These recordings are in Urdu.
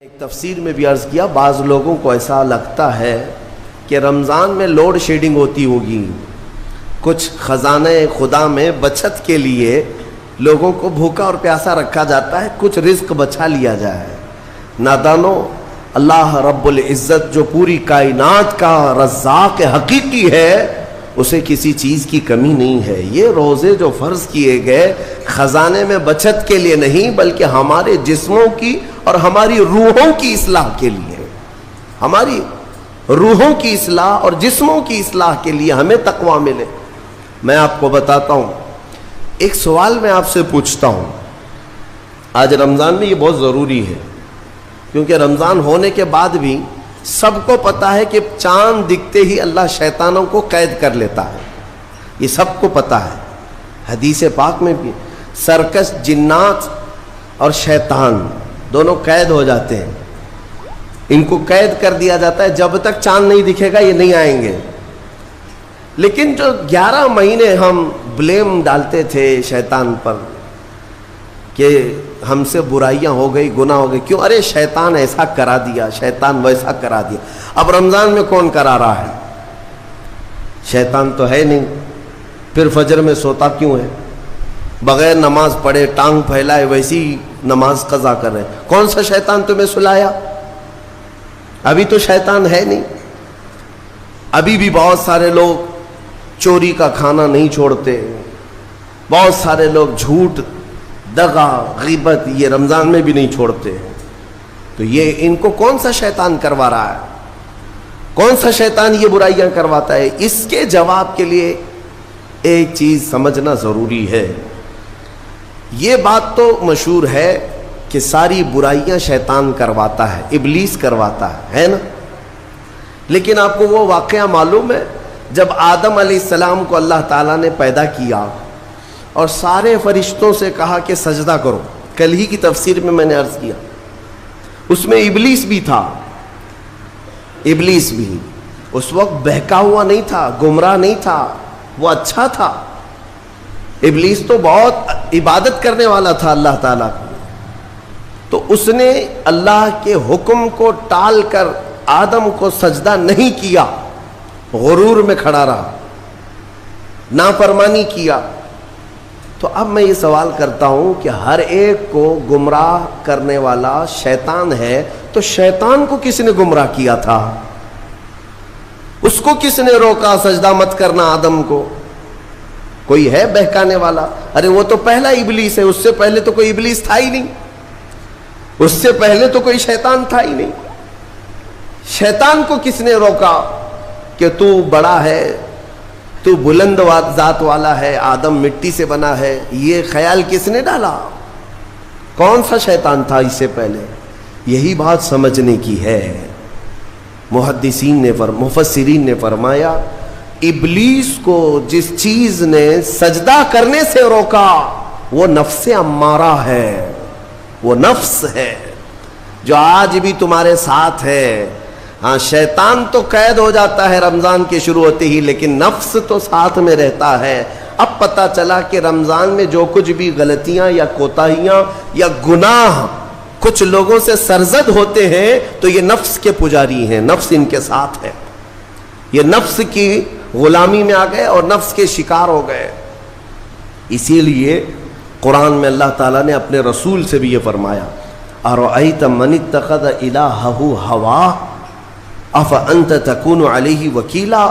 ایک تفسیر میں بھی عرض کیا، بعض لوگوں کو ایسا لگتا ہے کہ رمضان میں لوڈ شیڈنگ ہوتی ہوگی، کچھ خزانہ خدا میں بچت کے لیے لوگوں کو بھوکا اور پیاسا رکھا جاتا ہے، کچھ رزق بچا لیا جائے۔ نادانو، اللہ رب العزت جو پوری کائنات کا رزاق حقیقی ہے، اسے کسی چیز کی کمی نہیں ہے۔ یہ روزے جو فرض کیے گئے خزانے میں بچت کے لیے نہیں، بلکہ ہمارے جسموں کی اور ہماری روحوں کی اصلاح کے لیے، ہماری روحوں کی اصلاح اور جسموں کی اصلاح کے لیے ہمیں تقویٰ ملے۔ میں آپ کو بتاتا ہوں، ایک سوال میں آپ سے پوچھتا ہوں، آج رمضان میں یہ بہت ضروری ہے، کیونکہ رمضان ہونے کے بعد بھی سب کو پتا ہے کہ چاند دکھتے ہی اللہ شیطانوں کو قید کر لیتا ہے، یہ سب کو پتا ہے۔ حدیث پاک میں بھی سرکش جنات اور شیطان دونوں قید ہو جاتے ہیں، ان کو قید کر دیا جاتا ہے، جب تک چاند نہیں دکھے گا یہ نہیں آئیں گے۔ لیکن جو 11 مہینے ہم بلیم ڈالتے تھے شیطان پر کہ ہم سے برائیاں ہو گئی، گناہ ہو گئی، کیوں؟ ارے شیطان ایسا کرا دیا، شیطان ویسا کرا دیا۔ اب رمضان میں کون کرا رہا ہے؟ شیطان تو ہے نہیں، پھر فجر میں سوتا کیوں ہے؟ بغیر نماز پڑھے ٹانگ پھیلائے ویسی نماز قضا کر رہے۔ کون سا شیطان تمہیں سلایا؟ ابھی تو شیطان ہے نہیں۔ ابھی بھی بہت سارے لوگ چوری کا کھانا نہیں چھوڑتے، بہت سارے لوگ جھوٹ، دغا، غیبت یہ رمضان میں بھی نہیں چھوڑتے۔ تو یہ ان کو کون سا شیطان کروا رہا ہے؟ کون سا شیطان یہ برائیاں کرواتا ہے؟ اس کے جواب کے لیے ایک چیز سمجھنا ضروری ہے۔ یہ بات تو مشہور ہے کہ ساری برائیاں شیطان کرواتا ہے، ابلیس کرواتا ہے نا؟ لیکن آپ کو وہ واقعہ معلوم ہے جب آدم علیہ السلام کو اللہ تعالیٰ نے پیدا کیا اور سارے فرشتوں سے کہا کہ سجدہ کرو، کل ہی کی تفسیر میں میں نے عرض کیا، اس میں ابلیس بھی تھا۔ ابلیس بھی اس وقت بہکا ہوا نہیں تھا، گمراہ نہیں تھا، وہ اچھا تھا۔ ابلیس تو بہت عبادت کرنے والا تھا اللہ تعالیٰ کی، تو اس نے اللہ کے حکم کو ٹال کر آدم کو سجدہ نہیں کیا، غرور میں کھڑا رہا، نافرمانی کیا۔ تو اب میں یہ سوال کرتا ہوں کہ ہر ایک کو گمراہ کرنے والا شیطان ہے، تو شیطان کو کس نے گمراہ کیا تھا؟ اس کو کس نے روکا سجدہ مت کرنا آدم کو؟ کوئی ہے بہکانے والا؟ ارے وہ تو پہلا ابلیس ہے، اس سے پہلے تو کوئی ابلیس تھا ہی نہیں، اس سے پہلے تو کوئی شیطان تھا ہی نہیں۔ شیطان کو کس نے روکا کہ تو بڑا ہے، تو بلند ذات والا ہے، آدم مٹی سے بنا ہے؟ یہ خیال کس نے ڈالا؟ کون سا شیطان تھا اس سے پہلے؟ یہی بات سمجھنے کی ہے۔ محدثین نے مفسرین نے فرمایا، ابلیس کو جس چیز نے سجدہ کرنے سے روکا وہ نفس امارہ ہے، وہ نفس ہے جو آج بھی تمہارے ساتھ ہے۔ ہاں، شیطان تو قید ہو جاتا ہے رمضان کے شروع ہوتے ہی، لیکن نفس تو ساتھ میں رہتا ہے۔ اب پتہ چلا کہ رمضان میں جو کچھ بھی غلطیاں یا کوتاہیاں یا گناہ کچھ لوگوں سے سرزد ہوتے ہیں تو یہ نفس کے پجاری ہیں، نفس ان کے ساتھ ہے، یہ نفس کی غلامی میں آ گئے اور نفس کے شکار ہو گئے۔ اسی لیے قرآن میں اللہ تعالیٰ نے اپنے رسول سے بھی یہ فرمایا، اَرَأَيْتَ مَنِ اتَّخَذَ إِلَٰهَهُ هَوَاهُ افانت تکون علیہ وکیلا۔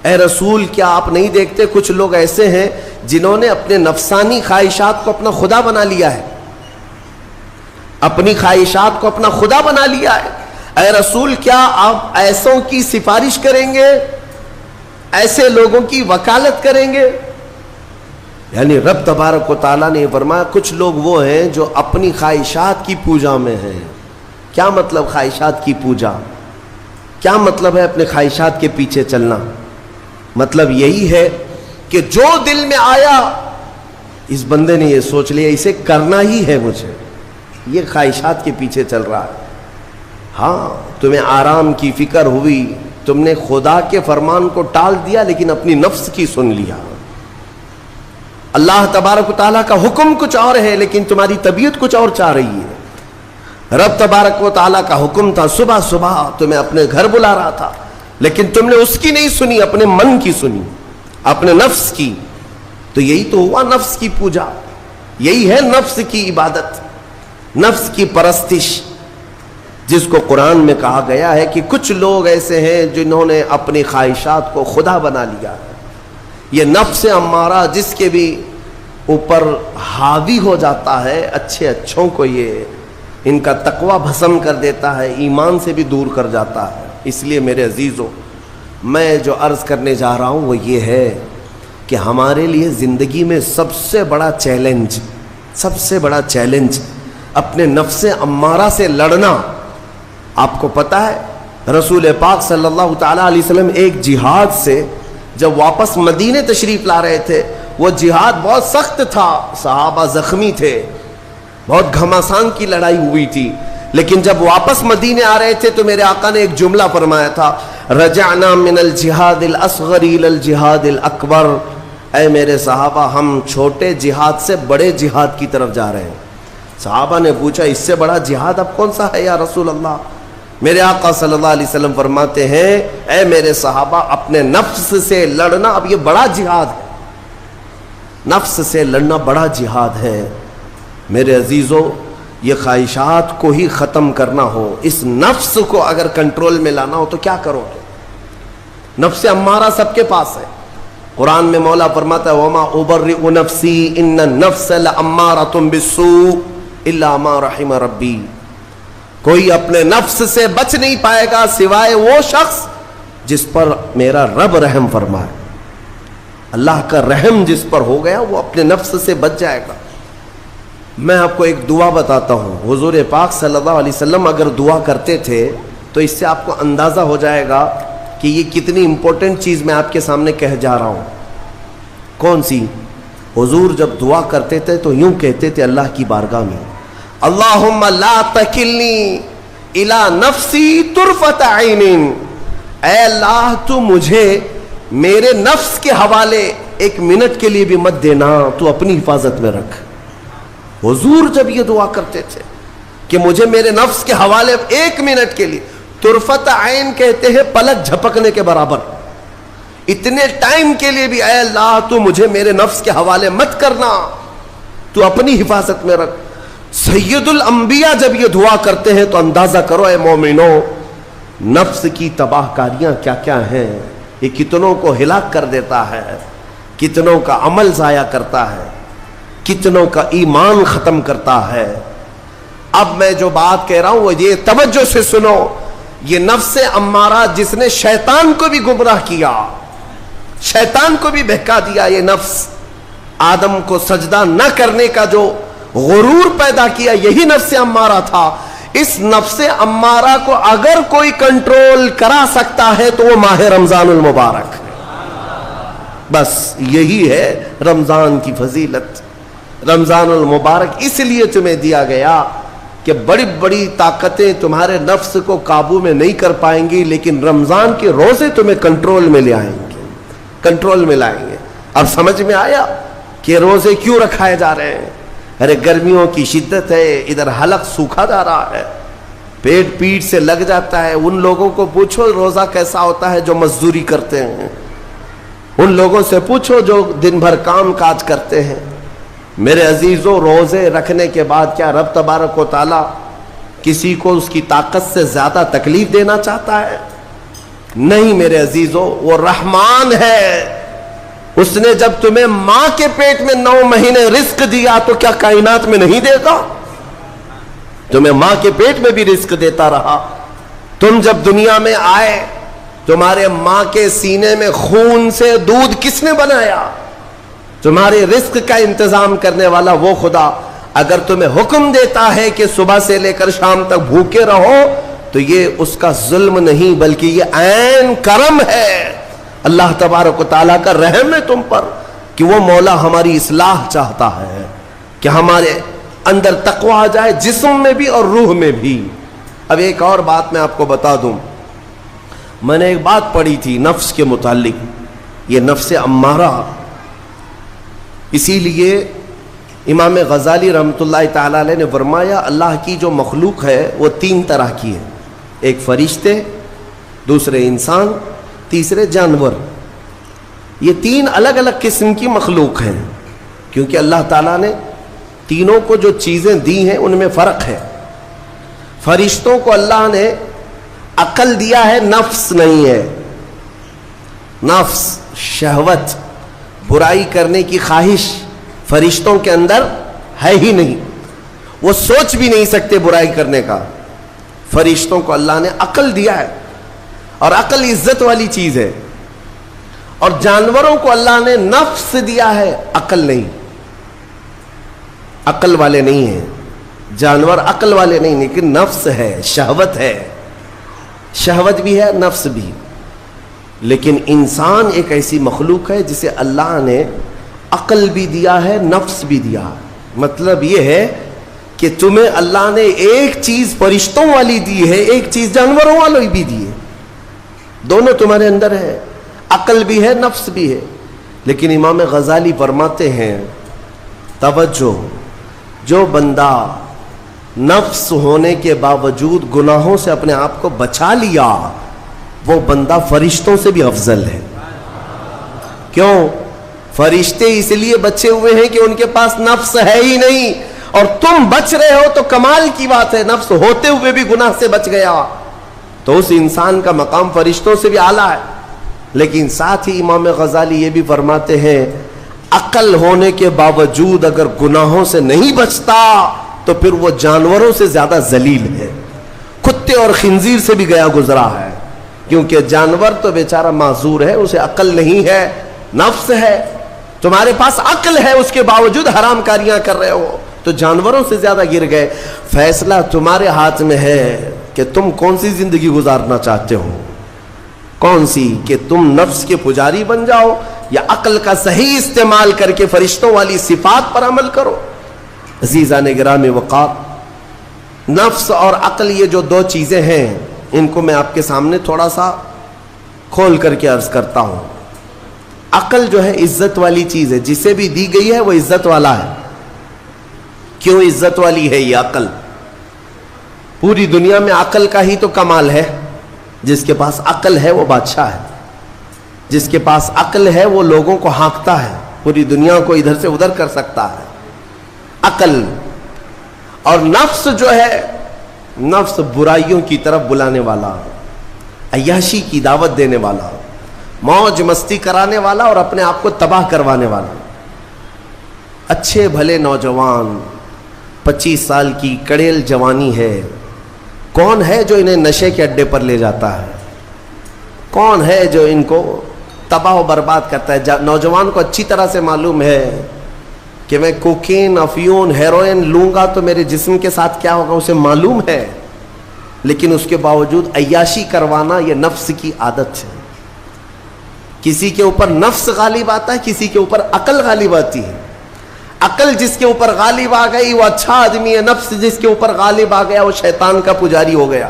اے رسول، کیا آپ نہیں دیکھتے کچھ لوگ ایسے ہیں جنہوں نے اپنے نفسانی خواہشات کو اپنا خدا بنا لیا ہے، اپنی خواہشات کو اپنا خدا بنا لیا ہے۔ اے رسول، کیا آپ ایسوں کی سفارش کریں گے، ایسے لوگوں کی وکالت کریں گے؟ یعنی رب تبارک و تعالیٰ نے فرمایا کچھ لوگ وہ ہیں جو اپنی خواہشات کی پوجا میں ہیں۔ کیا مطلب خواہشات کی پوجا؟ کیا مطلب ہے اپنے خواہشات کے پیچھے چلنا؟ مطلب یہی ہے کہ جو دل میں آیا اس بندے نے یہ سوچ لیا اسے کرنا ہی ہے مجھے، یہ خواہشات کے پیچھے چل رہا ہے۔ ہاں، تمہیں آرام کی فکر ہوئی، تم نے خدا کے فرمان کو ٹال دیا لیکن اپنی نفس کی سن لیا۔ اللہ تبارک و تعالیٰ کا حکم کچھ اور ہے لیکن تمہاری طبیعت کچھ اور چاہ رہی ہے۔ رب تبارک و تعالیٰ کا حکم تھا، صبح صبح تمہیں اپنے گھر بلا رہا تھا، لیکن تم نے اس کی نہیں سنی، اپنے من کی سنی، اپنے نفس کی. تو یہی تو ہوا نفس کی پوجا، یہی ہے نفس کی عبادت، نفس کی پرستش، جس کو قرآن میں کہا گیا ہے کہ کچھ لوگ ایسے ہیں جنہوں نے اپنی خواہشات کو خدا بنا لیا. یہ نفس امارہ جس کے بھی اوپر حاوی ہو جاتا ہے، اچھے اچھوں کو یہ ان کا تقوی بھسم کر دیتا ہے، ایمان سے بھی دور کر جاتا ہے. اس لیے میرے عزیزوں، میں جو عرض کرنے جا رہا ہوں وہ یہ ہے کہ ہمارے لیے زندگی میں سب سے بڑا چیلنج اپنے نفس امارہ سے لڑنا. آپ کو پتہ ہے رسول پاک صلی اللہ تعالیٰ علیہ وسلم ایک جہاد سے جب واپس مدینے تشریف لا رہے تھے، وہ جہاد بہت سخت تھا، صحابہ زخمی تھے، بہت گھماسان کی لڑائی ہوئی تھی، لیکن جب واپس مدینے آ رہے تھے تو میرے آقا نے ایک جملہ فرمایا تھا، رجعنا من الجہاد الاصغر الى الجہاد الاکبر. اے میرے صحابہ، ہم چھوٹے جہاد سے بڑے جہاد کی طرف جا رہے ہیں. صحابہ نے پوچھا اس سے بڑا جہاد اب کون سا ہے یا رسول اللہ؟ میرے آقا صلی اللہ علیہ وسلم فرماتے ہیں، اے میرے صحابہ، اپنے نفس سے لڑنا اب یہ بڑا جہاد ہے، نفس سے لڑنا بڑا جہاد ہے. میرے عزیزوں، یہ خواہشات کو ہی ختم کرنا ہو، اس نفس کو اگر کنٹرول میں لانا ہو تو کیا کرو گے؟ نفس امارہ سب کے پاس ہے. قرآن میں مولا فرماتا ہے وَمَا أُبَرِّئُ نَفْسِي إِنَّ النَّفْسَ لَأَمَّارَةٌ بِالسُّوءِ إِلَّا مَا رَحِمَ رَبِّي. کوئی اپنے نفس سے بچ نہیں پائے گا سوائے وہ شخص جس پر میرا رب رحم فرمائے. اللہ کا رحم جس پر ہو گیا وہ اپنے نفس سے بچ جائے گا. میں آپ کو ایک دعا بتاتا ہوں. حضور پاک صلی اللہ علیہ وسلم اگر دعا کرتے تھے تو اس سے آپ کو اندازہ ہو جائے گا کہ یہ کتنی امپورٹنٹ چیز میں آپ کے سامنے کہہ جا رہا ہوں. کون سی؟ حضور جب دعا کرتے تھے تو یوں کہتے تھے اللہ کی بارگاہ میں، اللہم لا تکلنی الی نفسی طرفۃ عین. اے اللہ تو مجھے میرے نفس کے حوالے ایک منٹ کے لیے بھی مت دینا، تو اپنی حفاظت میں رکھ. حضور جب یہ دعا کرتے تھے کہ مجھے میرے نفس کے حوالے ایک منٹ کے لیے، طرفۃ عین کہتے ہیں پلک جھپکنے کے برابر، اتنے ٹائم کے لیے بھی اے اللہ تو مجھے میرے نفس کے حوالے مت کرنا، تو اپنی حفاظت میں رکھ. سید الانبیاء جب یہ دعا کرتے ہیں تو اندازہ کرو اے مومنو، نفس کی تباہ کاریاں کیا کیا ہیں. یہ کتنوں کو ہلاک کر دیتا ہے، کتنوں کا عمل ضائع کرتا ہے، کتنوں کا ایمان ختم کرتا ہے. اب میں جو بات کہہ رہا ہوں وہ یہ توجہ سے سنو. یہ نفس امارہ جس نے شیطان کو بھی گمراہ کیا، شیطان کو بھی بہکا دیا، یہ نفس آدم کو سجدہ نہ کرنے کا جو غرور پیدا کیا، یہی نفس امارہ تھا. اس نفس امارہ کو اگر کوئی کنٹرول کرا سکتا ہے تو وہ ماہ رمضان المبارک. بس یہی ہے رمضان کی فضیلت. رمضان المبارک اس لیے تمہیں دیا گیا کہ بڑی بڑی طاقتیں تمہارے نفس کو قابو میں نہیں کر پائیں گی، لیکن رمضان کے روزے تمہیں کنٹرول میں لے آئیں گے، کنٹرول میں لائیں گے. اب سمجھ میں آیا کہ روزے کیوں رکھائے جا رہے ہیں؟ ارے گرمیوں کی شدت ہے، ادھر حلق سوکھا جا رہا ہے، پیٹ پیٹ سے لگ جاتا ہے. ان لوگوں کو پوچھو روزہ کیسا ہوتا ہے جو مزدوری کرتے ہیں، ان لوگوں سے پوچھو جو دن بھر کام کاج کرتے ہیں. میرے عزیزوں، روزے رکھنے کے بعد کیا رب تبارک و تعالی کسی کو اس کی طاقت سے زیادہ تکلیف دینا چاہتا ہے؟ نہیں میرے عزیزوں، وہ رحمان ہے. اس نے جب تمہیں ماں کے پیٹ میں 9 مہینے رزق دیا تو کیا کائنات میں نہیں دے گا؟ تمہیں ماں کے پیٹ میں بھی رزق دیتا رہا. تم جب دنیا میں آئے تمہارے ماں کے سینے میں خون سے دودھ کس نے بنایا؟ تمہارے رزق کا انتظام کرنے والا وہ خدا. اگر تمہیں حکم دیتا ہے کہ صبح سے لے کر شام تک بھوکے رہو تو یہ اس کا ظلم نہیں بلکہ یہ عین کرم ہے. اللہ تبارک و تعالیٰ کا رحم ہے تم پر کہ وہ مولا ہماری اصلاح چاہتا ہے کہ ہمارے اندر تقوی آ جائے، جسم میں بھی اور روح میں بھی. اب ایک اور بات میں آپ کو بتا دوں. میں نے ایک بات پڑھی تھی نفس کے متعلق. یہ نفس امارہ اسی لیے امام غزالی رحمۃ اللہ تعالیٰ علیہ نے فرمایا اللہ کی جو مخلوق ہے وہ 3 طرح کی ہے، ایک فرشتے، دوسرے انسان، تیسرے جانور۔ یہ 3 الگ الگ قسم کی مخلوق ہیں، کیونکہ اللہ تعالیٰ نے تینوں کو جو چیزیں دی ہیں ان میں فرق ہے۔ فرشتوں کو اللہ نے عقل دیا ہے، نفس نہیں ہے۔ نفس، شہوت، برائی کرنے کی خواہش فرشتوں کے اندر ہے ہی نہیں، وہ سوچ بھی نہیں سکتے برائی کرنے کا۔ فرشتوں کو اللہ نے عقل دیا ہے، اور عقل عزت والی چیز ہے۔ اور جانوروں کو اللہ نے نفس دیا ہے، عقل نہیں، عقل والے نہیں ہیں جانور، عقل والے نہیں، لیکن نفس ہے، شہوت ہے، شہوت بھی ہے، نفس بھی۔ لیکن انسان ایک ایسی مخلوق ہے جسے اللہ نے عقل بھی دیا ہے، نفس بھی دیا ہے۔ مطلب یہ ہے کہ تمہیں اللہ نے ایک چیز فرشتوں والی دی ہے، ایک چیز جانوروں والی بھی دی ہے، دونوں تمہارے اندر ہے، عقل بھی ہے، نفس بھی ہے۔ لیکن امام غزالی فرماتے ہیں توجہ، جو بندہ نفس ہونے کے باوجود گناہوں سے اپنے آپ کو بچا لیا، وہ بندہ فرشتوں سے بھی افضل ہے۔ کیوں؟ فرشتے اس لیے بچے ہوئے ہیں کہ ان کے پاس نفس ہے ہی نہیں، اور تم بچ رہے ہو تو کمال کی بات ہے، نفس ہوتے ہوئے بھی گناہ سے بچ گیا تو اس انسان کا مقام فرشتوں سے بھی اعلیٰ ہے۔ لیکن ساتھ ہی امام غزالی یہ بھی فرماتے ہیں عقل ہونے کے باوجود اگر گناہوں سے نہیں بچتا تو پھر وہ جانوروں سے زیادہ ذلیل ہے، کتے اور خنزیر سے بھی گیا گزرا ہے، کیونکہ جانور تو بیچارہ معذور ہے، اسے عقل نہیں ہے، نفس ہے۔ تمہارے پاس عقل ہے، اس کے باوجود حرام کاریاں کر رہے ہو تو جانوروں سے زیادہ گر گئے۔ فیصلہ تمہارے ہاتھ میں ہے کہ تم کون سی زندگی گزارنا چاہتے ہو، کون سی، کہ تم نفس کے پجاری بن جاؤ یا عقل کا صحیح استعمال کر کے فرشتوں والی صفات پر عمل کرو۔ عزیزان گرامی وقار، نفس اور عقل یہ جو 2 چیزیں ہیں، ان کو میں آپ کے سامنے تھوڑا سا کھول کر کے عرض کرتا ہوں۔ عقل جو ہے عزت والی چیز ہے، جسے بھی دی گئی ہے وہ عزت والا ہے۔ کیوں عزت والی ہے یہ عقل؟ پوری دنیا میں عقل کا ہی تو کمال ہے، جس کے پاس عقل ہے وہ بادشاہ ہے، جس کے پاس عقل ہے وہ لوگوں کو ہانکتا ہے، پوری دنیا کو ادھر سے ادھر کر سکتا ہے۔ عقل اور نفس جو ہے، نفس برائیوں کی طرف بلانے والا، عیاشی کی دعوت دینے والا، موج مستی کرانے والا اور اپنے آپ کو تباہ کروانے والا۔ اچھے بھلے نوجوان، 25 سال کی کڑیل جوانی ہے، کون ہے جو انہیں نشے کے اڈے پر لے جاتا ہے؟ کون ہے جو ان کو تباہ و برباد کرتا ہے؟ نوجوان کو اچھی طرح سے معلوم ہے کہ میں کوکین، افیون، ہیروئن لوں گا تو میرے جسم کے ساتھ کیا ہوگا، اسے معلوم ہے، لیکن اس کے باوجود عیاشی کروانا یہ نفس کی عادت ہے۔ کسی کے اوپر نفس غالب آتا ہے، کسی کے اوپر عقل غالب آتی ہے۔ عقل جس کے اوپر غالب آ گئی وہ اچھا آدمی ہے، نفس جس کے اوپر غالب آ گیا وہ شیطان کا پجاری ہو گیا،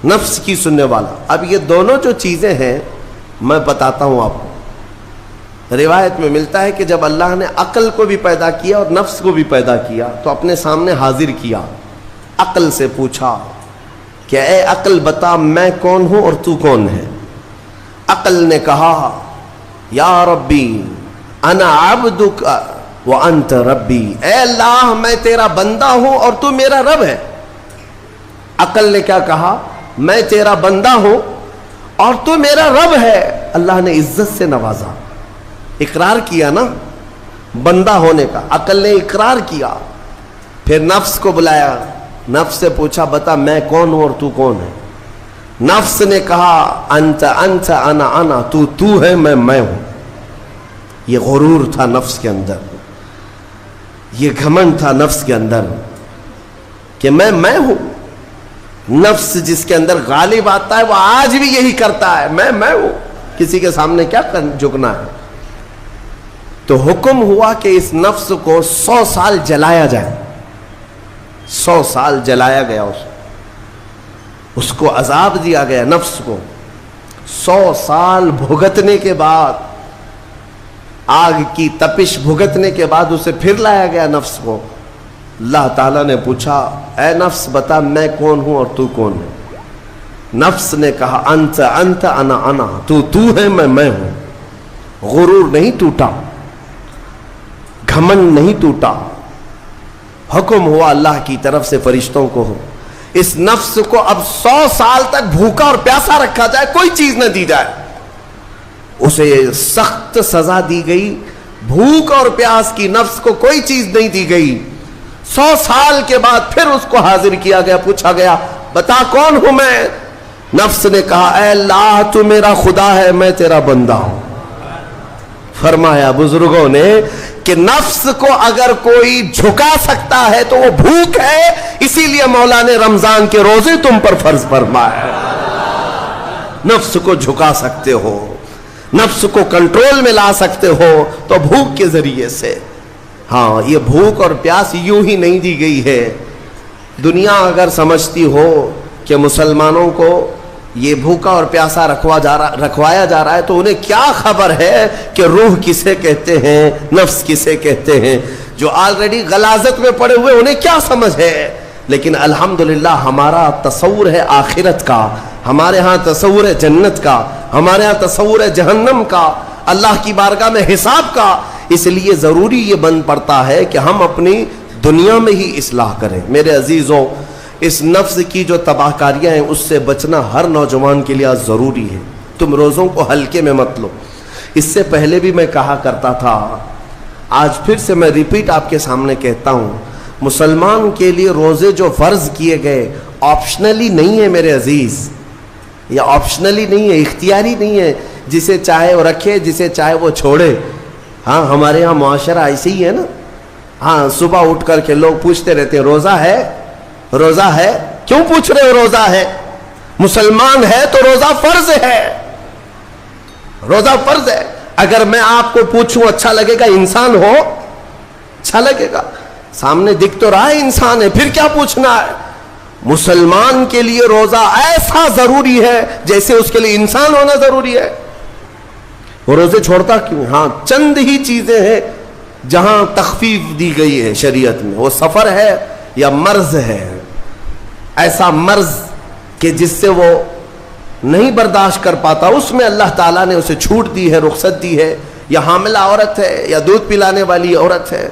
نفس کی سننے والا۔ اب یہ دونوں جو چیزیں ہیں میں بتاتا ہوں آپ کو۔ روایت میں ملتا ہے کہ جب اللہ نے عقل کو بھی پیدا کیا اور نفس کو بھی پیدا کیا تو اپنے سامنے حاضر کیا، عقل سے پوچھا کہ اے عقل بتا میں کون ہوں اور تو کون ہے؟ عقل نے کہا یا ربی انا عبدک وانت ربی، اے اللہ میں تیرا بندہ ہوں اور تو میرا رب ہے۔ عقل نے کیا کہا؟ میں تیرا بندہ ہوں اور تو میرا رب ہے۔ اللہ نے عزت سے نوازا، اقرار کیا نا بندہ ہونے کا، عقل نے اقرار کیا۔ پھر نفس کو بلایا، نفس سے پوچھا بتا میں کون ہوں اور تو کون ہے؟ نفس نے کہا انت انت انا انا، تو ہے میں ہوں۔ یہ غرور تھا نفس کے اندر، یہ گھمنڈ تھا نفس کے اندر کہ میں ہوں۔ نفس جس کے اندر غالب آتا ہے وہ آج بھی یہی کرتا ہے، میں ہوں، کسی کے سامنے کیا جھکنا ہے۔ تو حکم ہوا کہ اس نفس کو 100 سال جلایا جائے۔ 100 سال جلایا گیا، اس کو عذاب دیا گیا نفس کو۔ 100 سال بھگتنے کے بعد آگ کی تپش بھگتنے کے بعد اسے پھر لایا گیا نفس کو. اللہ تعالیٰ نے پوچھا اے نفس بتا میں کون ہوں اور تو کون ہے؟ نفس نے کہا انت انت انا انا، تو ہے میں ہوں. غرور نہیں ٹوٹا، گھمنڈ نہیں ٹوٹا. حکم ہوا اللہ کی طرف سے فرشتوں کو، اس نفس کو اب 100 سال تک بھوکا اور پیاسا رکھا جائے، کوئی چیز نہ دی جائے. اسے سخت سزا دی گئی. بھوک اور پیاس کی نفس کو کوئی چیز نہیں دی گئی. 100 سال کے بعد پھر اس کو حاضر کیا گیا، پوچھا گیا بتا کون ہوں میں؟ نفس نے کہا اے اللہ تو میرا خدا ہے، میں تیرا بندہ ہوں. فرمایا بزرگوں نے کہ نفس کو اگر کوئی جھکا سکتا ہے تو وہ بھوک ہے، اسی لیے مولا نے رمضان کے روزے تم پر فرض فرمایا. نفس کو جھکا سکتے ہو، نفس کو کنٹرول میں لا سکتے ہو تو بھوک کے ذریعے سے. ہاں یہ بھوک اور پیاس یوں ہی نہیں دی گئی ہے. دنیا اگر سمجھتی ہو کہ مسلمانوں کو یہ بھوکا اور پیاسا رکھوایا جا رہا ہے تو انہیں کیا خبر ہے کہ روح کسے کہتے ہیں، نفس کسے کہتے ہیں. جو آلریڈی غلاظت میں پڑے ہوئے انہیں کیا سمجھ ہے. لیکن الحمدللہ ہمارا تصور ہے آخرت کا، ہمارے ہاں تصور ہے جنت کا، ہمارے ہاں تصور ہے جہنم کا، اللہ کی بارگاہ میں حساب کا. اس لیے ضروری یہ بن پڑتا ہے کہ ہم اپنی دنیا میں ہی اصلاح کریں. میرے عزیزوں، اس نفس کی جو تباہ کاریاں ہیں اس سے بچنا ہر نوجوان کے لیے آج ضروری ہے. تم روزوں کو ہلکے میں مت لو. اس سے پہلے بھی میں کہا کرتا تھا، آج پھر سے میں ریپیٹ آپ کے سامنے کہتا ہوں، مسلمان کے لیے روزے جو فرض کیے گئے آپشنلی نہیں ہے میرے عزیز. یہ آپشنلی نہیں ہے، اختیاری نہیں ہے. جسے چاہے وہ رکھے، جسے چاہے وہ چھوڑے. ہاں ہمارے ہاں معاشرہ ایسے ہی ہے نا. ہاں صبح اٹھ کر کے لوگ پوچھتے رہتے ہیں روزہ ہے، روزہ ہے. کیوں پوچھ رہے ہو روزہ ہے؟ مسلمان ہے تو روزہ فرض ہے، روزہ فرض ہے. اگر میں آپ کو پوچھوں اچھا لگے گا؟ انسان ہو اچھا لگے گا. سامنے دکھ تو رہا ہے انسان ہے، پھر کیا پوچھنا ہے؟ مسلمان کے لیے روزہ ایسا ضروری ہے جیسے اس کے لیے انسان ہونا ضروری ہے. وہ روزے چھوڑتا کیوں؟ ہاں چند ہی چیزیں ہیں جہاں تخفیف دی گئی ہے شریعت میں. وہ سفر ہے یا مرض ہے، ایسا مرض کہ جس سے وہ نہیں برداشت کر پاتا، اس میں اللہ تعالیٰ نے اسے چھوٹ دی ہے، رخصت دی ہے. یا حاملہ عورت ہے، یا دودھ پلانے والی عورت ہے،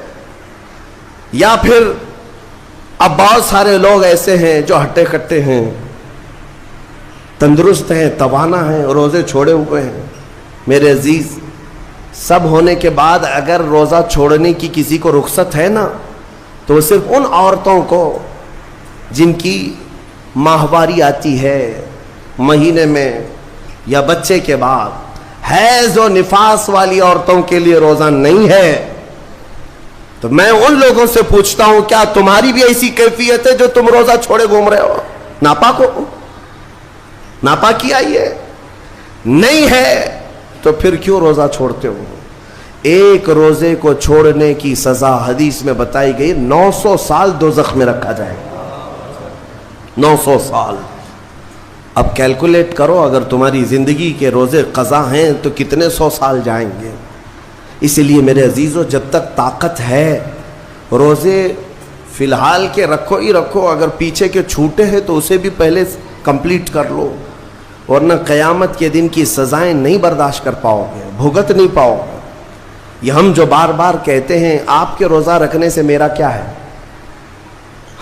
یا پھر اب بہت سارے لوگ ایسے ہیں جو ہٹے کٹے ہیں، تندرست ہیں، توانا ہیں، روزے چھوڑے ہوئے ہیں. میرے عزیز، سب ہونے کے بعد اگر روزہ چھوڑنے کی کسی کو رخصت ہے نا تو صرف ان عورتوں کو جن کی ماہواری آتی ہے مہینے میں یا بچے کے بعد، حیض و نفاس والی عورتوں کے لیے روزہ نہیں ہے. تو میں ان لوگوں سے پوچھتا ہوں کیا تمہاری بھی ایسی کیفیت ہے جو تم روزہ چھوڑے گھوم رہے ہو؟ ناپاک ہو؟ ناپاکی آئی ہے؟ نہیں ہے تو پھر کیوں روزہ چھوڑتے ہو؟ ایک روزے کو چھوڑنے کی سزا حدیث میں بتائی گئی 900 سال دوزخ میں رکھا جائے گا. 900 سال. اب کیلکولیٹ کرو، اگر تمہاری زندگی کے روزے قضا ہیں تو کتنے 100 سال جائیں گے. اسی لیے میرے عزیزو، جب تک طاقت ہے روزے فی الحال کے رکھو ہی رکھو. اگر پیچھے کے چھوٹے ہیں تو اسے بھی پہلے کمپلیٹ کر لو، ورنہ قیامت کے دن کی سزائیں نہیں برداشت کر پاؤ گے، بھگت نہیں پاؤ گے. یہ ہم جو بار بار کہتے ہیں آپ کے روزہ رکھنے سے میرا کیا ہے،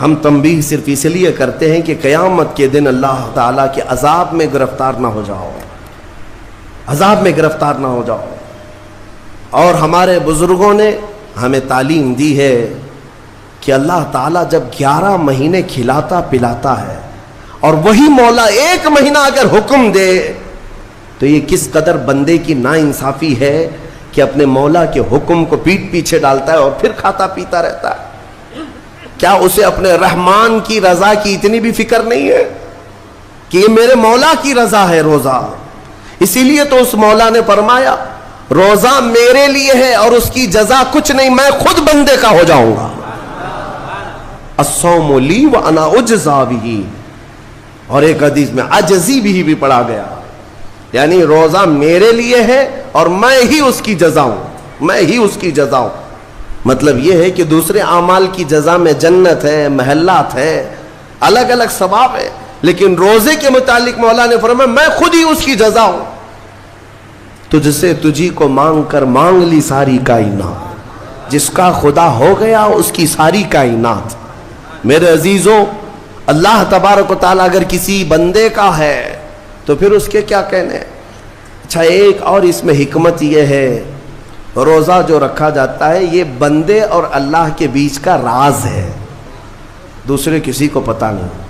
ہم تنبیہ صرف اس لیے کرتے ہیں کہ قیامت کے دن اللہ تعالیٰ کے عذاب میں گرفتار نہ ہو جاؤ، عذاب میں گرفتار نہ ہو جاؤ. اور ہمارے بزرگوں نے ہمیں تعلیم دی ہے کہ اللہ تعالیٰ جب 11 مہینے کھلاتا پلاتا ہے اور وہی مولا 1 مہینہ اگر حکم دے تو یہ کس قدر بندے کی ناانصافی ہے کہ اپنے مولا کے حکم کو پیٹ پیچھے ڈالتا ہے اور پھر کھاتا پیتا رہتا ہے. کیا اسے اپنے رحمان کی رضا کی اتنی بھی فکر نہیں ہے کہ یہ میرے مولا کی رضا ہے روزہ؟ اسی لیے تو اس مولا نے فرمایا روزہ میرے لیے ہے اور اس کی جزا کچھ نہیں، میں خود بندے کا ہو جاؤں گا. الصوم لی وانا اجزا بہ. اور ایک حدیث میں عجزی بھی پڑھا گیا، یعنی روزہ میرے لیے ہے اور میں ہی اس کی جزا ہوں، میں ہی اس کی جزا ہوں. مطلب یہ ہے کہ دوسرے اعمال کی جزا میں جنت ہے, محلات ہے, الگ الگ ثواب ہے, لیکن روزے کے متعلق مولا نے فرمایا میں خود ہی اس کی جزا ہوں. تجھ سے تجھی کو مانگ کر مانگ لی ساری کائنات, جس کا خدا ہو گیا اس کی ساری کائنات. میرے عزیزوں, اللہ تبارک و تعالیٰ اگر کسی بندے کا ہے تو پھر اس کے کیا کہنے. اچھا, ایک اور اس میں حکمت یہ ہے, روزہ جو رکھا جاتا ہے یہ بندے اور اللہ کے بیچ کا راز ہے, دوسرے کسی کو پتہ نہیں.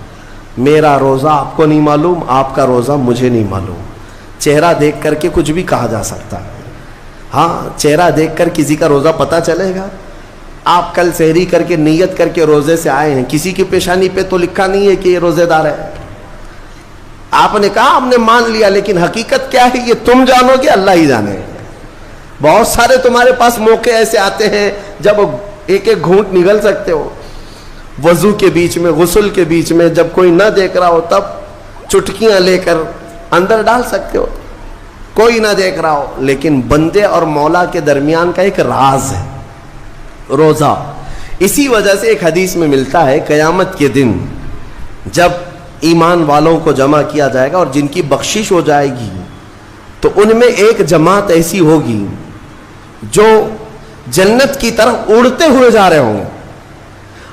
میرا روزہ آپ کو نہیں معلوم, آپ کا روزہ مجھے نہیں معلوم. چہرہ دیکھ کر کے کچھ بھی کہا جا سکتا ہے. ہاں, چہرہ دیکھ کر کسی کا روزہ پتہ چلے گا. آپ کل سحری کر کے نیت کر کے روزے سے آئے ہیں, کسی کی پیشانی پہ تو لکھا نہیں ہے کہ یہ روزے دار ہے. آپ نے کہا ہم نے مان لیا, لیکن حقیقت کیا ہے یہ تم جانو گے, اللہ ہی جانے. بہت سارے تمہارے پاس موقع ایسے آتے ہیں جب ایک ایک گھونٹ نگل سکتے ہو, وضو کے بیچ میں, غسل کے بیچ میں, جب کوئی نہ دیکھ رہا ہو تب چٹکیاں لے کر اندر ڈال سکتے ہو, کوئی نہ دیکھ رہا ہو. لیکن بندے اور مولا کے درمیان کا ایک راز ہے روزہ. اسی وجہ سے ایک حدیث میں ملتا ہے قیامت کے دن جب ایمان والوں کو جمع کیا جائے گا اور جن کی بخشش ہو جائے گی تو ان میں ایک جماعت ایسی ہوگی جو جنت کی طرف اڑتے ہوئے جا رہے ہوں گے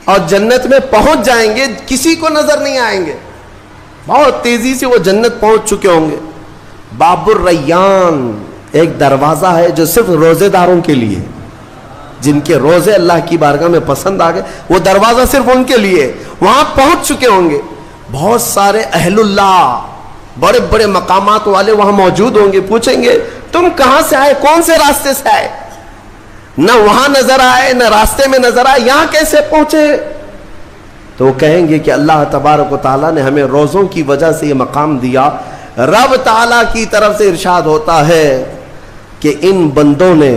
اور جنت میں پہنچ جائیں گے, کسی کو نظر نہیں آئیں گے, بہت تیزی سے وہ جنت پہنچ چکے ہوں گے. باب الریان ایک دروازہ ہے جو صرف روزے داروں کے لیے, جن کے روزے اللہ کی بارگاہ میں پسند آ گئے, وہ دروازہ صرف ان کے لیے. وہاں پہنچ چکے ہوں گے, بہت سارے اہل اللہ, بڑے بڑے مقامات والے وہاں موجود ہوں گے. پوچھیں گے تم کہاں سے آئے, کون سے راستے سے آئے؟ نہ وہاں نظر آئے نہ راستے میں نظر آئے, یہاں کیسے پہنچے؟ تو وہ کہیں گے کہ اللہ تبارک و تعالیٰ نے ہمیں روزوں کی وجہ سے یہ مقام دیا. رب تعالیٰ کی طرف سے ارشاد ہوتا ہے کہ ان بندوں نے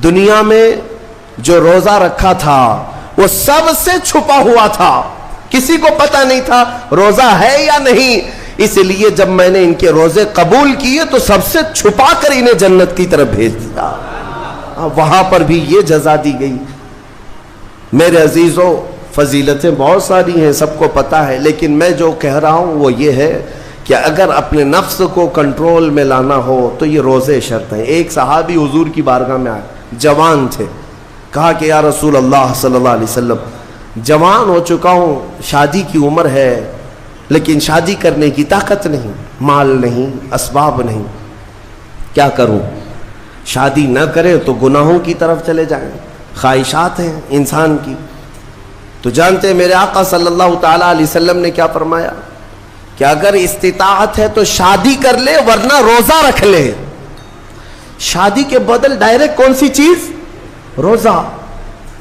دنیا میں جو روزہ رکھا تھا وہ سب سے چھپا ہوا تھا, کسی کو پتہ نہیں تھا روزہ ہے یا نہیں. اس لیے جب میں نے ان کے روزے قبول کیے تو سب سے چھپا کر انہیں جنت کی طرف بھیج دیا. وہاں پر بھی یہ جزا دی گئی. میرے عزیزوں, فضیلتیں بہت ساری ہیں, سب کو پتہ ہے, لیکن میں جو کہہ رہا ہوں وہ یہ ہے کہ اگر اپنے نفس کو کنٹرول میں لانا ہو تو یہ روزے شرط ہیں. ایک صحابی حضور کی بارگاہ میں آئے, جوان تھے, کہا کہ یا رسول اللہ صلی اللہ علیہ وسلم, جوان ہو چکا ہوں, شادی کی عمر ہے, لیکن شادی کرنے کی طاقت نہیں, مال نہیں, اسباب نہیں, کیا کروں؟ شادی نہ کرے تو گناہوں کی طرف چلے جائیں, خواہشات ہیں انسان کی. تو جانتے ہیں میرے آقا صلی اللہ تعالی علیہ وسلم نے کیا فرمایا کہ اگر استطاعت ہے تو شادی کر لے, ورنہ روزہ رکھ لے. شادی کے بدل ڈائریکٹ کون سی چیز؟ روزہ.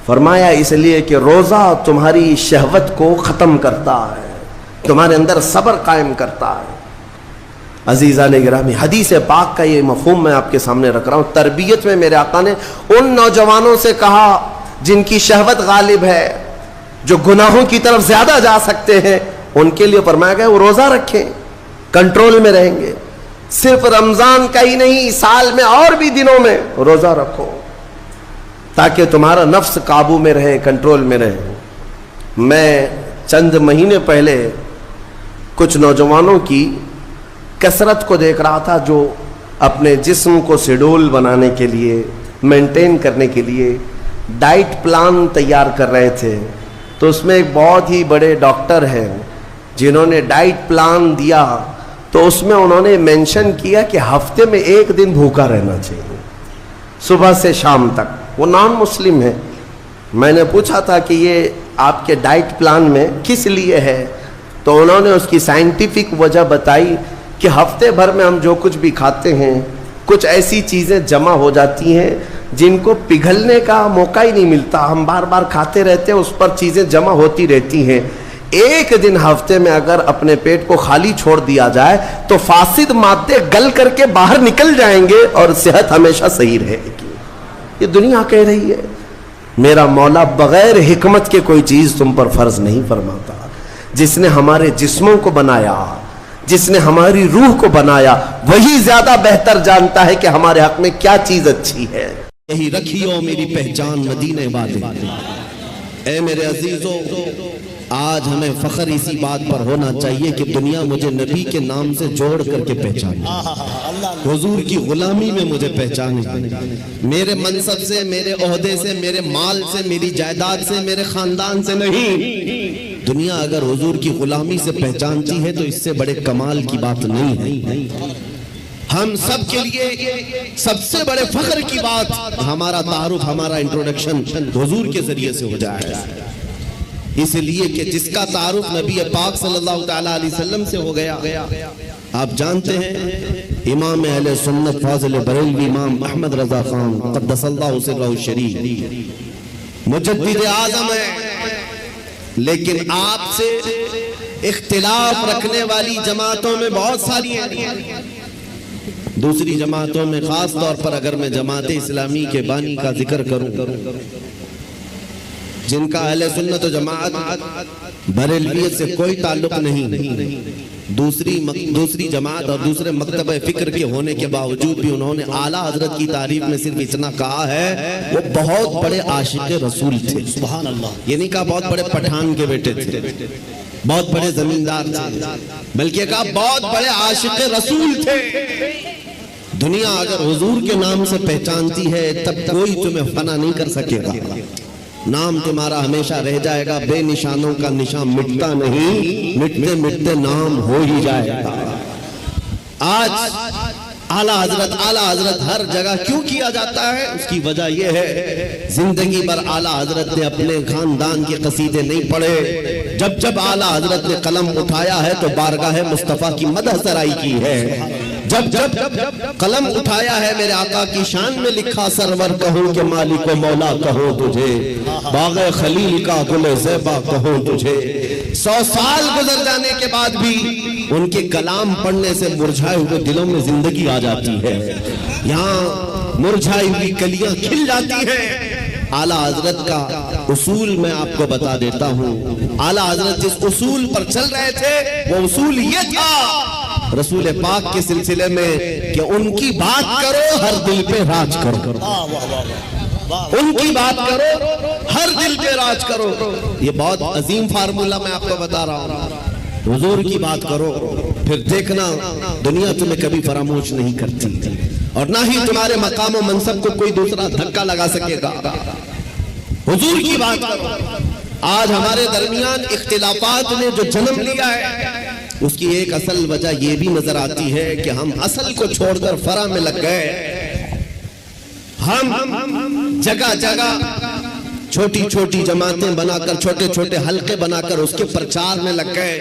فرمایا اس لیے کہ روزہ تمہاری شہوت کو ختم کرتا ہے, تمہارے اندر صبر قائم کرتا ہے. عزیزان گرامی, حدیث پاک کا یہ مفہوم میں آپ کے سامنے رکھ رہا ہوں. تربیت میں میرے آقا نے ان نوجوانوں سے کہا جن کی شہوت غالب ہے, جو گناہوں کی طرف زیادہ جا سکتے ہیں, ان کے لیے فرمایا گیا وہ روزہ رکھیں, کنٹرول میں رہیں گے. صرف رمضان کا ہی نہیں, سال میں اور بھی دنوں میں روزہ رکھو تاکہ تمہارا نفس قابو میں رہے, کنٹرول میں رہے. میں چند مہینے پہلے کچھ نوجوانوں کی کثرت کو دیکھ رہا تھا جو اپنے جسم کو شیڈول بنانے کے لیے, مینٹین کرنے کے لیے ڈائٹ پلان تیار کر رہے تھے. تو اس میں ایک بہت ہی بڑے ڈاکٹر ہیں جنہوں نے ڈائٹ پلان دیا, تو اس میں انہوں نے مینشن کیا کہ ہفتے میں ایک دن بھوکا رہنا چاہیے, صبح سے شام تک. وہ نان مسلم ہے. میں نے پوچھا تھا کہ یہ آپ کے ڈائٹ پلان میں کس لیے ہے, تو انہوں نے اس کی سائنٹیفک وجہ بتائی کہ ہفتے بھر میں ہم جو کچھ بھی کھاتے ہیں, کچھ ایسی چیزیں جمع ہو جاتی ہیں جن کو پگھلنے کا موقع ہی نہیں ملتا, ہم بار بار کھاتے رہتے ہیں, اس پر چیزیں جمع ہوتی رہتی ہیں. ایک دن ہفتے میں اگر اپنے پیٹ کو خالی چھوڑ دیا جائے تو فاسد مادے گل کر کے باہر نکل جائیں گے اور صحت ہمیشہ صحیح رہے گی. یہ دنیا کہہ رہی ہے. میرا مولا بغیر حکمت کے کوئی چیز تم پر فرض نہیں فرماتا. جس نے ہمارے جسموں کو بنایا, جس نے ہماری روح کو بنایا, وہی زیادہ بہتر جانتا ہے کہ ہمارے حق میں کیا چیز اچھی ہے. یہی رکھیو میری پہچان مدینے والے۔ اے میرے عزیزو، آج ہمیں فخر اسی بات پر ہونا چاہیے کہ دنیا مجھے نبی کے نام سے جوڑ کر کے پہچانے، حضور کی غلامی میں مجھے پہچانے، میرے منصب سے، میرے عہدے سے، میرے مال سے، میری جائیداد سے، میرے خاندان سے نہیں۔ دنیا اگر حضور کی غلامی سے پہچانتی ہے تو اس سے بڑے کمال کی بات نہیں ہے۔ ہم سب کے لیے سب سے بڑے فخر کی بات ہمارا تعارف، ہمارا انٹروڈکشن حضور کے ذریعے سے ہو جائے، اس لیے کہ جس کا تعارف نبی پاک صلی اللہ تعالیٰ علیہ وسلم سے ہو گیا۔ آپ جانتے ہیں امام اہل سنت فاضل بریلوی امام احمد رضا خان قدس اللہ سرہ الشریف مجدد اعظم ہے، لیکن آپ سے اختلاف رکھنے والی جماعتوں میں بہت ساری ہیں۔ دوسری جماعتوں میں خاص طور پر اگر میں جماعت اسلامی کے بانی کا ذکر کروں، جن کا اہل سنت و جماعت بریلویت سے کوئی تعلق نہیں، دوسری جماعت اور دوسرے مکتبہ فکر کے ہونے کے باوجود بھی انہوں نے اعلیٰ حضرت کی تعریف میں صرف اتنا کہا ہے وہ بہت بڑے عاشق رسول تھے۔ سبحان اللہ۔ یہ نہیں کہا بہت بڑے پٹھان کے بیٹے تھے، بہت بڑے زمیندار تھے، بلکہ کہا بہت بڑے عاشق رسول تھے۔ دنیا اگر حضور کے نام سے پہچانتی ہے تب کوئی تمہیں فنا نہیں کر سکے گا، نام تمہارا ہمیشہ رہ جائے گا، بے نشانوں کا نشان مٹتا نہیں، مٹتے مٹتے نام ہو ہی جائے گا۔ آج اعلیٰ حضرت ہر جگہ کیوں کیا جاتا ہے؟ اس کی وجہ یہ ہے زندگی بھر اعلیٰ حضرت نے اپنے خاندان کے قصیدے نہیں پڑھے، جب اعلیٰ حضرت نے قلم اٹھایا ہے تو بارگاہ مصطفیٰ کی مدح سرائی کی ہے، جب قلم اٹھایا ہے میرے آقا کی شان میں لکھا سرور کہوں کہ مالک و مولا کہوں تجھے، باغ خلیل کا گل زیبا کہوں تجھے۔ 100 سال گزر جانے کے بعد بھی ان کے کلام پڑھنے سے مرجھائے ہوئے دلوں میں زندگی آ جاتی ہے، یہاں مرجھائی ہوئی کلیاں کھل جاتی ہیں۔ اعلیٰ حضرت کا اصول میں آپ کو بتا دیتا ہوں، اعلیٰ حضرت جس اصول پر چل رہے تھے وہ اصول یہ تھا رسول پاک کے سلسلے میں کہ ان کی بات کرو ہر دل پہ راج کرو، ان کی بات کرو ہر دل پہ راج کرو۔ یہ بہت عظیم فارمولہ میں آپ کو بتا رہا ہوں، حضور کی بات کرو پھر دیکھنا دنیا تمہیں کبھی فراموش نہیں کرتی، اور نہ ہی تمہارے مقام و منصب کو کوئی دوسرا دھکا لگا سکے گا۔ حضور کی بات کرو۔ آج ہمارے درمیان اختلافات نے جو جنم لیا ہے اس کی ایک اصل وجہ یہ بھی نظر آتی ہے کہ ہم اصل کو چھوڑ کر فرع میں لگ گئے، ہم جگہ جگہ چھوٹی چھوٹی جماعتیں بنا کر، چھوٹے چھوٹے حلقے بنا کر اس کے پرچار میں لگ گئے،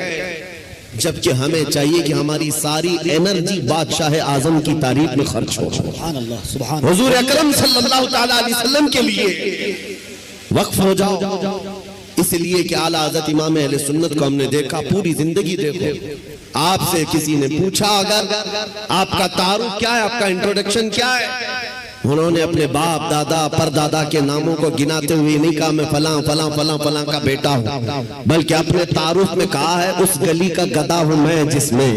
جبکہ ہمیں چاہیے کہ ہماری ساری انرجی بادشاہ اعظم کی تعریف میں خرچ ہو۔ حضور اکرم صلی اللہ تعالیٰ علیہ وسلم کے لیے وقف ہو جاؤ، اس لیے کہ اعلیٰ حضرت امام اہل سنت کو ہم نے دیکھا پوری زندگی دیکھو۔ آپ سے کسی نے پوچھا اگر آپ کا تعارف کیا ہے، آپ کا انٹروڈکشن کیا ہے، انہوں نے اپنے باپ دادا پردادا کے ناموں کو گناتے ہوئے نہیں کہا میں فلاں فلاں فلاں فلاں کا بیٹا ہوں، بلکہ اپنے تعارف میں کہا ہے اس گلی کا گدا ہوں میں جس میں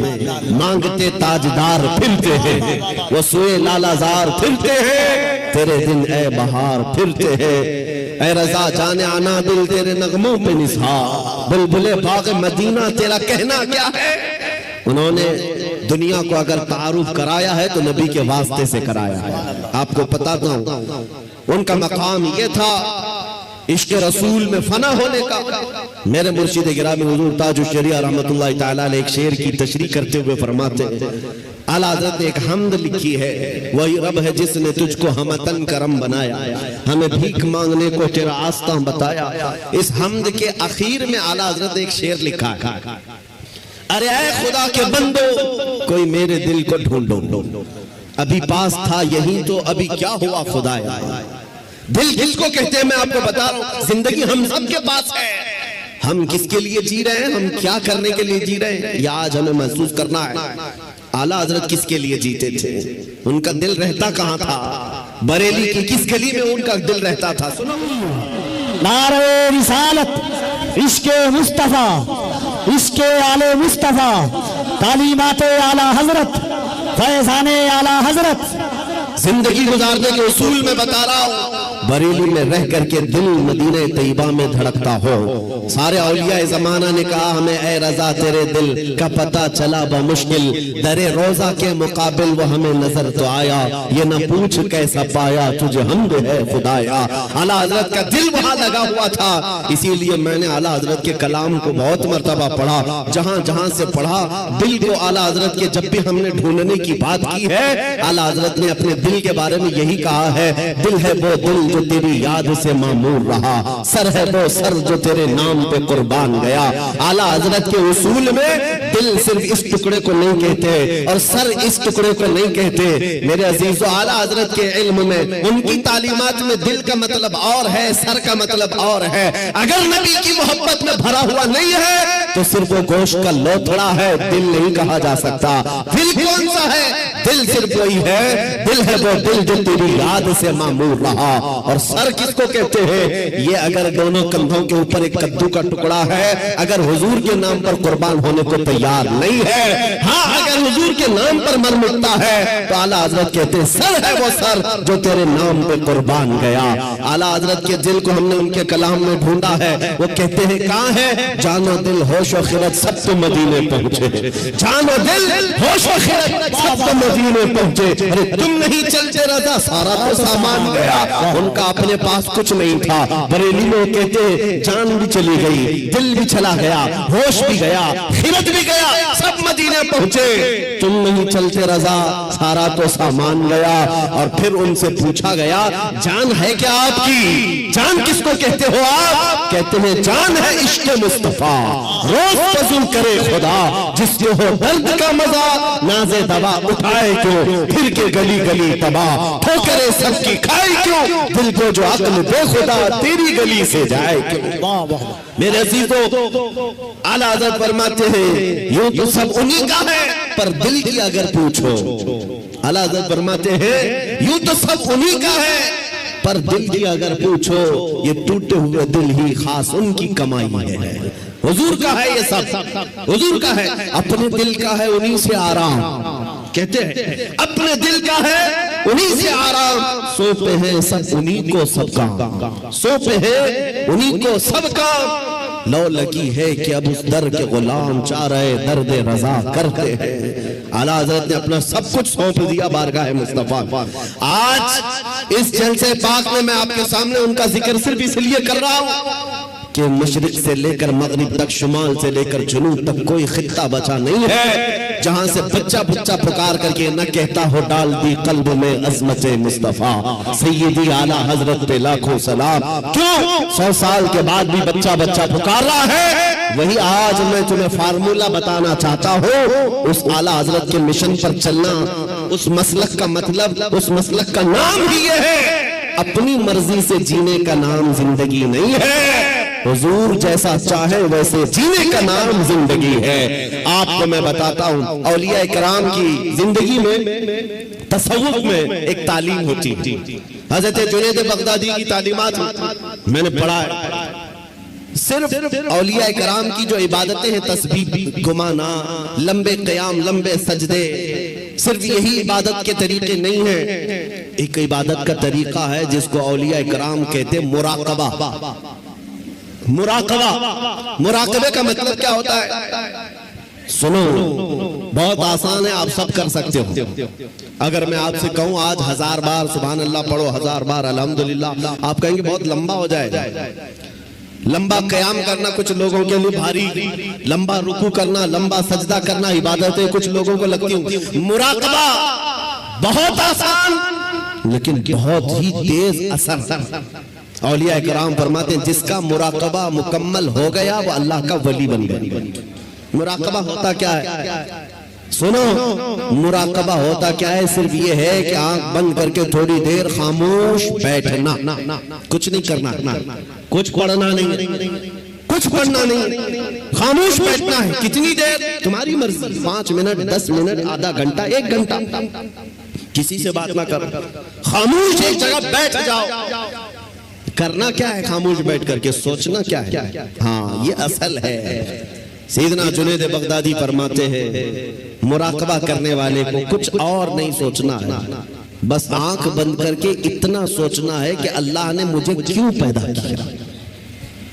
مانگتے تاجدار پھرتے ہیں، وہ سوئے لالا زار پھرتے ہیں، تیرے دن اے بہار پھرتے ہیں، اے رضا جانے آنا دل تیرے نغموں پہ نثار، بلبلے باغ مدینہ تیرا کہنا کیا ہے۔ انہوں نے دنیا کو اگر تعارف کرایا ہے تو نبی کے واسطے سے کرایا ہے۔ آپ کو پتا تھا ان کا مقام یہ تھا عشق رسول میں فنا ہونے کا۔ میرے مرشد گرامی حضور تاج الشریعہ رحمت اللہ تعالیٰ علیہ ایک شعر کی تشریح کرتے ہوئے فرماتے ہیں، اعلیٰ حضرت نے ایک حمد لکھی ہے، وہی رب ہے جس نے تجھ کو ہمتن کرم بنایا، ہمیں بھیک مانگنے کو تیرا آستاں بتایا۔ اس حمد کے اخیر میں اعلیٰ حضرت نے ایک شعر لکھا ہے، ارے اے خدا کے بندو کوئی میرے دل کو ڈھونڈو، ابھی پاس تھا یہی تو ابھی کیا ہوا خدایا۔ دل کس کو کہتے ہیں میں آپ کو بتا رہا ہوں، زندگی ہم سب کے پاس ہے، ہم کس کے لیے جی رہے ہیں، ہم کیا کرنے کے لیے جی رہے ہیں، یہ آج ہمیں محسوس کرنا ہے۔ اعلیٰ حضرت کس کے لیے جیتے تھے، ان کا دل رہتا کہاں تھا، بریلی کی کس گلی میں ان کا دل رہتا تھا۔ نعرہ رسالت، عشق مصطفیٰ، عشق آل مصطفیٰ، تعلیمات اعلیٰ حضرت، فیضان اعلیٰ حضرت، زندگی گزارنے کے اصول میں بتا رہا ہوں، بریلی میں رہ کر کے دل مدینہ طیبہ میں دھڑکتا ہو۔ سارے اولیاء زمانہ نے کہا ہمیں اے رضا تیرے دل کا پتہ چلا بمشکل، در روضہ کے مقابل وہ ہمیں نظر تو آیا، یہ نہ پوچھ کیسا پایا تجھے حمد ہے خدایا۔ اعلیٰ حضرت کا دل وہاں لگا ہوا تھا، اسی لیے میں نے اعلیٰ حضرت کے کلام کو بہت مرتبہ پڑھا، جہاں جہاں سے پڑھا دل کو اعلیٰ حضرت کے جب بھی ہم نے ڈھونڈنے کی بات کی ہے، اعلیٰ حضرت نے اپنے دل کے بارے میں یہی کہا ہے، دل ہے وہ دل جو تیری یاد سے معمور رہا، سر ہے وہ سر جو تیرے نام پہ قربان گیا۔ اعلیٰ حضرت کے اصول میں دل صرف اس ٹکڑے کو نہیں کہتے اور سر اس ٹکڑے کو نہیں کہتے میرے عزیزو۔ اعلیٰ حضرت کے علم میں ان کی تعلیمات میں دل کا مطلب اور ہے، سر کا مطلب اور ہے۔ اگر نبی کی محبت میں بھرا ہوا نہیں ہے تو صرف وہ گوشت کا لوتھڑا ہے، دل نہیں کہا جا سکتا۔ دل کون سا ہے؟ دل صرف وہی ہے، دل ہے وہ دل جو تیری یاد سے معمور رہا۔ اور سر کس کو کہتے ہیں؟ یہ اگر دونوں کندھوں کے اوپر ایک کدو کا ٹکڑا ہے، اگر حضور کے نام پر قربان ہونے کو تیار نہیں ہے، ہاں اگر حضور کے نام پر مر مٹتا ہے تو اعلیٰ حضرت کہتے ہیں سر ہے وہ سر جو تیرے نام پہ قربان گیا۔ اعلیٰ حضرت کے دل کو ہم نے ان کے کلام میں ڈھونڈا ہے، وہ کہتے ہیں کہاں ہے؟ جان و دل ہوش و خرد سب تو مدینے پہنچے، جان و دل ہوش و خرد سب تو مدینے پہنچے۔ ارے تم نہیں چلتے رضا سارا تو سامان گیا۔ ان کا اپنے پاس کچھ نہیں تھا، بریلی میں کہتے ہیں جان بھی چلی گئی، دل بھی چلا گیا، ہوش بھی گیا، خرد بھی گیا، سب مدینے پہنچے۔ تم نہیں چلتے رضا سارا تو سامان گیا۔ اور پھر ان سے پوچھا گیا جان ہے کیا آپ کی؟ جان کس کو کہتے ہو آپ؟ کہتے ہیں جان ہے عشق مصطفیٰ، روز فضل کرے خدا، جس سے ہو درد کا مزہ ناز دوا اٹھائے کیوں، پھر کے گلی گلی تباہ ٹھوکرے سب کی کھائے کیوں، دل کو جو عقل دے خدا تیری گلی سے جائے کیوں۔ میرے عزیزو اعلیٰ حضرت فرماتے ہیں یوں تو سب انہی کا ہے پر دل کی اگر پوچھو، اعلیٰ حضرت فرماتے ہیں یوں تو سب انہی کا ہے پر دل کی اگر پوچھو، یہ ٹوٹے ہوئے دل ہی خاص ان کی کمائی ہے۔ حضور کا ہے یہ سب، حضور کا ہے، اپنے دل کا ہے انہی سے آرام، کہتے ہیں اپنے دل کا ہے انہی سے آرام، سونپے ہیں سب انہی کو سب کام، سونپے ہیں انہی کو سب کام۔ لو لگی ہے کہ اب اس در کے غلام چاہ رہے درد رضا کرتے ہیں۔ اعلیٰ حضرت نے اپنا سب کچھ سونپ دیا بارگاہ مصطفیٰ۔ آج اس جلسے پاک میں میں آپ کے سامنے ان کا ذکر صرف اس لیے کر رہا ہوں کہ مشرق سے لے کر مغرب تک، شمال سے لے کر جنوب تک کوئی خطہ بچا نہیں ہے جہاں سے بچہ بچہ پکار کر کے نہ کہتا ہو ڈال دی قلب میں عظمت مصطفیٰ۔ سیدی اعلیٰ حضرت پہ لاکھوں سلام۔ کیوں 100 سال کے بعد بھی بچہ بچہ پکار رہا ہے؟ وہی آج میں تمہیں فارمولہ بتانا چاہتا ہوں، اس اعلیٰ حضرت کے مشن پر چلنا، اس مسلک کا مطلب، اس مسلک کا نام ہی یہ ہے، اپنی مرضی سے جینے کا نام زندگی نہیں ہے، حضور جیسا چاہے ویسے جینے کا نام زندگی ہے۔ آپ کو میں بتاتا ہوں اولیاء کرام کی زندگی میں، تصوف میں ایک تعلیم ہوتی ہے۔ حضرت جنید بغدادی کی تعلیمات میں نے پڑھا ہے، صرف اولیاء کرام کی جو عبادتیں ہیں، تسبیح گمانا، لمبے قیام، لمبے سجدے، صرف یہی عبادت کے طریقے نہیں ہیں۔ ایک عبادت کا طریقہ ہے جس کو اولیاء کرام کہتے ہیں مراقبہ۔ مراقبہ، مراقبے کا مطلب کیا ہوتا ہے؟ سنو بہت آسان ہے، آپ سب کر سکتے ہو۔ اگر میں آپ سے کہوں آج 1000 بار سبحان اللہ پڑھو، 1000 بار الحمدللہ، آپ کہیں گے بہت لمبا ہو جائے گا۔ لمبا قیام کرنا کچھ لوگوں کے لیے بھاری، لمبا رکوع کرنا، لمبا سجدہ کرنا عبادتیں کچھ لوگوں کو لگتی ہوں۔ مراقبہ بہت آسان لیکن بہت ہی تیز اثر۔ اولیاء کرام فرماتے ہیں جس کا مراقبہ مکمل ہو گیا وہ اللہ کا ولی بن گیا۔ مراقبہ ہوتا کیا ہے؟ سنو، مراقبہ ہوتا کیا ہے؟ صرف یہ ہے کہ آنکھ بند کر کے تھوڑی دیر خاموش بیٹھنا، کچھ نہیں کرنا، کچھ پڑھنا نہیں، کچھ پڑھنا نہیں، خاموش بیٹھنا ہے۔ کتنی دیر؟ تمہاری مرضی، 5 منٹ، 10 منٹ، آدھا گھنٹہ، 1 گھنٹہ، کسی سے بات نہ کرو، خاموش ایک جگہ بیٹھ جاؤ۔ کرنا کیا ہے خاموش بیٹھ کر کے؟ سوچنا کیا ہے؟ ہاں یہ اصل ہے۔ سیدنا جنید بغدادی فرماتے ہیں مراقبہ کرنے والے کو کچھ اور نہیں سوچنا ہے، بس آنکھ بند کر کے اتنا سوچنا ہے کہ اللہ نے مجھے کیوں پیدا کیا،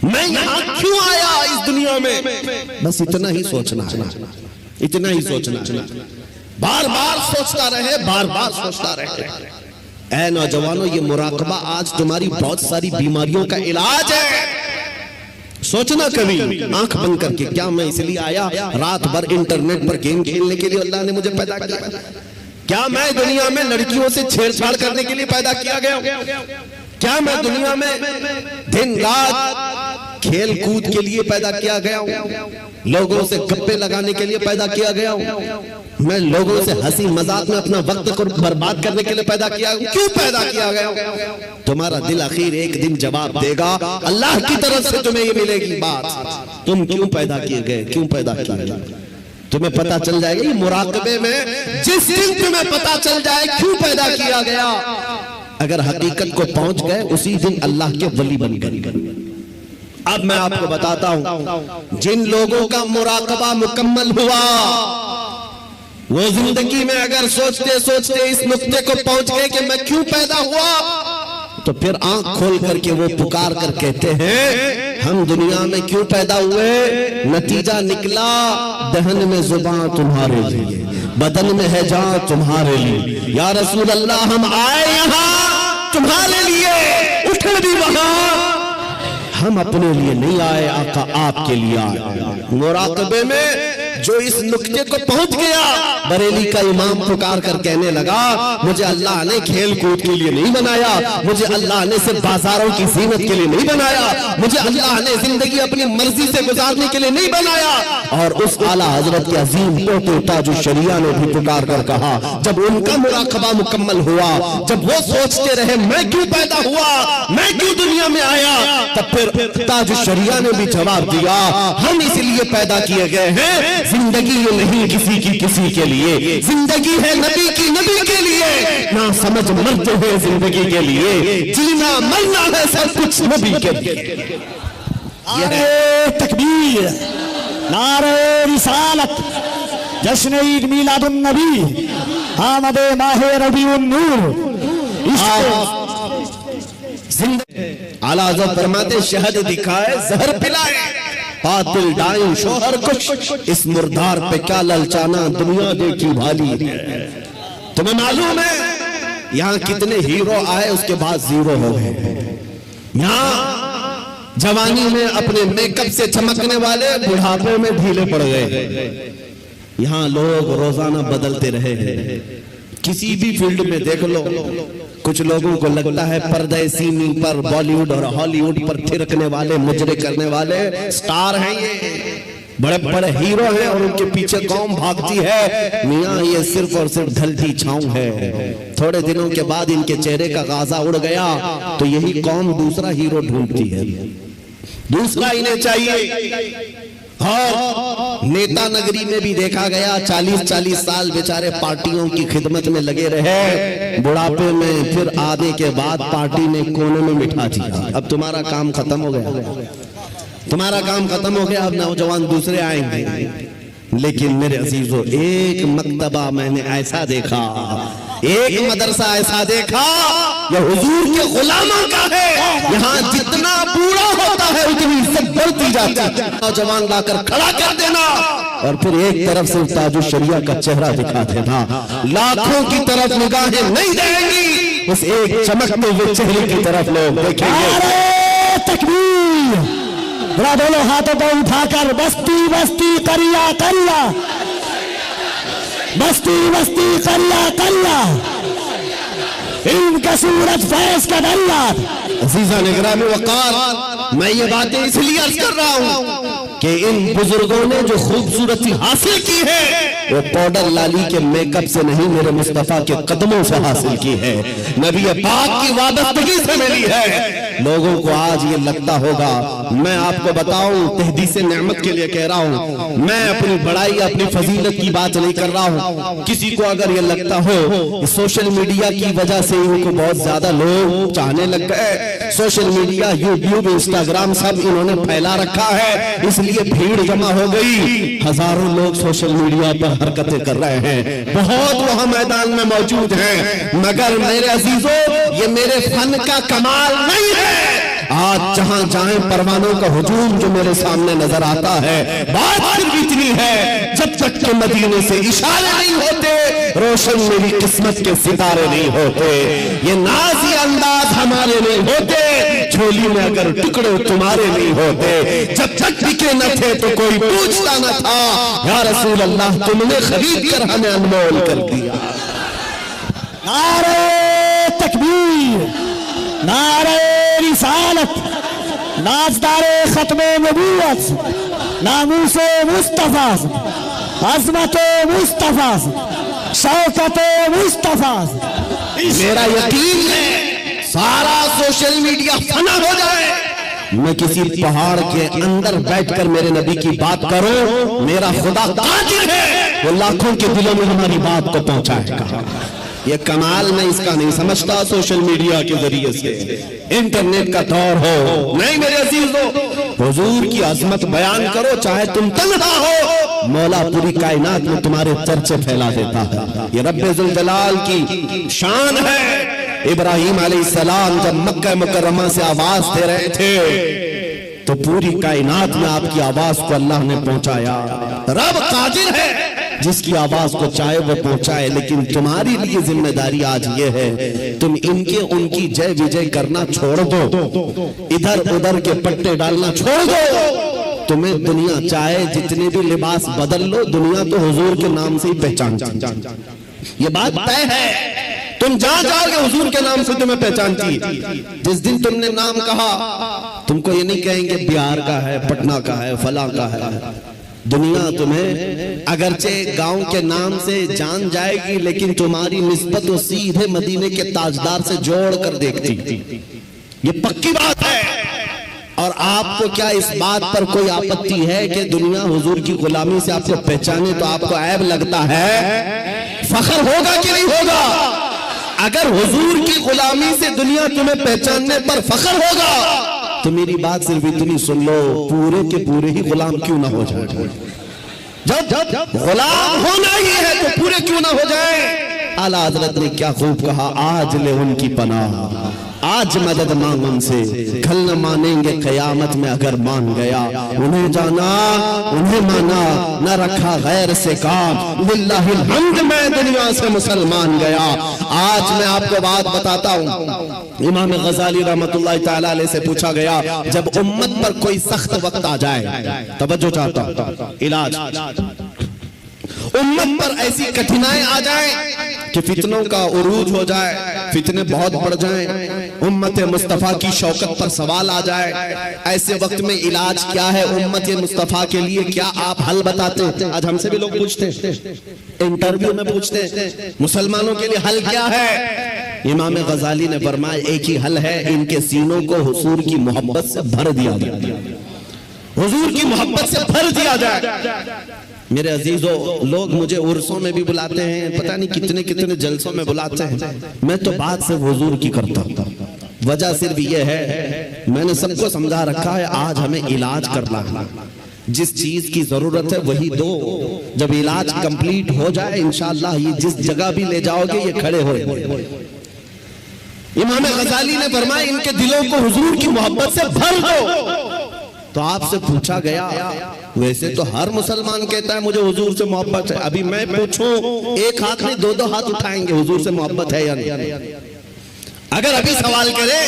میں یہاں کیوں آیا اس دنیا میں، بس اتنا ہی سوچنا ہے، اتنا ہی سوچنا ہے، بار بار سوچتا رہے، بار بار سوچتا رہے۔ اے نوجوانوں، یہ مراقبہ آج تمہاری بہت ساری بیماریوں کا علاج ہے۔ سوچنا کبھی آنکھ بند کر کے، کیا میں اس لیے آیا رات بھر انٹرنیٹ پر گیم کھیلنے کے لیے اللہ نے مجھے پیدا کیا؟ کیا میں دنیا میں لڑکیوں سے چھیڑ چھاڑ کرنے کے لیے پیدا کیا گیا؟ کیا میں دنیا میں دن رات کھیل کود کے لیے پیدا کیا گیا ہوں؟ لوگوں سے گپے لگانے کے لیے پیدا کیا گیا ہوں؟ میں لوگوں سے ہنسی مذاق میں اپنا وقت کو برباد کرنے کے لیے پیدا کیا ہوں؟ کیوں پیدا کیا گیا ہوں؟ تمہارا دل آخر ایک دن جواب دے گا، اللہ کی طرف سے تمہیں یہ ملے گی بات، تم کیوں پیدا کیے گئے، کیوں پیدا کیے گئے، تمہیں پتا چل جائے گا۔ یہ مراقبے میں جس دن تمہیں پتا چل جائے کیوں پیدا کیا گیا، اگر حقیقت کو پہنچ گئے اسی دن اللہ کے ولی بن گئے۔ اب میں آپ کو بتاتا ہوں، جن لوگوں کا مراقبہ مکمل ہوا وہ زندگی میں اگر سوچتے سوچتے اس نقطے کو پہنچ گئے کہ میں کیوں پیدا ہوا، تو پھر آنکھ کھول کر کے وہ پکار کر کہتے ہیں ہم دنیا میں کیوں پیدا ہوئے، نتیجہ نکلا دہن میں زبان تمہارے لیے، بدن میں ہے جان تمہارے لیے، یا رسول اللہ ہم آئے یہاں تمہارے لیے، اٹھے بھی وہاں، ہم اپنے لیے نہیں آئے آقا آپ کے لیے آئے۔ مراقبے میں جو اس نقطے کو پہنچ گیا، بریلی کا امام پکار کر کہنے لگا مجھے اللہ نے کھیل کود کے لیے نہیں بنایا، مجھے اللہ نے صرف بازاروں کی زینت کے لیے نہیں بنایا، مجھے اللہ نے زندگی اپنی مرضی سے گزارنے کے لیے نہیں بنایا۔ اور اس اعلیٰ حضرت کے عظیم پوتے تاج الشریعہ نے بھی پکار کر کہا، جب ان کا مراقبہ مکمل ہوا، جب وہ سوچتے رہے میں کیوں پیدا ہوا، میں کیوں دنیا میں آیا، تب پھر تاج الشریعہ نے بھی جواب دیا ہم اس لیے پیدا کیے گئے ہیں، زندگی یہ نہیں کسی کے لیے، زندگی ہے نبی کی نبی کے لیے، نہ سمجھ مرتے ہیں زندگی کے لیے، جینا مرنا ہے سب کچھ نبی کے لیے۔ نعرہ تکبیر، نعرہ رسالت، جشن عید میلاد النبی، آمد ماہ ربیع النور۔ اعلیٰ حضرت فرماتے شہد دکھائے زہر پلائے، قاتل ڈائیں شوہر کچھ، اس مردار پہ کیا للچانا دنیا دیکھی بھالی ہے۔ تمہیں معلوم ہے یہاں کتنے ہیرو آئے اس کے بعد زیرو ہو گئے، یہاں جوانی میں اپنے میک اپ سے چمکنے والے بڑھاپے میں ڈھیلے پڑ گئے، یہاں لوگ روزانہ بدلتے رہے ہیں، کسی بھی فیلڈ میں دیکھ لو، کچھ لوگوں کو لگتا ہے پردہ سیمی پر بالی ووڈ اور ہالی ووڈ پر تھرکنے والے مجرے کرنے والے سٹار ہیں، یہ بڑے بڑے ہیرو ہیں اور ان کے پیچھے قوم بھاگتی ہے، میاں یہ صرف اور صرف ڈھلتی چھاؤں ہے، تھوڑے دنوں کے بعد ان کے چہرے کا غازہ اڑ گیا تو یہی قوم دوسرا ہیرو ڈھونڈتی ہے، دوسرا انہیں چاہیے۔ اور نیتا نگری میں بھی دیکھا گیا 40 سال بیچارے پارٹیوں کی خدمت میں لگے رہے، بڑھاپے میں پھر آدھے کے بعد پارٹی نے کونے میں بٹھا دیا، اب تمہارا کام ختم ہو گیا، تمہارا کام ختم ہو گیا، اب نوجوان دوسرے آئیں گے۔ لیکن میرے عزیزو ایک مکتبہ میں نے ایسا دیکھا، ایک مدرسہ ایسا دیکھا یہ حضور کے غلاموں کا ہے، یہاں جتنا بوڑھا ہوتا ہے اتنی عزت بڑھتی جاتی ہے، نوجوان لا کر کھڑا کر دینا اور پھر ایک طرف سے تاج الشریعہ کا چہرہ دکھا دینا، لاکھوں کی طرف نگاہیں نہیں دیں گی، اس ایک چمکتے ہوئے چہرے کی طرف لوگ دیکھیں گے۔ نعرہ تکبیر، ذرا دونوں ہاتھوں کو اٹھا کر بستی بستی قریہ قریہ، بستی بستی قریہ قریہ، ان کا سورج فیض کا دریا۔ عزیزان اکرام وقار، میں یہ باتیں اس لیے عرض کر رہا ہوں کہ ان بزرگوں نے جو خوبصورتی حاصل کی ہے وہ پاؤڈر لالی کے میک اپ سے نہیں، میرے مصطفیٰ کے قدموں سے حاصل کی ہے، نبی پاک کی وابستگی سے ملی ہے۔ لوگوں کو آج یہ لگتا ہوگا، میں آپ کو بتاؤں تحدیث نعمت کے لیے کہہ رہا ہوں، میں اپنی بڑائی اپنی فضیلت کی بات نہیں کر رہا ہوں، کسی کو اگر یہ لگتا ہو سوشل میڈیا کی وجہ سے ان کو بہت زیادہ لوگ چاہنے لگ گئے، سوشل میڈیا یوٹیوب انسٹاگرام سب انہوں نے پھیلا رکھا ہے، اس لیے لیے بھیڑ جمع ہو گئی، ہزاروں لوگ سوشل میڈیا پر حرکتیں کر رہے ہیں، بہت وہاں میدان میں موجود ہیں، مگر میرے عزیزوں یہ میرے فن کا کمال نہیں ہے۔ آج جہاں جائیں پروانوں کا ہجوم جو میرے سامنے نظر آتا ہے، بات صرف اتنی ہے جب تک کہ مدینے سے اشارے نہیں ہوتے روشن میری قسمت کے ستارے نہیں ہوتے، یہ نازی انداز ہمارے نہیں ہوتے، جھولی میں اگر ٹکڑے تمہارے نہیں ہوتے، جب تک بکے نہ تھے تو کوئی پوچھتا نہ تھا، یا رسول اللہ تم نے خرید کر ہمیں انمول کر دیا۔ نعرہ تکبیر، نعرہ رسالت، نازدار ختم نبوت، ناموس مصطفیٰ، عظمت مصطفیٰ، شوکت مصطفیٰ۔ میرا یقین ہے سارا سوشل میڈیا فنا ہو جائے، میں کسی پہاڑ کے اندر بیٹھ کر میرے نبی کی بات کروں، میرا خدا قادر ہے وہ لاکھوں کے دلوں میں ہماری بات کو پہنچائے گا۔ یہ کمال میں اس کا نہیں سمجھتا سوشل میڈیا کے ذریعے سے انٹرنیٹ کا دور ہو، نہیں میرے عزیزو، حضور کی عظمت بیان کرو چاہے تم تنہا ہو، مولا پوری کائنات میں تمہارے چرچے پھیلا دیتا ہے۔ یہ رب ذوالجلال کی شان ہے۔ ابراہیم علیہ السلام جب مکہ مکرمہ سے آواز دے رہے تھے تو پوری کائنات میں آپ کی آواز کو اللہ نے پہنچایا۔ رب قادر ہے جس کی آواز کو چاہے وہ پہنچائے، لیکن تمہاری لیے ذمہ داری آج یہ ہے تم ان کی جے وجے کرنا چھوڑ دو، ادھر ادھر کے پٹے ڈالنا چھوڑ دو۔ تمہیں دنیا چاہے جتنے بھی لباس بدل لو، دنیا تو حضور کے نام سے ہی پہچانتی، یہ بات طے ہے۔ تم جہاں جاؤ گے حضور کے نام سے تمہیں پہچانتی ہے۔ جس دن تم نے نام کہا تم کو یہ نہیں کہیں گے بہار کا ہے، پٹنہ کا ہے، فلاں کا ہے، دنیا تمہیں اگرچہ گاؤں کے نام سے جان جائے گی لیکن تمہاری نسبت وہ سیدھے مدینے کے تاجدار سے جوڑ کر دیکھتی، یہ پکی بات ہے۔ اور آپ کو کیا اس بات پر کوئی آپتی ہے کہ دنیا حضور کی غلامی سے آپ کو پہچانے تو آپ کو عیب لگتا ہے؟ فخر ہوگا کہ نہیں ہوگا؟ اگر حضور کی غلامی سے دنیا تمہیں پہچاننے پر فخر ہوگا تو میری بات صرف اتنی سن لو، پورے کے پورے ہی غلام کیوں نہ ہو جائے؟ جب غلام ہونا ہی ہے تو پورے کیوں نہ ہو جائے؟ اعلیٰ حضرت نے کیا خوب کہا، آج لے ان کی پناہ، آج مدد مانگ ان سے، کل نہ مانیں گے قیامت میں اگر مان گیا، انہیں جانا انہیں مانا، نہ رکھا غیر سے کام، للہ الحمد میں دنیا سے مسلمان گیا۔ آج میں آپ کو بات بتاتا ہوں، امام غزالی رحمت اللہ تعالیٰ علیہ سے پوچھا گیا جب امت پر کوئی سخت وقت آ جائے، توجہ چاہتا ہوں، علاج، امت پر ایسی کٹھنائیں آ جائیں کہ فتنوں کا عروج ہو جائے، فتنے بہت بڑھ جائیں، امت مصطفیٰ کی شوکت پر سوال آ جائے، ایسے وقت میں علاج کیا ہے امت مصطفیٰ کے لیے؟ کیا آپ حل بتاتے ہیں؟ آج ہم سے بھی لوگ پوچھتے ہیں، انٹرویو میں پوچھتے ہیں مسلمانوں کے لیے حل کیا ہے؟ امام غزالی نے فرمایا ایک ہی حل ہے، ان کے سینوں کو حضور کی محبت سے بھر دیا جائے، حضور کی محبت سے بھر دیا جائے۔ میرے عزیزو، لوگ مجھے عرسوں میں بھی بلاتے ہیں، پتہ نہیں کتنے کتنے جلسوں میں بلاتے ہیں، میں تو بات صرف حضور کی کرتا ہوں۔ وجہ صرف یہ ہے میں نے سب کو سمجھا رکھا ہے آج ہمیں علاج کرنا ہے، جس چیز کی ضرورت ہے وہی دو، جب علاج کمپلیٹ ہو جائے انشاءاللہ یہ جس جگہ بھی لے جاؤ گے یہ کھڑے ہوئے۔ امام غزالی نے فرمایا ان کے دلوں کو حضور کی محبت سے بھر دو۔ تو آپ سے پوچھا گیا ویسے تو ہر مسلمان کہتا ہے مجھے حضور سے محبت ہے، ابھی میں پوچھوں ایک ہاتھ نہیں دو ہاتھ اٹھائیں گے حضور سے محبت ہے یا نہیں؟ اگر ابھی سوال کرے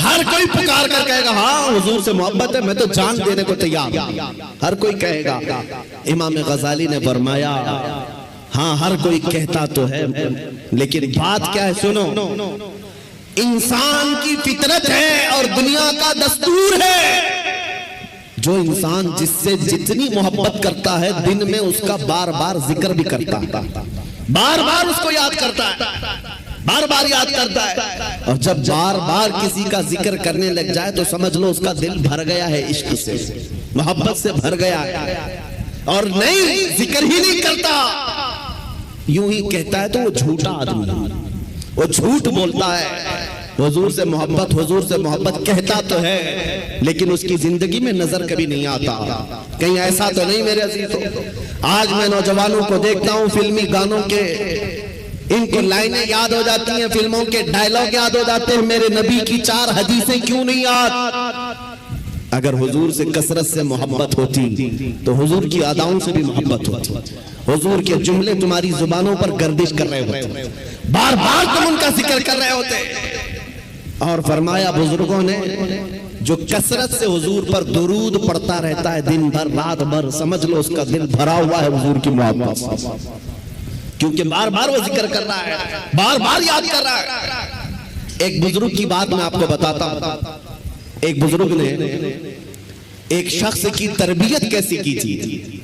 ہر کوئی پکار کر کہے گا ہاں حضور سے محبت ہے، میں تو جان دینے کو تیار ہوں، ہر کوئی کہے گا۔ امام غزالی نے فرمایا ہاں ہر کوئی کہتا تو ہے لیکن بات کیا ہے سنو، انسان کی فطرت ہے اور دنیا کا دستور ہے، جو انسان جس سے جتنی محبت کرتا ہے دن میں اس کا بار بار ذکر بھی کرتا ہے، بار بار اس کو یاد کرتا ہے، بار بار یاد کرتا ہے، اور جب بار بار کسی کا ذکر کرنے لگ جائے تو سمجھ لو اس کا دل بھر گیا ہے عشق سے، محبت سے بھر گیا ہے، اور نہیں ذکر ہی نہیں کرتا یوں ہی کہتا ہے تو وہ جھوٹا آدمی ہے، وہ جھوٹ بولتا ہے۔ حضور سے محبت کہتا تو ہے لیکن اس کی زندگی میں نظر کبھی نہیں آتا. کہیں ایسا تو نہیں میرے عزیزو. آج میں نوجوانوں کو دیکھتا ہوں فلمی گانوں کے ان کو لائنیں یاد ہو جاتی ہیں, فلموں کے ڈائلاگ یاد ہو جاتے ہیں, میرے نبی کی 4 حدیثیں کیوں نہیں یاد. اگر حضور سے کثرت سے محبت ہوتی تو حضور کی اداؤں سے بھی محبت ہوتی. حضور کے جملے تمہاری زبانوں پر گردش کر رہے ہوتے, بار بار تم ان کا ذکر کر رہے ہوتے. اور فرمایا بزرگوں نے جو کثرت سے حضور پر درود پڑھتا رہتا ہے دن بھر رات بھر, سمجھ لو اس کا دل بھرا ہوا ہے حضور کی محبت سے, کیونکہ بار بار وہ ذکر کر رہا ہے, بار بار یاد کر رہا ہے. ایک بزرگ کی بات میں آپ کو بتاتا ہوں. ایک بزرگ نے ایک شخص کی تربیت کیسی کی تھی.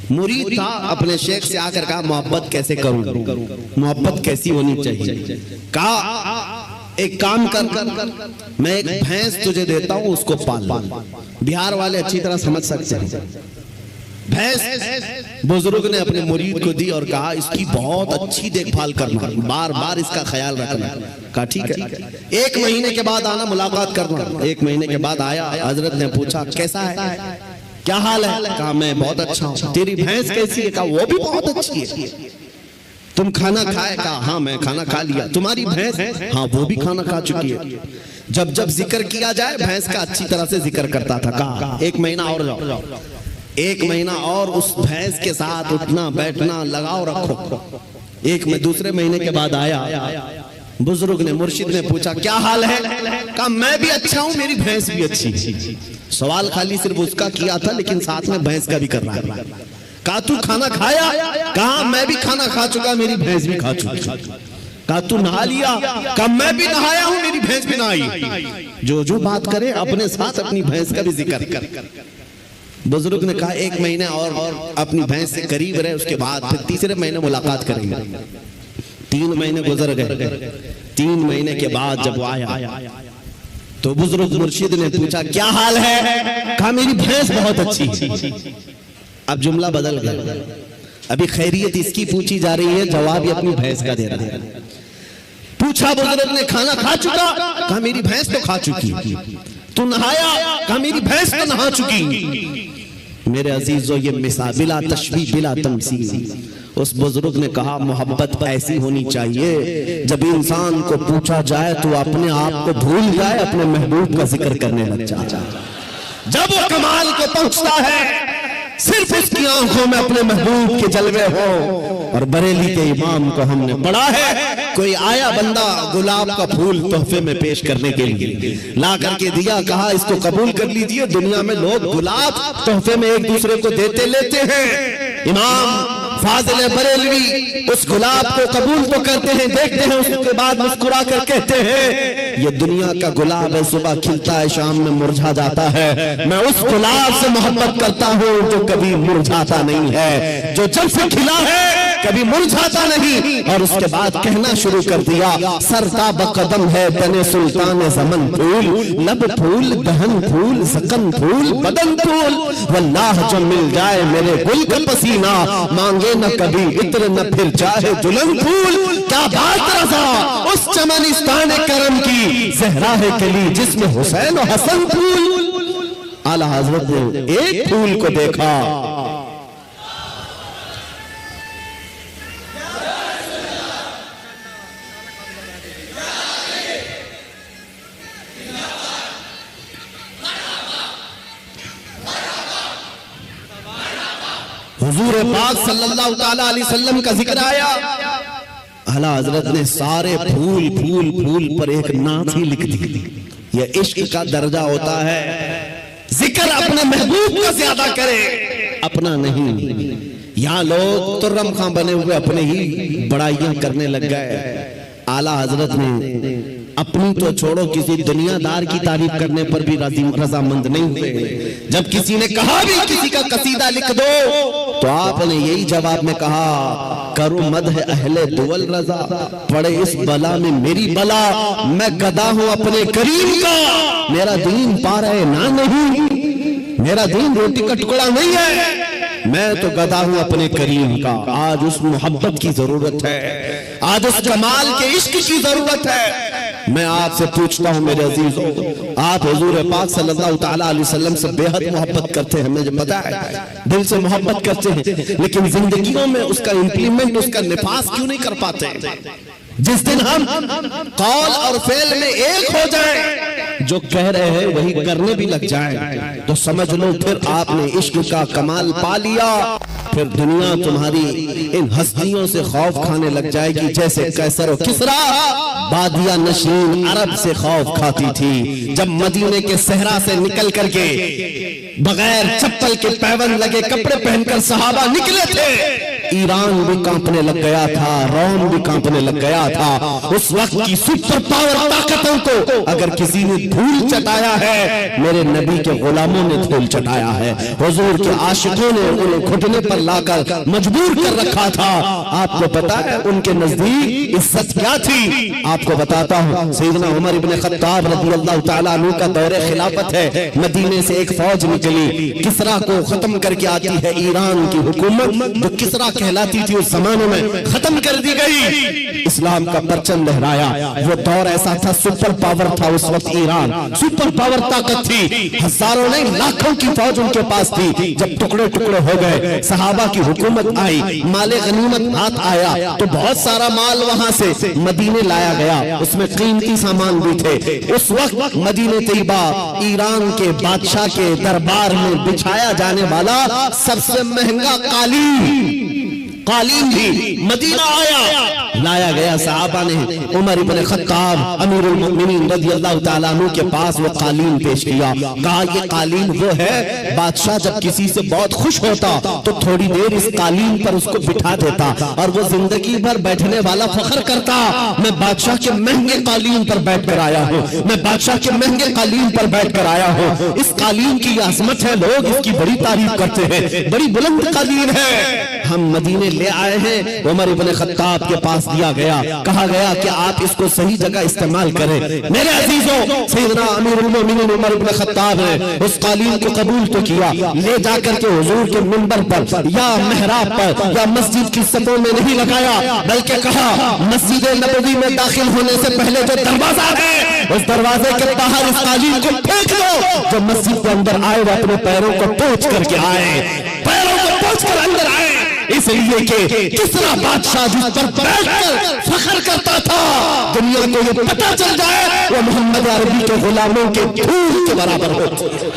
مرید تھا, اپنے شیخ سے آ کر کہا محبت کیسے کروں, محبت کیسی ہونی چاہیے. کہا ایک کام کر, میں ایک بھینس تجھے دیتا ہوں, اس کو پال. بہار والے اچھی طرح سمجھ سکتے ہیں. بھینس بزرگ نے اپنے مرید کو دی اور کہا اس کی بہت اچھی دیکھ بھال کرنا, بار بار اس کا خیال رکھنا. کہا ٹھیک ہے, 1 مہینے کے بعد آنا ملاقات کرنا. 1 مہینے کے بعد آیا, حضرت نے پوچھا کیسا ہے, کیا حال ہے. کہا میں بہت اچھا ہوں. تیری بھینس کیسی ہے. کہا وہ بھی بہت اچھی ہے. تم کھانا کھائے. کہا ہاں میں کھانا کھا لیا. تمہاری بھینس, ہاں وہ بھی کھانا کھا چکی ہے. جب ذکر کیا جائے بھینس کا اچھی طرح سے ذکر کرتا تھا. کہا 1 مہینہ اور جاؤ, 1 مہینہ اور اس بھینس کے ساتھ اٹھنا بیٹھنا لگاؤ رکھو. دوسرے مہینے کے بعد آیا, بزرگ نے مرشد نے پوچھا کیا حال ہے. کہا میں بھی اچھا ہوں, میری بھینس بھی اچھی. سوال خالی صرف اس کا کیا تھا لیکن ساتھ میں بھینس کا بھی کر رہا ہے. کہا تو کھانا کھایا. کہا میں بھی کھانا کھا چکا, میری بھینس بھی کھا چکی. کہا تو نہا لیا. کہا میں بھی نہایا ہوں, میری بھینس بھی نہائی. جو بات کرے اپنے ساتھ اپنی بھینس کا بھی ذکر کر. بزرگ نے کہا 1 مہینہ اور اپنی بھینس سے قریب رہے, اس کے بعد پھر تیسرے مہینے ملاقات کریں گے. 3 مہینے گزر گئے. 3 مہینے کے بعد جب وہ آیا تو بزرگ مرشد نے پوچھا کیا حال ہے. کہا میری بھینس بہت اچھی. اب جملہ بدل گیا, ابھی خیریت اس کی پوچھی جا رہی ہے, جواب یہ اپنی بھینس کا دے رہا ہے. پوچھا بزرگ نے کھانا کھا چکا. کہا میری بھینس تو کھا چکی. تو نہایا. کہا میری بھینس تو نہا چکی. میرے عزیزو یہ مثال بلا تشبیہ بلا تمثیل. اس بزرگ نے کہا محبت ایسی ہونی چاہیے جب انسان کو پوچھا جائے تو اپنے آپ کو بھول جائے, اپنے محبوب کا ذکر کرنے لگ جائے. جب وہ کمال کو پہنچتا ہے صرف اس کی آنکھوں میں اپنے محبوب کے جلوے ہو. اور بریلی کے امام کو ہم نے پڑھا ہے, کوئی آیا بندہ گلاب کا پھول تحفے میں پیش کرنے کے لیے لا کر کے دیا. کہا اس کو قبول کر لیجئے. دنیا میں لوگ گلاب تحفے میں ایک دوسرے کو دیتے لیتے ہیں. امام فاضل بریلوی اس گلاب کو قبول تو کرتے ہیں, دیکھتے ہیں, اس کے بعد مسکرا کر کہتے ہیں یہ دنیا کا گلاب ہے, صبح کھلتا ہے شام میں مرجھا جاتا ہے. میں اس گلاب سے محبت کرتا ہوں جو کبھی مرجھاتا نہیں ہے, جو جب سے کھلا ہے کبھی مرجھاتا نہیں. اور اس کے بعد کہنا شروع کر دیا سرتاب قدم ہے تن سلطان زمن پھول, لب پھول دہن پھول زکن پھول بدن پھول. واللہ جو مل جائے میرے گل کا پسینہ, مانگے نہ کبھی عطر نہ پھر چاہے دلہن پھول. کیا بات رضا اس چمنستان کرم کی, زہرا ہے کلی جس میں حسین و حسن پھول. اعلیٰ حضرت نے ایک پھول کو دیکھا, حضور پاک صلی اللہ تعالیٰ علیہ وسلم کا ذکر آیا. اعلیٰ حضرت نے سارے پھول پر ایک نعت ہی لکھ دی. یہ عشق کا درجہ ہوتا ہے, ذکر اپنے محبوب کا زیادہ کرے, اپنا نہیں. یہاں لوگ ترم خاں بنے ہوئے اپنے ہی بڑائیاں کرنے لگ گئے. اعلیٰ حضرت نے اپنی تو چھوڑو کسی دنیا دار کی تعریف کرنے پر بھی رضامند نہیں ہوئے. جب کسی نے کہا بھی کسی کا قصیدہ لکھ دو تو آپ نے یہی جواب میں کہا کرو مدح اہل دول رضا, پڑے اس بلا میں میری بلا. میں گدا ہوں اپنے کریم کا, میرا دین پارہ نہ نہیں, میرا دین روٹی کا ٹکڑا نہیں ہے, میں تو گدا ہوں اپنے کریم کا. آج اس محبت کی ضرورت ہے, آج اس کمال کے عشق کی ضرورت ہے. میں آپ سے پوچھتا ہوں میرے عزیزوں، آپ حضور پاک صلی اللہ تعالیٰ علیہ وسلم سے بے حد محبت کرتے ہیں، مجھے پتا ہے دل سے محبت کرتے ہیں، لیکن زندگیوں میں اس کا امپلیمنٹ، اس کا نفاذ کیوں نہیں کر پاتے؟ جس دن ہم قول اور فعل میں ایک ہو جائیں، جو کہہ رہے ہیں وہی کرنے بھی لگ جائیں، تو سمجھ لو پھر آپ نے عشق کا کمال پا لیا، پھر دنیا تمہاری ان ہستیوں سے خوف کھانے لگ جائے گی جیسے قیصر و کسریٰ بادیہ نشین عرب سے خوف کھاتی تھی جب مدینے کے صحرا سے نکل کر کے بغیر چپل کے پیون لگے کپڑے پہن کر صحابہ نکلے تھے۔ ایران بھی کانپنے لگ گیا تھا، روم بھی کانپنے لگ گیا تھا۔ اس وقت کی سپر پاور طاقتوں کو اگر کسی نے دھول چٹایا ہے، میرے نبی کے غلاموں نے دھول چٹایا ہے۔ حضور کے عاشقوں نے انہیں گھٹنے پر لا کر مجبور کر رکھا تھا۔ آپ کو پتا ہے ان کے نزدیک عزت کیا تھی؟ آپ کو بتاتا ہوں، سیدنا عمر بن خطاب رضی اللہ تعالیٰ عنہ کا دور خلافت ہے، مدینے سے ایک فوج نکلی، کسریٰ کو ختم کر کے آتی ہے۔ ایران کی حکومت جو کسریٰ کہلاتی تھی اس زمانے میں ختم کر دی گئی، اسلام کا پرچم لہرایا۔ وہ دور ایسا تھا، سپر پاور تھا اس وقت، ایران سپر پاور طاقت تھی، ہزاروں نہیں لاکھوں کی فوج ان کے پاس تھی۔ جب ٹکڑے ٹکڑے ہو گئے، صحابہ کی حکومت آئی، مال غنیمت ہاتھ آیا تو بہت سارا مال وہاں سے مدینے لایا گیا، اس میں قیمتی سامان بھی تھے۔ اس وقت مدینہ طیبہ ایران کے بادشاہ کے دربار میں بچھایا جانے والا سب سے مہنگا قالین بھی مدینہ آیا، لایا گیا۔ صحابہ نے عمر بن خطاب امیر المؤمنین رضی اللہ تعالیٰ عنہ کے پاس وہ قالین پیش کیا، کہا یہ قالین وہ ہے، بادشاہ جب کسی سے بہت خوش ہوتا تو تھوڑی دیر اس قالین پر اس کو بٹھا دیتا اور وہ زندگی بھر بیٹھنے والا فخر کرتا، میں بادشاہ کے مہنگے قالین پر بیٹھ کر آیا ہوں، میں بادشاہ کے مہنگے قالین پر بیٹھ کر آیا ہوں۔ اس قالین کی عظمت ہے، لوگ اس کی بڑی تعریف کرتے ہیں، بڑی بلند قالین ہے۔ ہم مدینے لے آئے ہیں، عمر بن خطاب کے پاس دیا گیا، کہا گیا کہ آپ اس کو صحیح جگہ استعمال کریں۔ میرے عزیزوں، سیدنا امیر المومنین عمر بن خطاب نے اس قالین کو قبول تو کیا، لے جا کر کے حضور کے منبر پر یا محراب پر یا مسجد کی سطحوں میں نہیں لگایا، بلکہ کہا مسجد نبوی میں داخل ہونے سے پہلے جو دروازہ ہے اس دروازے کے باہر اس قالین کو پھینک دو، جو مسجد کے اندر آئے وہ اپنے پیروں کو پوچھ کر کے آئے، پیروں کو پوچھ کر اندر آئے، اس لیے کہ کسریٰ بادشاہ جس پر بیٹھ کر فخر کرتا تھا، دنیا کو یہ پتہ چل جائے وہ محمد عربی کے غلاموں کے دھول کے برابر ہوتے ہیں۔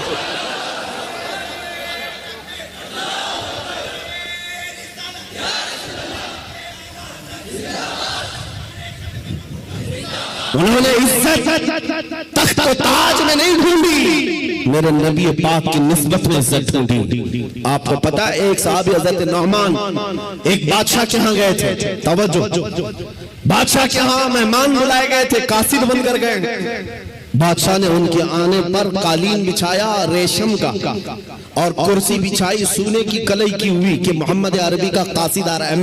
انہوں نے عزت تخت و تاج میں نہیں ڈھونڈی، میرے نبی پاک کی نسبت میں عزت ڈھونڈی۔ آپ کو پتا ایک صحابی حضرت نعمان ایک بادشاہ کے ہاں گئے تھے، توجہ، بادشاہ کے ہاں مہمان بلائے گئے تھے، قاصد بن کر گئے۔ بادشاہ نے ان کے آنے پر قالین بچھایا ریشم کا اور کرسی بچھائی سونے کی کلئی کی ہوئی کہ محمد عربی کا قاصد آ رہا ہے،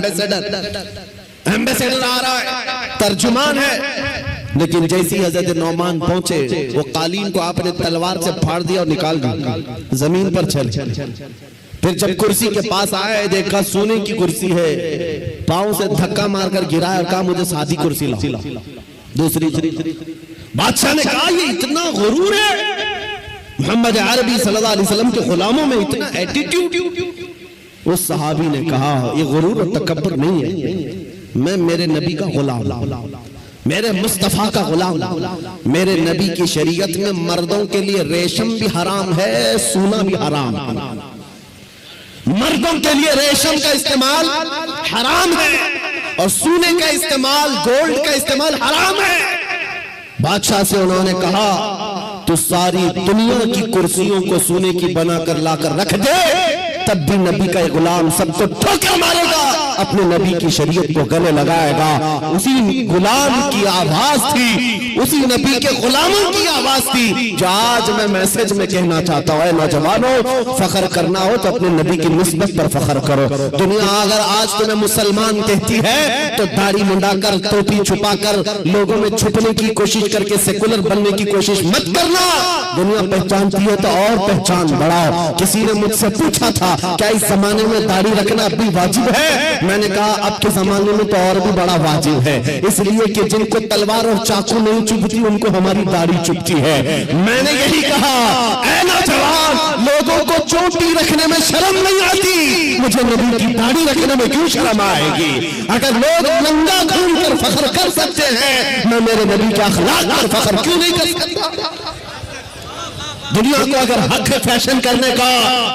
ایمبیسیڈر آ رہا ہے، ترجمان ہے۔ لیکن جیسی حضرت نعمان پہنچے وہ قالین کو آپ نے تلوار سے پھاڑ دیا اور نکال دیا، زمین پر چلے۔ پھر جب کرسی کے پاس آئے دیکھا سونے کی کرسی ہے، پاؤں سے دھکا مار کر گرایا اور کہا مجھے سادی کرسی لاؤ، دوسری۔ بادشاہ نے کہا یہ اتنا غرور ہے، محمد عربی صلی اللہ علیہ وسلم کے غلاموں میں اتنا ایٹیٹیوڈ۔ اس صحابی نے کہا یہ غرور اور تکبر نہیں ہے، میں میرے نبی کا غلام، میرے مصطفیٰ کا غلام، میرے نبی کی شریعت میں مردوں کے لیے ریشم بھی حرام ہے، سونا بھی حرام ہے، مردوں کے لیے ریشم کا استعمال حرام ہے اور سونے کا استعمال، گولڈ کا استعمال حرام ہے۔ بادشاہ سے انہوں نے کہا تو ساری دنیا کی کرسیوں کو سونے کی بنا کر لا کر رکھ دے، تب بھی نبی کا غلام سب کو ٹھوکر مارے گا، اپنے نبی کی شریعت کو گلے لگائے گا۔ اسی غلام کی آواز تھی، اسی نبی کے غلاموں کی آواز تھی جو آج میں میسج میں کہنا چاہتا ہوں، اے نوجوانوں، فخر کرنا ہو تو اپنے نبی کی نسبت پر فخر کرو۔ دنیا اگر آج تمہیں مسلمان کہتی ہے تو داڑھی منڈا کر، ٹوپی چھپا کر، لوگوں میں چھپنے کی کوشش کر کے سیکولر بننے کی کوشش مت کرنا۔ دنیا پہچانتی ہے تو اور پہچان بڑھاؤ۔ کسی نے مجھ سے پوچھا تھا کیا اس زمانے میں داڑھی رکھنا بھی واجب ہے؟ میں نے کہا اب کے زمانے میں تو اور بھی بڑا واجب ہے، اس لیے کہ جن کو تلوار اور چاقو نہیں چبھتی ان کو ہماری داڑھی چبھتی ہے۔ میں نے یہی کہا اے نوجوان، لوگوں کو چوٹی رکھنے میں شرم نہیں آتی، مجھے نبی کی داڑھی رکھنے میں کیوں شرم آئے گی؟ اگر لوگ ننگا گھوم کر فخر کر سکتے ہیں، میں میرے نبی کے اخلاق پر فخر کیوں نہیں کر سکتا؟ دنیا کو اگر حق ہے فیشن کرنے کا،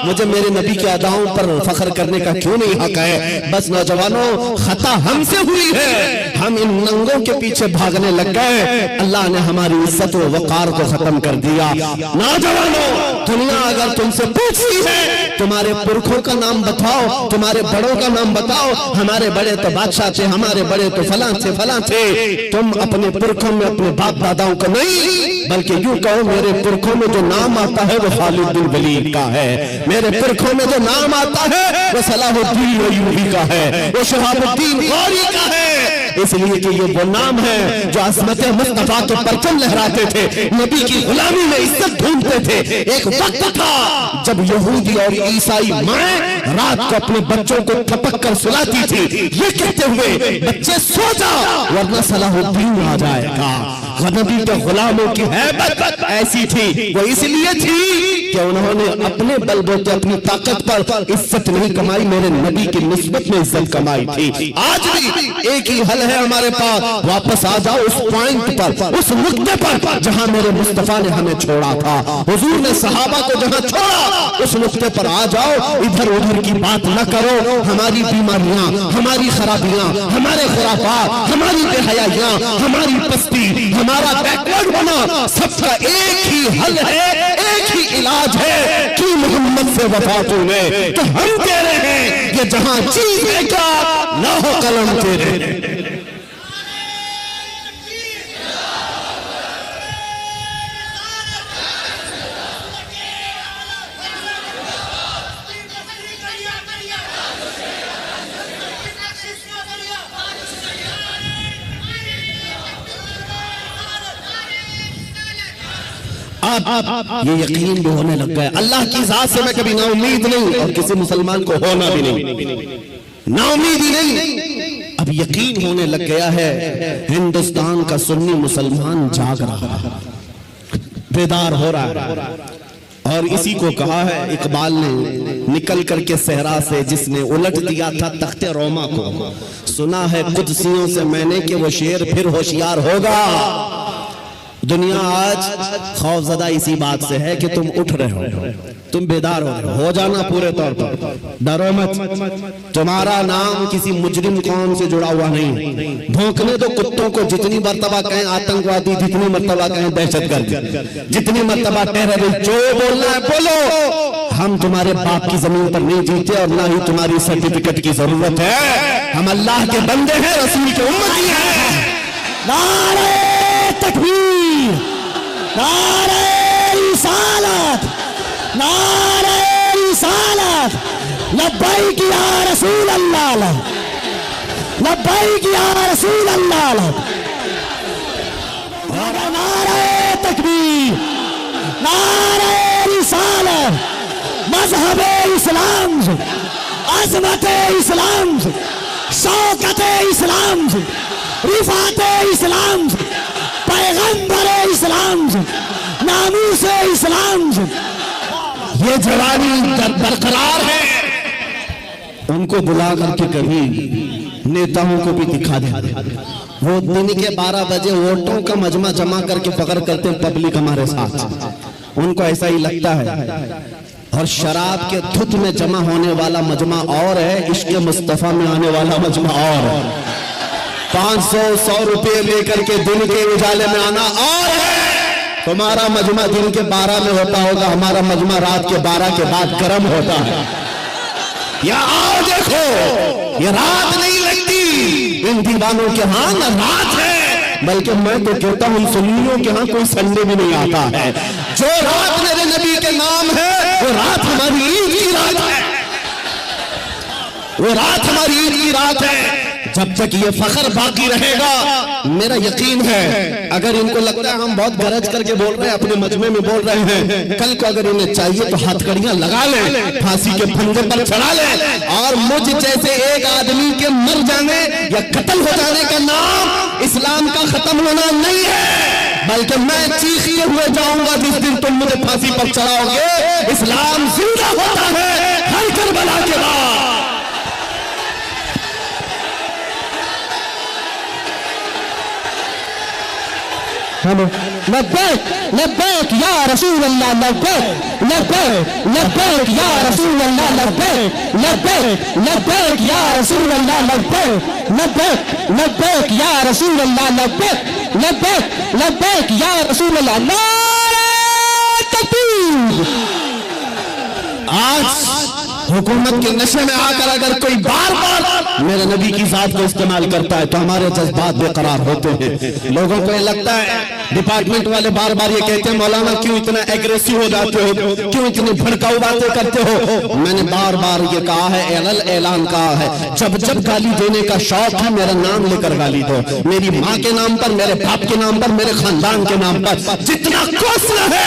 مجھے میرے نبی کے اداؤں پر فخر کرنے کا کیوں نہیں حق ہے؟ بس نوجوانوں، خطا ہم سے ہوئی ہے، ہم ان ننگوں کے پیچھے بھاگنے لگ گئے، اللہ نے ہماری عزت و وقار کو ختم کر دیا۔ نوجوانوں، دنیا اگر تم سے پوچھتی ہے تمہارے پرکھوں کا نام بتاؤ، تمہارے بڑوں کا نام بتاؤ، ہمارے بڑے تو بادشاہ تھے، ہمارے بڑے تو فلاں تھے فلاں تھے، تم اپنے پرکھوں میں اپنے باپ داداؤں کا نہیں، بلکہ یوں کہو میرے پرکھوں میں جو نام آتا ہے وہ خالد بن ولید کا ہے، میرے پرکھوں میں جو نام آتا ہے وہ صلاح الدین ایوبی کا ہے، وہ شہاب الدین غوری کا ہے، اس لیے کہ یہ وہ نام ہے جو عظمت مصطفیٰ کے پرچم لہراتے تھے، نبی کی غلامی میں عزت ڈھونڈتے تھے۔ ایک وقت تھا جب یہودی اور عیسائی مائیں رات کو اپنے بچوں کو تھپک کر سلاتی تھی، یہ کہتے ہوئے بچے سو جا ورنہ صلاح الدین آ جائے گا۔ نبی کے غلاموں کی ہیبت ایسی تھی، وہ اس لیے تھی کہ انہوں نے اپنے بل بوتے اپنی طاقت پر عزت نہیں کمائی، میرے نبی کی نسبت میں عزت کمائی تھی۔ آج بھی ایک ہی حل ہے ہمارے پاس، واپس آ جاؤ اس پوائنٹ پر، اس نقطے پر جہاں میرے مصطفیٰ نے ہمیں چھوڑا تھا، حضور نے صحابہ کو جہاں چھوڑا اس نقطے پر آ جاؤ، ادھر ادھر کی بات نہ کرو۔ ہماری بیماریاں، ہماری خرابیاں، ہمارے خرافات، ہماری بے حیائیاں، ہماری پستی، ہمارا بیکورڈ ہونا، سب کا ایک ہی حل ہے، ایک ہی علاج ہے کہ محمد سے وفا تمہیں، تو ہم کہہ رہے ہیں یہ جہاں چیز ہے کیا لاہو قلم تیرے۔ یہ یقین بھی ہونے لگ گیا، اللہ کی ذات سے میں کبھی نا امید نہیں، اور کسی مسلمان کو ہونا بھی نہیں، نا امید ہی نہیں، اب یقین ہونے لگ گیا ہے۔ ہندوستان کا سنی مسلمان جاگ رہا ہے، بیدار ہو رہا ہے، اور اسی کو کہا ہے اقبال نے، نکل کر کے صحرا سے جس نے الٹ دیا تھا تخت روما کو، سنا ہے قدسیوں سے میں نے کہ وہ شیر پھر ہوشیار ہوگا۔ دنیا آج خوف زدہ اسی بات سے ہے کہ تم اٹھ رہے ہو، تم بیدار ہو جانا پورے طور پر، ڈرو مت، تمہارا نام کسی مجرم قوم سے جڑا ہوا نہیں، بھونکنے دو کتوں کو، جتنی مرتبہ کہیں آتنکوادی، جتنی مرتبہ کہیں دہشت گرد، جتنی مرتبہ ٹیررسٹ، جو بولنا ہے بولو، ہم تمہارے باپ کی زمین پر نہیں جیتے اور نہ ہی تمہاری سرٹیفکیٹ کی ضرورت ہے، ہم اللہ کے بندے ہیں، رسول کے امتی ہیں۔ نعرہ تکبیر، نعرہ رسالت، نعرہ رسالت، لبیک یا رسول اللہ، لبیک یا رسول اللہ، اور نعرہ تکبیر، نعرہ رسالت، مذہب اسلام، عظمت اسلام، شوکت اسلام، رفعت اسلام، پیغمبر اسلام، ناموس اسلام، یہ جوانی برقرار ہے، ان کو بلا کر کے کبھی نیتاؤں کو بھی دکھا دیں، وہ دن کے 12 بجے ووٹوں کا مجمع جمع کر کے فخر کرتے ہیں پبلک ہمارے ساتھ، ان کو ایسا ہی لگتا ہے، اور شراب کے دھت میں جمع ہونے والا مجمع اور ہے، عشق مصطفیٰ میں آنے والا مجمع اور ہے، 500 روپے لے کر کے دن کے اجالے میں آنا اور ہے۔ تمہارا مجمع دن کے 12 میں ہوتا ہوگا، ہمارا مجمع رات کے 12 کے بعد گرم ہوتا ہے۔ یا آؤ دیکھو، یہ رات نہیں لگتی ان دیوانوں کے ہاں، نہ رات ہے، بلکہ میں تو کہتا ہوں سنیوں کے ہاں کوئی سنڈے بھی نہیں آتا ہے۔ جو رات میرے نبی کے نام ہے وہ رات ہماری عید کی رات ہے، وہ رات ہماری عید کی رات ہے۔ جب تک یہ فخر باقی رہے گا میرا یقین ہے اگر ان کو لگتا ہے ہم بہت گرج کر کے بول رہے ہیں اپنے مجمع میں بول رہے ہیں کل کو اگر انہیں چاہیے تو ہاتھ کڑیاں لگا لیں پھانسی کے پھندے پر چڑھا لیں اور مجھ جیسے ایک آدمی کے مر جانے یا قتل ہو جانے کا نام اسلام کا ختم ہونا نہیں ہے بلکہ میں چیختے ہوئے جاؤں گا جس دن تم مجھے پھانسی پر چڑھاؤ گے اسلام زندہ ہوتا ہے ہر کربلا کے بعد لبیک لبیک یا رسول اللہ لبیک لبیک لبیک یا رسول اللہ لبیک لبیک لبیک یا رسول اللہ لبیک لبیک لبیک یا رسول اللہ لبیک لبیک لبیک یا رسول اللہ نعرہ تکبیر آج حکومت کے نشے میں آ کر اگر کوئی بار بار میرے نبی کی ذات کو استعمال کرتا ہے تو ہمارے جذبات بے قرار ہوتے ہیں لوگوں کو یہ لگتا ہے ڈپارٹمنٹ والے بار بار یہ کہتے ہیں مولانا کیوں اتنا ایگریسو ہو جاتے ہو کیوں اتنی بھڑکاؤ باتیں کرتے ہو میں نے بار بار یہ کہا ہے اعلان کہا ہے جب جب گالی دینے کا شوق ہے میرا نام لے کر گالی دو میری ماں کے نام پر میرے باپ کے نام پر میرے خاندان کے نام پر جتنا کوسنا ہے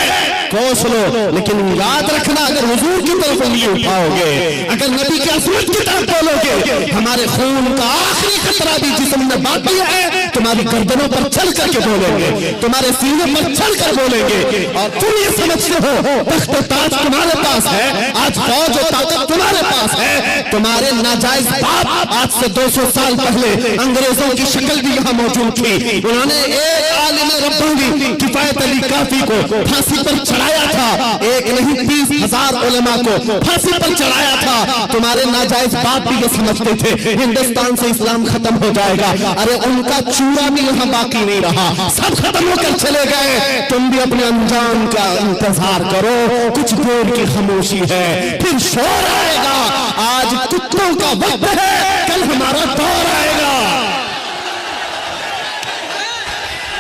کوس لو لیکن یاد رکھنا اگر حضور کی طرف انگلی اٹھاؤ گے اگر نبی کی عظمت کی طرف بولو گے ہمارے خون کا آخری قطرہ بھی جسم میں باقی ہے تمہاری گردنوں پر چل کر کے بولیں گے تمہارے سینے پر چل کر بولیں گے اور تم یہ سمجھتے ہو تخت و تاج تمہارے پاس ہے آج فوج و طاقت تمہارے پاس ہے تمہارے ناجائز باپ آج سے 200 سال پہلے انگریزوں کی شکل بھی یہاں موجود تھی انہوں نے ایک عالم ربانی کفایت علی کافی کو پھانسی پر چڑھایا تھا ایک نہیں 30,000 علماء کو پھانسی پر چڑھایا تھا تمہارے ناجائز باپ بھی یہ سمجھتے تھے ہندوستان سے اسلام ختم ہو جائے گا ارے ان کا چورا بھی یہاں باقی نہیں رہا سب ختم ہو کر چلے گئے تم بھی اپنے انجام کا انتظار کرو کچھ دیر کی خاموشی ہے پھر شور آئے گا آج کتوں کا وقت ہے کل ہمارا دور آئے گا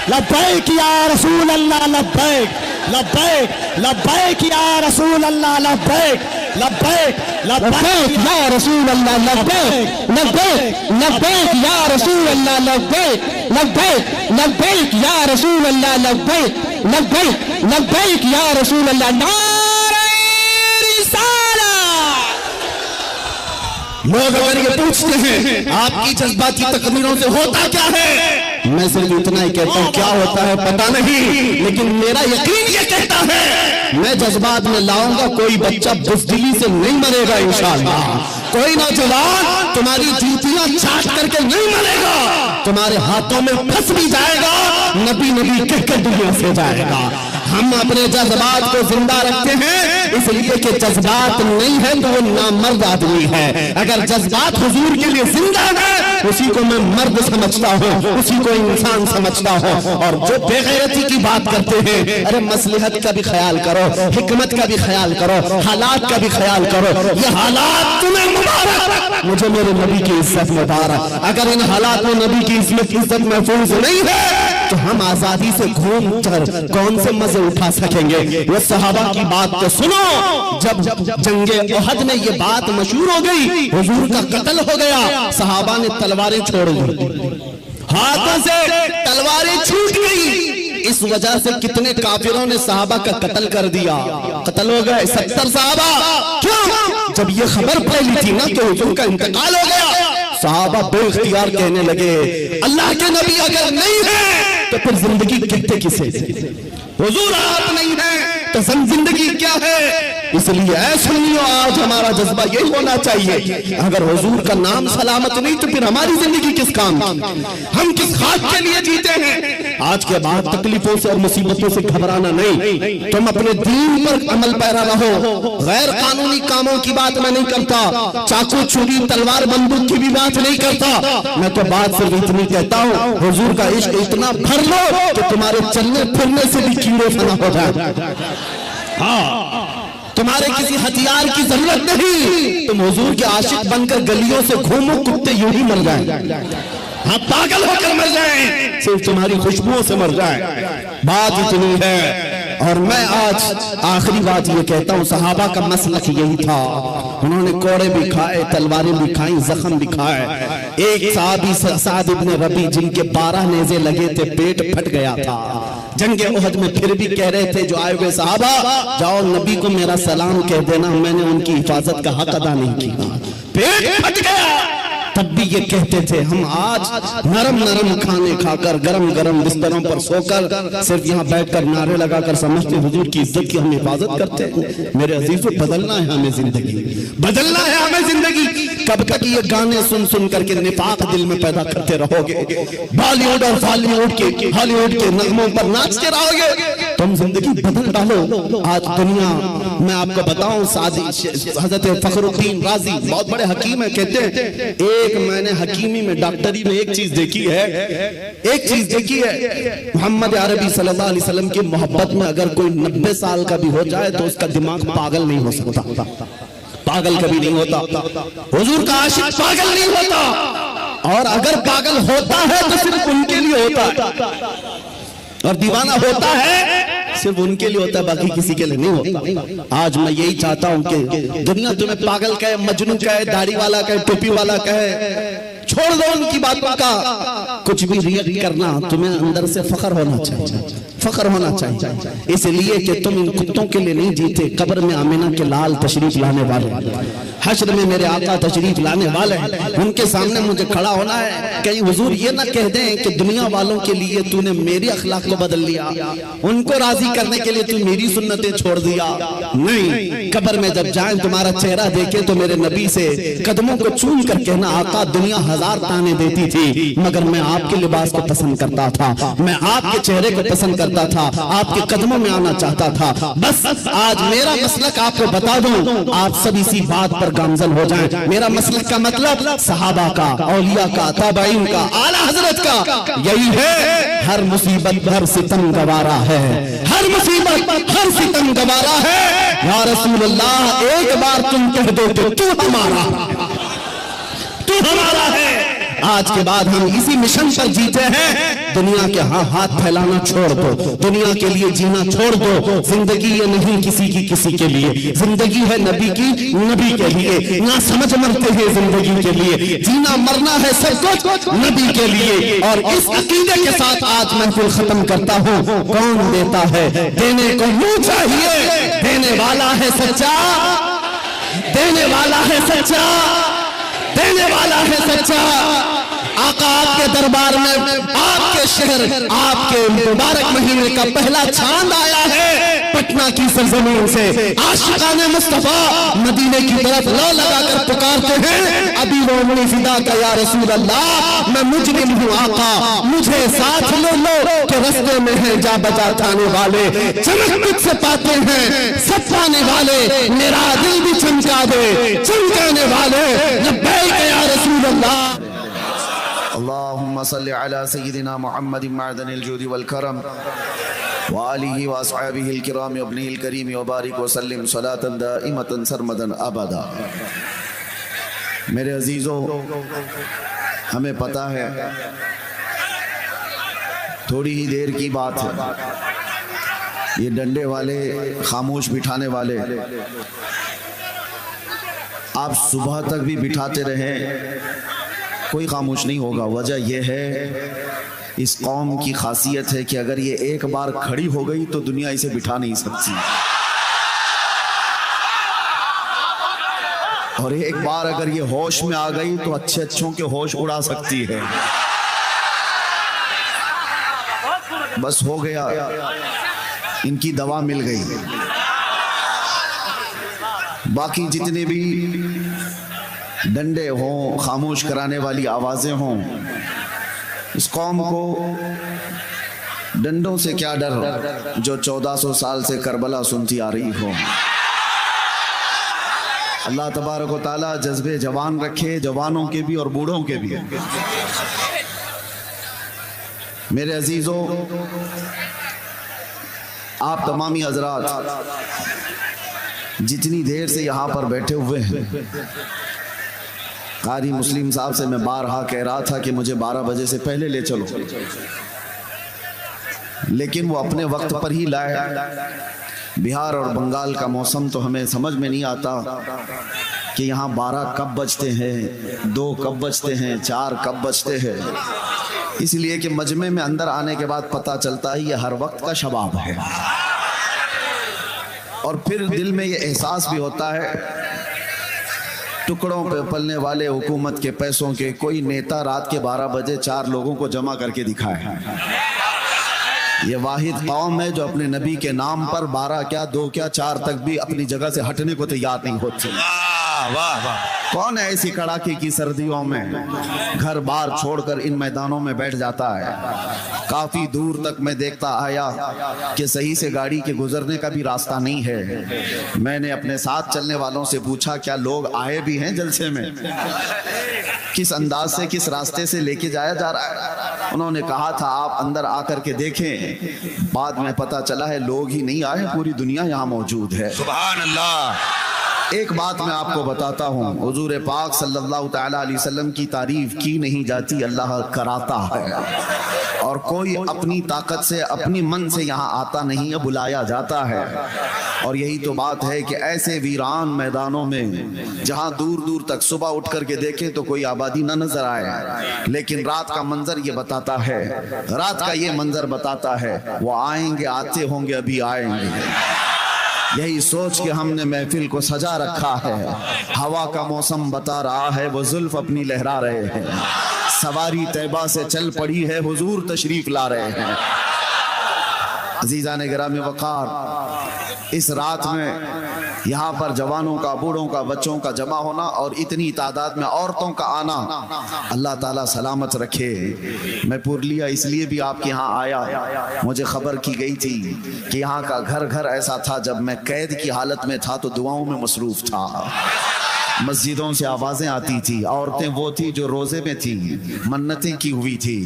لبیک یا رسول اللہ لبیک لبیک لبیک یا رسول اللہ لبیک لبیک لبیک یا رسول اللہ لبیک لبیک لبیک یا رسول اللہ لبیک لبیک لبیک یا رسول اللہ لبیک لبیک لبیک یا رسول اللہ نعرہ رسالت لوگ اگر یہ پوچھتے ہیں آپ کی جذباتی تقریروں سے ہوتا کیا ہے میں صرف اتنا ہی کہتا ہوں کیا ہوتا ہے پتہ نہیں لیکن میرا یقین یہ کہتا ہے میں جذبات میں لاؤں گا کوئی بچہ بزدلی سے نہیں مرے گا انشاءاللہ کوئی نوجوان تمہاری جوتیاں چاٹ کر کے نہیں مرے گا تمہارے ہاتھوں میں پھنس بھی جائے گا نبی نبی کہہ کے دنیا سے جائے گا ہم اپنے جذبات کو زندہ رکھتے ہیں اس لیے کہ جذبات نہیں ہے تو وہ نامرد آدمی ہے اگر جذبات حضور کے لیے زندہ ہے اسی کو میں مرد سمجھتا ہوں اسی کو انسان سمجھتا ہوں اور جو بے غیرتی کی بات کرتے ہیں ارے مصلحت کا بھی خیال کرو حکمت کا بھی خیال کرو حالات کا بھی خیال کرو یہ حالات تمہیں مبارک مجھے میرے نبی کی عزت مبارک اگر ان حالات میں نبی کی عزت محفوظ نہیں ہے تو ہم آزادی سے گھوم کر کون سے مزے اٹھا سکیں گے یہ صحابہ کی بات تو سنو جب جنگ احد میں یہ بات مشہور ہو گئی حضور کا قتل ہو گیا صحابہ نے تلواریں چھوڑ دی ہاتھوں سے تلواریں چھوٹ گئی اس وجہ سے کتنے کافروں نے صحابہ کا قتل کر دیا قتل ہو گئے 70 صحابہ کیوں جب یہ خبر پھیلی تھی نا کہ حضور کا انتقال ہو گیا صحابہ بے اختیار کہنے لگے اللہ کے نبی اگر نہیں ہے تو پھر زندگی کہتے کسے حضور آپ نہیں ہے تو زندگی کیا ہے اس لیے اے سنیو آج ہمارا جذبہ یہی ہونا چاہیے اگر حضور کا نام سلامت نہیں تو پھر ہماری زندگی کس کام ہم کس خاک کے لیے جیتے ہیں آج کے بعد تکلیفوں سے اور مصیبتوں سے گھبرانا نہیں تم اپنے دین پر عمل پیرا رہو غیر قانونی کاموں کی بات میں نہیں کرتا چاقو چھری تلوار بندوق کی بھی بات نہیں کرتا میں تو بات صرف اتنی کہتا ہوں حضور کا عشق اتنا بھر لو کہ تمہارے چلنے پھرنے سے بھی کیڑے فنا ہو جائے تمہارے کسی ہتھیار کی ضرورت نہیں تم حضور کے عاشق بن کر گلیوں سے گھومو کتے یوں ہی مر جائیں ہاں پاگل ہو کر مر جائیں صرف تمہاری خوشبوؤں سے مر جائیں بات اتنی ہے اور میں آج آخری بات یہ کہتا ہوں، صحابہ کا مسلک یہی تھا، انہوں نے کوڑے بھی کھائے، تلواریں بھی کھائیں، زخم بھی کھائے۔ ایک صحابی سعد ابن ربیع جن کے 12 نیزے لگے تھے، پیٹ پھٹ گیا تھا جنگ احد میں، پھر بھی کہہ رہے تھے جو آئے ہوئے صحابہ، جاؤ نبی کو میرا سلام کہہ دینا، میں نے ان کی حفاظت کا حق ادا نہیں کیا، پیٹ پھٹ گیا، تب بھی یہ کہتے تھے ہم آج نرم نرم کھانے کھا کر، گرم گرم بستروں پر سو کر، صرف یہاں بیٹھ کر نعرے لگا کر سمجھتے حضور کی عزت کی ہم حفاظت کرتے ہیں۔ میرے عزیزو، بدلنا ہے ہمیں زندگی، بدلنا ہے ہمیں زندگی۔ کب تک یہ گانے سن سن کر کے نفاق دل میں پیدا کرتے رہو گے، بالی ووڈ اور ہالی ووڈ کے نغموں پر ناچتے رہو گے؟ تم زندگی بدل ڈالو۔ آج دنیا میں آپ کو بتاؤں، حضرت فخر الدین رازی بہت بڑے حکیم ہیں، کہتے ہیں ایک میں نے حکیمی میں، ڈاکٹری میں ایک چیز دیکھی ہے، محمد عربی صلی اللہ علیہ وسلم کی محبت میں اگر کوئی 90 سال کا بھی ہو جائے تو اس کا دماغ پاگل نہیں ہو سکتا، پاگل کبھی نہیں ہوتا، حضور کا عاشق پاگل نہیں ہوتا، اور اگر پاگل ہوتا ہے تو صرف ان کے لیے ہوتا ہے، اور دیوانہ ہوتا ہے صرف ان کے لیے ہوتا ہے، باقی کسی کے لیے نہیں ہوتا۔ آج میں یہی چاہتا ہوں کہ دنیا تمہیں پاگل کہے، مجنون کہے، داڑھی والا کہے، ٹوپی والا کہے، چھوڑ دو ان کی باتوں کا، کچھ بھی ریئیکٹ کرنا، تمہیں اندر سے فخر ہونا چاہیے، فخر ہونا چاہیے، اس لیے کہ تم ان کتوں کے لیے نہیں جیتے، قبر میں آمینہ کے لال تشریف لانے والے، حشر میں میرے آقا تشریف لانے والے، ان کے سامنے مجھے کھڑا ہونا ہے، کہیں حضور یہ نہ کہہ دیں کہ دنیا والوں کے لیے تو نے میری اخلاق کو بدل لیا، ان کو راضی کرنے کے لیے تو میری سنتیں چھوڑ دیا۔ نہیں، قبر میں جب جائیں تمہارا چہرہ دیکھیں تو میرے نبی سے قدموں کو چوم کر کہنا، آقا دنیا 1000 تانے دیتی تھی مگر میں آپ کے لباس کو پسند کرتا تھا، میں آپ کے چہرے کو پسند کرتا تھا، آپ کے قدموں میں آنا چاہتا تھا۔ بس آج میرا مسلک آپ کو بتا دوں، آپ سب اسی بات پر گامزن ہو جائیں۔ میرا مسلک کا مطلب صحابہ کا، اولیاء کا، تابعین کا، اعلیٰ حضرت کا یہی ہے، ہر مصیبت ہر ستم گوارا ہے، ہر مصیبت ہر ستم گوارا ہے، یا رسول اللہ ایک بار تم کہہ دو تو ہمارا ہے۔ آج کے بعد ہم اسی مشن پر جیتے ہیں، دنیا کے ہاتھ پھیلانا چھوڑ دو، دنیا کے لیے جینا چھوڑ دو۔ زندگی یہ نہیں کسی کے لیے، زندگی ہے نبی کی، نبی کے لیے، نہ سمجھ مرتے ہیں زندگی کے لیے، جینا مرنا ہے سب کچھ نبی کے لیے۔ اور اس عقیدے کے ساتھ آج محفل ختم کرتا ہوں۔ کون دیتا ہے؟ دینے کو منہ چاہیے، دینے والا ہے سچا، دینے والا ہے سچا، دینے والا ہے سچا۔ آقا آپ کے دربار میں، آپ کے شہر، آپ کے مبارک مہینے کا پہلا چاند آیا ہے پٹنہ کی سرزمین سے۔ عاشقان مصطفیٰ مدینے کی طرف لو لگا کر پکارتے ہیں، ابھی وہ منی فدا کا یا رسول اللہ، میں مجرم ہوں آقا، مجھے ساتھ لے لو کہ رستے میں ہیں جا بجا تھانے والے، چمک مجھ سے پاتے ہیں سب پانے والے، میرا دل بھی چمکا دے چمکانے والے، لبیک یا رسول اللہ۔ اللهم صل على سيدنا محمد معدن الجود والكرم وآله وأصحابه الكرام وابنه الكريم وبارك وسلم صلاة دائمة سرمدا أبدا۔ میرے عزیزوں، ہمیں پتہ ہے تھوڑی ہی دیر کی بات ہے، یہ ڈنڈے والے، خاموش بٹھانے والے آپ صبح تک بھی بٹھاتے رہیں کوئی خاموش نہیں ہوگا۔ وجہ یہ ہے، اس قوم کی خاصیت ہے کہ اگر یہ ایک بار کھڑی ہو گئی تو دنیا اسے بٹھا نہیں سکتی، اور ایک بار اگر یہ ہوش میں آ گئی تو اچھے اچھوں کے ہوش اڑا سکتی ہے۔ بس ہو گیا، ان کی دوا مل گئی۔ باقی جتنے بھی ڈنڈے ہوں، خاموش کرانے والی آوازیں ہوں، اس قوم کو ڈنڈوں سے کیا ڈر جو 1400 سال سے کربلا سنتی آ رہی ہو۔ اللہ تبارک و تعالیٰ جذبے جوان رکھے، جوانوں کے بھی اور بوڑھوں کے بھی۔ میرے عزیزوں، آپ تمامی حضرات جتنی دیر سے یہاں پر بیٹھے ہوئے ہیں، قاری مسلم صاحب سے میں بارہا کہہ رہا تھا کہ مجھے 12 بجے سے پہلے لے چلو، لیکن وہ اپنے وقت پر ہی لائے۔ بہار اور بنگال کا موسم تو ہمیں سمجھ میں نہیں آتا کہ یہاں 12 کب بجتے ہیں، 2 کب بجتے ہیں، 4 کب بجتے ہیں، اس لیے کہ مجمع میں اندر آنے کے بعد پتہ چلتا ہے یہ ہر وقت کا شباب ہے۔ اور پھر دل میں یہ احساس بھی ہوتا ہے ٹکڑوں پہ پلنے والے حکومت کے پیسوں کے کوئی نیتا رات کے 12 بجے 4 لوگوں کو جمع کر کے دکھائے۔ یہ واحد قوم ہے جو اپنے نبی کے نام پر 12 کیا 2 کیا 4 تک بھی اپنی جگہ سے ہٹنے کو تیار نہیں ہوتے۔ کون ہے ایسی کڑاکے کی سردیوں میں گھر بار چھوڑ کر ان میدانوں میں بیٹھ جاتا ہے؟ کافی دور تک میں دیکھتا آیا کہ صحیح سے گاڑی کے گزرنے کا بھی راستہ نہیں ہے۔ میں نے اپنے ساتھ چلنے والوں سے پوچھا کیا لوگ آئے بھی ہیں جلسے میں؟ کس انداز سے کس راستے سے لے کے جایا جا رہا ہے؟ انہوں نے کہا تھا آپ اندر آ کر کے دیکھیں۔ بعد میں پتا چلا ہے لوگ ہی نہیں آئے، پوری دنیا یہاں موجود ہے۔ سبحان اللہ۔ ایک بات میں آپ کو بتاتا ہوں، حضور پاک صلی اللہ تعالی علیہ وسلم کی تعریف کی نہیں جاتی، اللہ کراتا ہے۔ اور کوئی اپنی طاقت سے اپنی من سے یہاں آتا نہیں ہے، بلایا جاتا ہے۔ اور یہی تو بات ہے کہ ایسے ویران میدانوں میں جہاں دور دور تک صبح اٹھ کر کے دیکھیں تو کوئی آبادی نہ نظر آئے، لیکن رات کا منظر یہ بتاتا ہے، رات کا یہ منظر بتاتا ہے وہ آئیں گے، آتے ہوں گے، ابھی آئیں گے۔ یہی سوچ کے ہم نے محفل کو سجا رکھا ہے۔ ہوا کا موسم بتا رہا ہے وہ زلف اپنی لہرا رہے ہیں، سواری طیبہ سے چل پڑی ہے، حضور تشریف لا رہے ہیں۔ عزیزان گرامی وقار، اس رات میں یہاں پر جوانوں کا، بوڑھوں کا، بچوں کا جمع ہونا اور اتنی تعداد میں عورتوں کا آنا، اللہ تعالیٰ سلامت رکھے۔ میں پورلیا اس لیے بھی آپ کے یہاں آیا، مجھے خبر کی گئی تھی کہ یہاں کا گھر گھر ایسا تھا جب میں قید کی حالت میں تھا تو دعاؤں میں مصروف تھا۔ مسجدوں سے آوازیں آتی تھی، عورتیں وہ تھی جو روزے میں تھی، منتیں کی ہوئی تھی۔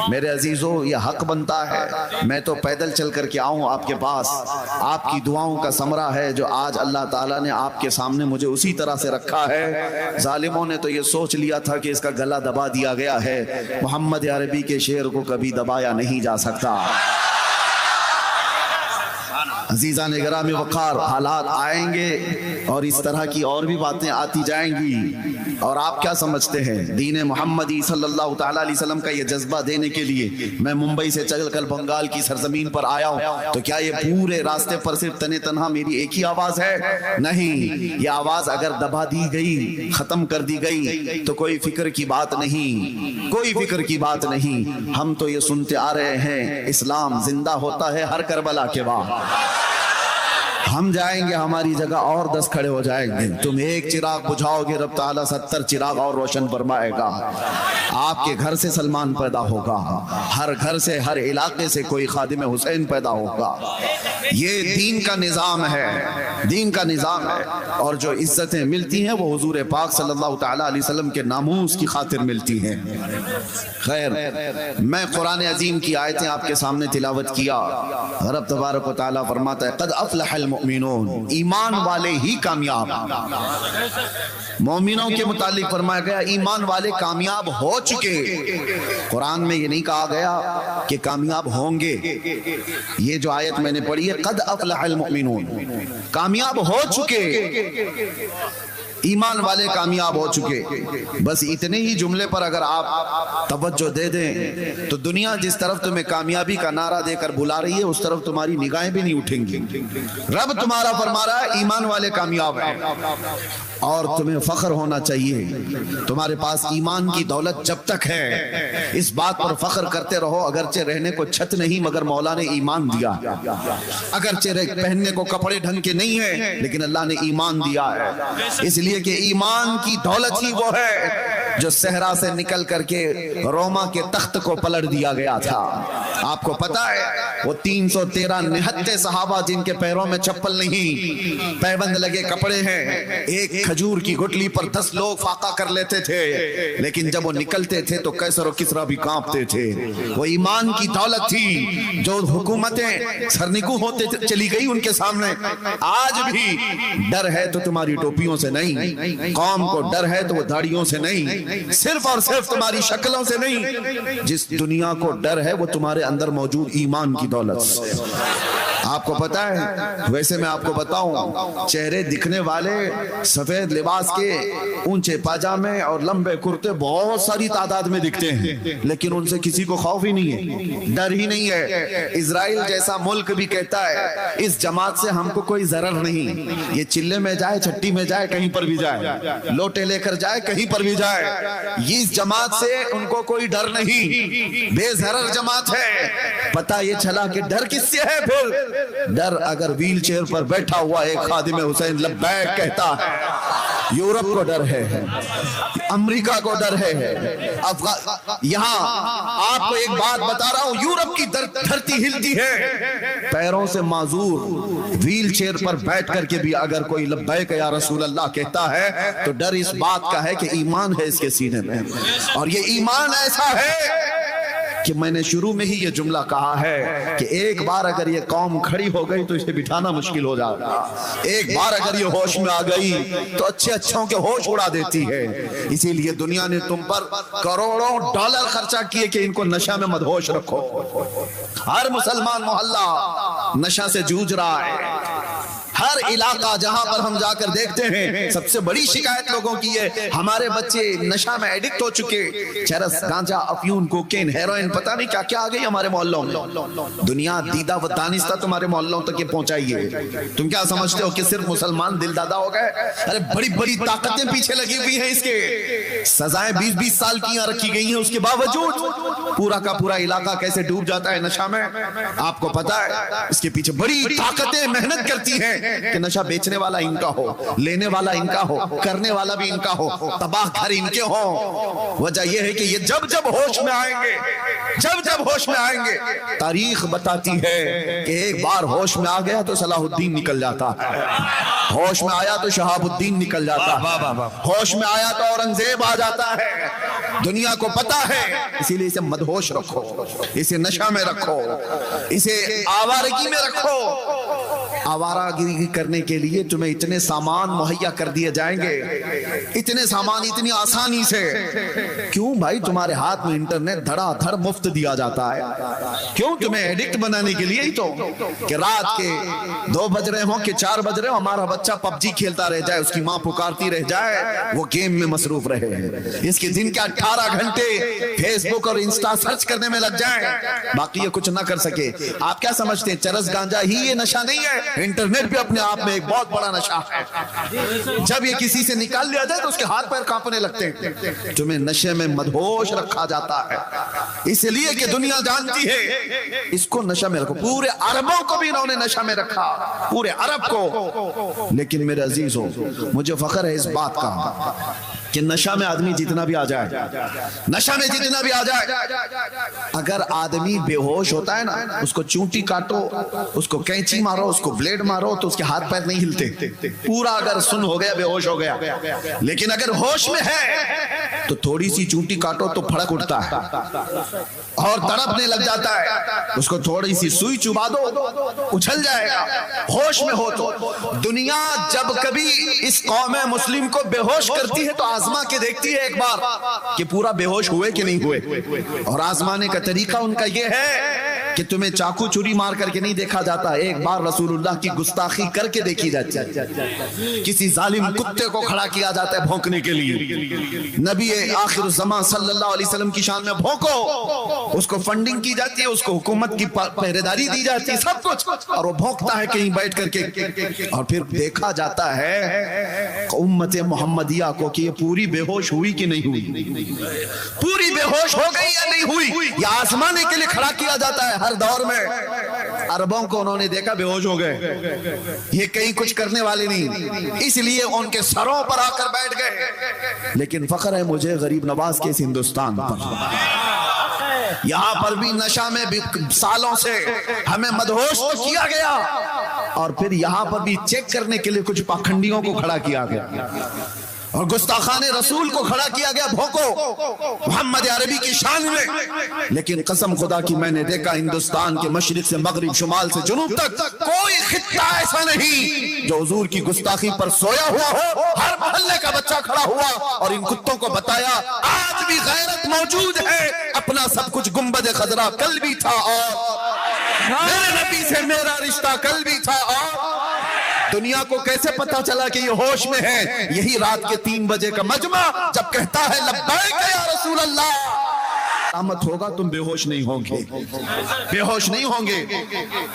میرے عزیزو، یہ حق بنتا ہے میں تو پیدل چل کر کے آؤں آپ کے پاس، آپ کی دعاؤں کا ثمرہ ہے جو آج اللہ تعالیٰ نے آپ کے سامنے مجھے اسی طرح سے رکھا ہے۔ ظالموں نے تو یہ سوچ لیا تھا کہ اس کا گلا دبا دیا گیا ہے، محمد عربی کے شعر کو کبھی دبایا نہیں جا سکتا۔ عزیزان گرامی وقار، حالات آئیں گے اور اس طرح کی اور بھی باتیں آتی جائیں گی۔ اور آپ کیا سمجھتے ہیں دین محمدی صلی اللہ تعالیٰ علیہ وسلم کا یہ جذبہ دینے کے لیے میں ممبئی سے چل کر بنگال کی سرزمین پر آیا ہوں، تو کیا یہ پورے راستے پر صرف تنہا میری ایک ہی آواز ہے؟ نہیں، یہ آواز اگر دبا دی گئی، ختم کر دی گئی تو کوئی فکر کی بات نہیں، کوئی فکر کی بات نہیں۔ ہم تو یہ سنتے آ رہے ہیں اسلام زندہ ہوتا ہے ہر کربلا کے بعد۔ ہم جائیں گے، ہماری جگہ اور 10 کھڑے ہو جائیں گے، تم ایک چراغ بجھاؤ گے، رب تعالیٰ 70 چراغ اور روشن فرمائے گا۔ آپ کے گھر سے سلمان پیدا ہوگا، ہر گھر سے، ہر علاقے سے کوئی خادم حسین پیدا ہوگا۔ یہ دین کا نظام ہے، دین کا نظام ہے۔ اور جو عزتیں ملتی ہیں وہ حضور پاک صلی اللہ تعالیٰ علیہ وسلم کے ناموس کی خاطر ملتی ہیں۔ خیر، میں قرآن عظیم کی آیتیں آپ کے سامنے تلاوت کیا۔ رب تبارک و تعالیٰ فرماتا ہے قد افلح المؤمنون، ایمان والے ہی کامیاب۔ مومنوں کے متعلق فرمایا گیا ایمان والے کامیاب ہو چکے۔ قرآن میں یہ نہیں کہا گیا کہ کامیاب ہوں گے۔ یہ جو آیت میں نے پڑھی ہے قد افلح المؤمنون، کامیاب ہو چکے، ایمان والے کامیاب ہو چکے۔ بس اتنے ہی جملے پر اگر آپ توجہ دے دیں تو دنیا جس طرف تمہیں کامیابی کا نعرہ دے کر بلا رہی ہے اس طرف تمہاری نگاہیں بھی نہیں اٹھیں گی۔ رب تمہارا فرما رہا ہے ایمان والے کامیاب ہیں، اور تمہیں فخر ہونا چاہیے۔ تمہارے پاس ایمان کی دولت جب تک ہے اس بات پر فخر کرتے رہو، اگرچہ رہنے کو چھت نہیں مگر مولا نے ایمان دیا، اگرچہ پہننے کو کپڑے ڈھنگ کے نہیں ہیں لیکن اللہ نے ایمان دیا ہے، اس لیے کہ ایمان کی دولت ہی وہ ہے جو صحرا سے نکل کر کے روما کے تخت کو پلٹ دیا گیا تھا۔ آپ کو پتا ہے وہ 313 نہتے صحابہ جن کے پیروں میں چپل نہیں، پیبند لگے کپڑے ہیں، ایک کھجور کی گٹلی پر 10 لوگ فاقہ کر لیتے تھے، لیکن جب وہ نکلتے تھے تو کیسر و کسرا بھی کانپتے تھے۔ وہ ایمان کی دولت تھی جو حکومتیں سرنگو ہوتے چلی گئی ان کے سامنے۔ آج بھی ڈر ہے تو تمہاری ٹوپیوں سے نہیں، قوم کو ڈر ہے تو وہ داڑھیوں سے نہیں، نہیں، صرف اور صرف تمہاری شکلوں سے نہیں، جس دنیا کو ڈر ہے وہ تمہارے اندر موجود ایمان کی دولت سے۔ آپ کو پتا ہے، ویسے میں آپ کو بتاؤں، چہرے دکھنے والے سفید لباس کے اونچے پاجامے اور لمبے کرتے بہت ساری تعداد میں دکھتے ہیں، لیکن ان سے کسی کو خوف ہی نہیں ہے، ڈر ہی نہیں ہے۔ اسرائیل جیسا ملک بھی کہتا ہے اس جماعت سے ہم کو کوئی ضرر نہیں، یہ چلے میں جائے، چھٹی میں جائے، کہیں پر بھی جائے، لوٹے لے کر جائے، کہیں پر بھی جائے، یہ اس جماعت سے ان کو کوئی ڈر نہیں، بے ضرر جماعت ہے۔ پتہ یہ چلا کہ ڈر کس سے ہے پھر؟ ڈر اگر ویل چیئر پر بیٹھا ہوا ایک خادم حسین لبیک کہتا ہے، یورپ کو ڈر ہے، امریکہ کو ڈر ہے، یہاں آپ کو ایک بات بتا رہا ہوں، یورپ کی دھرتی ہلتی ہے، پیروں سے معذور ویل چیئر پر بیٹھ کر کے بھی اگر کوئی لبیک یا رسول اللہ کہتا ہے تو ڈر اس بات کا ہے کہ ایمان ہے اس کے سینے میں، اور یہ ایمان ایسا ہے کہ میں نے شروع میں ہی یہ جملہ کہا ہے کہ ایک بار اگر یہ قوم کھڑی ہو گئی تو اسے بٹھانا مشکل ہو جاتا، ایک بار اگر یہ ہوش میں آ گئی تو اچھے اچھوں کے ہوش اڑا دیتی ہے۔ اسی لیے دنیا نے تم پر کروڑوں ڈالر خرچہ کیے کہ ان کو نشہ میں مدہوش رکھو۔ ہر مسلمان محلہ نشہ سے جوجھ رہا ہے، ہر علاقہ جہاں پر ہم جا کر دیکھتے ہیں سب سے بڑی شکایت لوگوں کی ہے ہمارے بچے نشہ میں ایڈکٹ ہو چکے، چرس، گانجا، افیون، کوکین، ہیروئن، پتہ نہیں کیا کیا آ گئی ہمارے محلوں میں۔ دنیا دیدہ و دانستہ تمہارے محلوں تک یہ پہنچائی ہے۔ تم کیا سمجھتے ہو کہ صرف مسلمان دل دادا ہو گئے؟ ارے بڑی بڑی طاقتیں پیچھے لگی ہوئی ہیں، اس کے سزائیں 20-20 سال کی یہاں رکھی گئی ہیں، اس کے باوجود پورا کا پورا علاقہ کیسے ڈوب جاتا ہے نشہ میں۔ آپ کو پتا ہے اس کے پیچھے بڑی طاقتیں محنت کرتی ہیں کہ نشہ بیچنے والا ان کا ہو، لینے والا ان کا ہو، کرنے والا بھی ان کا ہو، تباہ گھر ان کے ہوں۔ وجہ یہ ہے کہ یہ جب جب ہوش میں آئیں گے، جب جب ہوش میں آئیں گے، تاریخ بتاتی ہے کہ ایک بار ہوش میں آ گیا تو صلاح الدین نکل جاتا ہے، ہوش میں آیا تو شہاب الدین نکل جاتا ہے، ہوش میں آیا تو اورنگزیب آ جاتا ہے۔ دنیا کو پتا ہے، اسی لیے اسے مدہوش رکھو، اسے نشہ میں رکھو، اسے آوارگی میں رکھو۔ آوارگی کرنے کے لیے تمہیں اتنے سامان مہیا کر دیے جائیں گے، اتنے سامان اتنی آسانی سے۔ کیوں بھائی؟ تمہارے ہاتھ میں انٹرنیٹ دھڑا دھڑ مفت دیا جاتا ہے، کیوں؟ تمہیں ایڈکٹ بنانے کے لیے ہی تو، کہ رات کے 2 بج رہے ہوں کہ 4 بج رہے ہوں، ہمارا بچہ پب جی کھیلتا رہ جائے، اس کی ماں پکارتی رہ جائے، وہ گیم میں مصروف رہے، اس کے دن کے 18 گھنٹے فیس بک اور انسٹا سرچ کرنے میں لگ جائیں، باقی یہ کچھ نہ کر سکے۔ آپ کیا سمجھتے ہیں چرس گانجا ہی یہ نشہ نہیں ہے؟ انٹرنیٹ بھی اپنے آپ میں ایک بہت بڑا نشہ ہے۔ جب یہ کسی سے نکال لیا جائے تو اس کے ہاتھ پیر کانپنے لگتے ہیں۔ تمہیں نشے میں مدہوش رکھا جاتا ہے، اس لیے کہ دنیا جانتی ہے اس کو نشہ میں رکھو۔ پورے عربوں کو بھی انہوں نے نشہ میں رکھا، پورے عرب کو۔ لیکن میرے عزیزوں، مجھے فخر ہے اس بات کا کہ نشہ میں آدمی جتنا بھی آ جائے، نشہ میں جتنا بھی آ جائے، اگر آدمی بے ہوش ہوتا ہے نا، اس کو چونٹی کاٹو، اس کو کینچی مارو، اس کو بلیڈ مارو تو اس کے ہاتھ پیر نہیں ہلتے، پورا اگر سن ہو گیا، بے ہوش ہو گیا۔ لیکن اگر ہوش میں ہے تو تھوڑی سی چونٹی کاٹو تو پھڑک اٹھتا ہے اور تڑپنے لگ جاتا ہے، اس کو تھوڑی سی سوئی چبا دو اچھل جائے گا۔ ہوش میں ہو تو دنیا جب کبھی اس قوم مسلم کو بے ہوش کرتی ہے تو آزما کے دیکھتی ہے ایک بار کہ پورا بے ہوش ہوئے کہ نہیں ہوئے، اور آزمانے کا طریقہ ان کا یہ ہے کہ تمہیں چاقو چوری مار کر کے نہیں دیکھا جاتا، ایک بار رسول اللہ کی گستاخی کر کے دیکھی جاتی ہے، کسی ظالم کتے کو کھڑا کیا جاتا ہے بھونکنے کے لیے، نبی آخر الزمان صلی اللہ علیہ وسلم کی شان میں بھونکو، اس کو فنڈنگ کی جاتی ہے، اس کو حکومت کی پہرےداری دی جاتی ہے، سب کچھ، اور وہ بھونکتا ہے کہیں بیٹھ کر کے، اور پھر دیکھا جاتا ہے امت محمدیہ کو کہ یہ پوری بے ہوش ہوئی کہ نہیں ہوئی، پوری بے ہوش ہو گئی یا نہیں ہوئی، یہ آزمانے کے لیے کھڑا کیا جاتا ہے ہر دور میں۔ عربوں کو انہوں نے دیکھا بے ہوش ہو گئے، یہ کہیں کچھ کرنے والے نہیں، اس لیے ان کے سروں پر آ کر بیٹھ گئے۔ لیکن فخر ہے مجھے غریب نواز کے اس ہندوستان پر، یہاں پر بھی نشہ میں سالوں سے ہمیں مدہوش تو کیا گیا، اور پھر یہاں پر بھی چیک کرنے کے لیے کچھ پاکھنڈیوں کو کھڑا کیا گیا، اور گستاخان رسول کو کھڑا کیا گیا بھوکو محمد عربی کی شان میں. لیکن قسم خدا کی میں نے دیکھا ہندوستان کے مشرق سے مغرب، شمال سے جنوب تک کوئی خطہ ایسا نہیں جو حضور کی گستاخی پر سویا ہوا ہو. ہر محلے کا بچہ کھڑا ہوا اور ان کتوں کو بتایا آج بھی غیرت موجود ہے. اپنا سب کچھ گنبد خضرا کل بھی تھا اور میرے نبی سے میرا رشتہ کل بھی تھا. اور دنیا کو کیسے پتا چلا کہ یہ ہوش میں ہے؟ یہی رات کے 3 بجے کا مجمع جب کہتا ہے لبیک یا رسول اللہ. قیامت ہوگا تم بے ہوش نہیں ہوں گے، بے ہوش نہیں ہوں گے.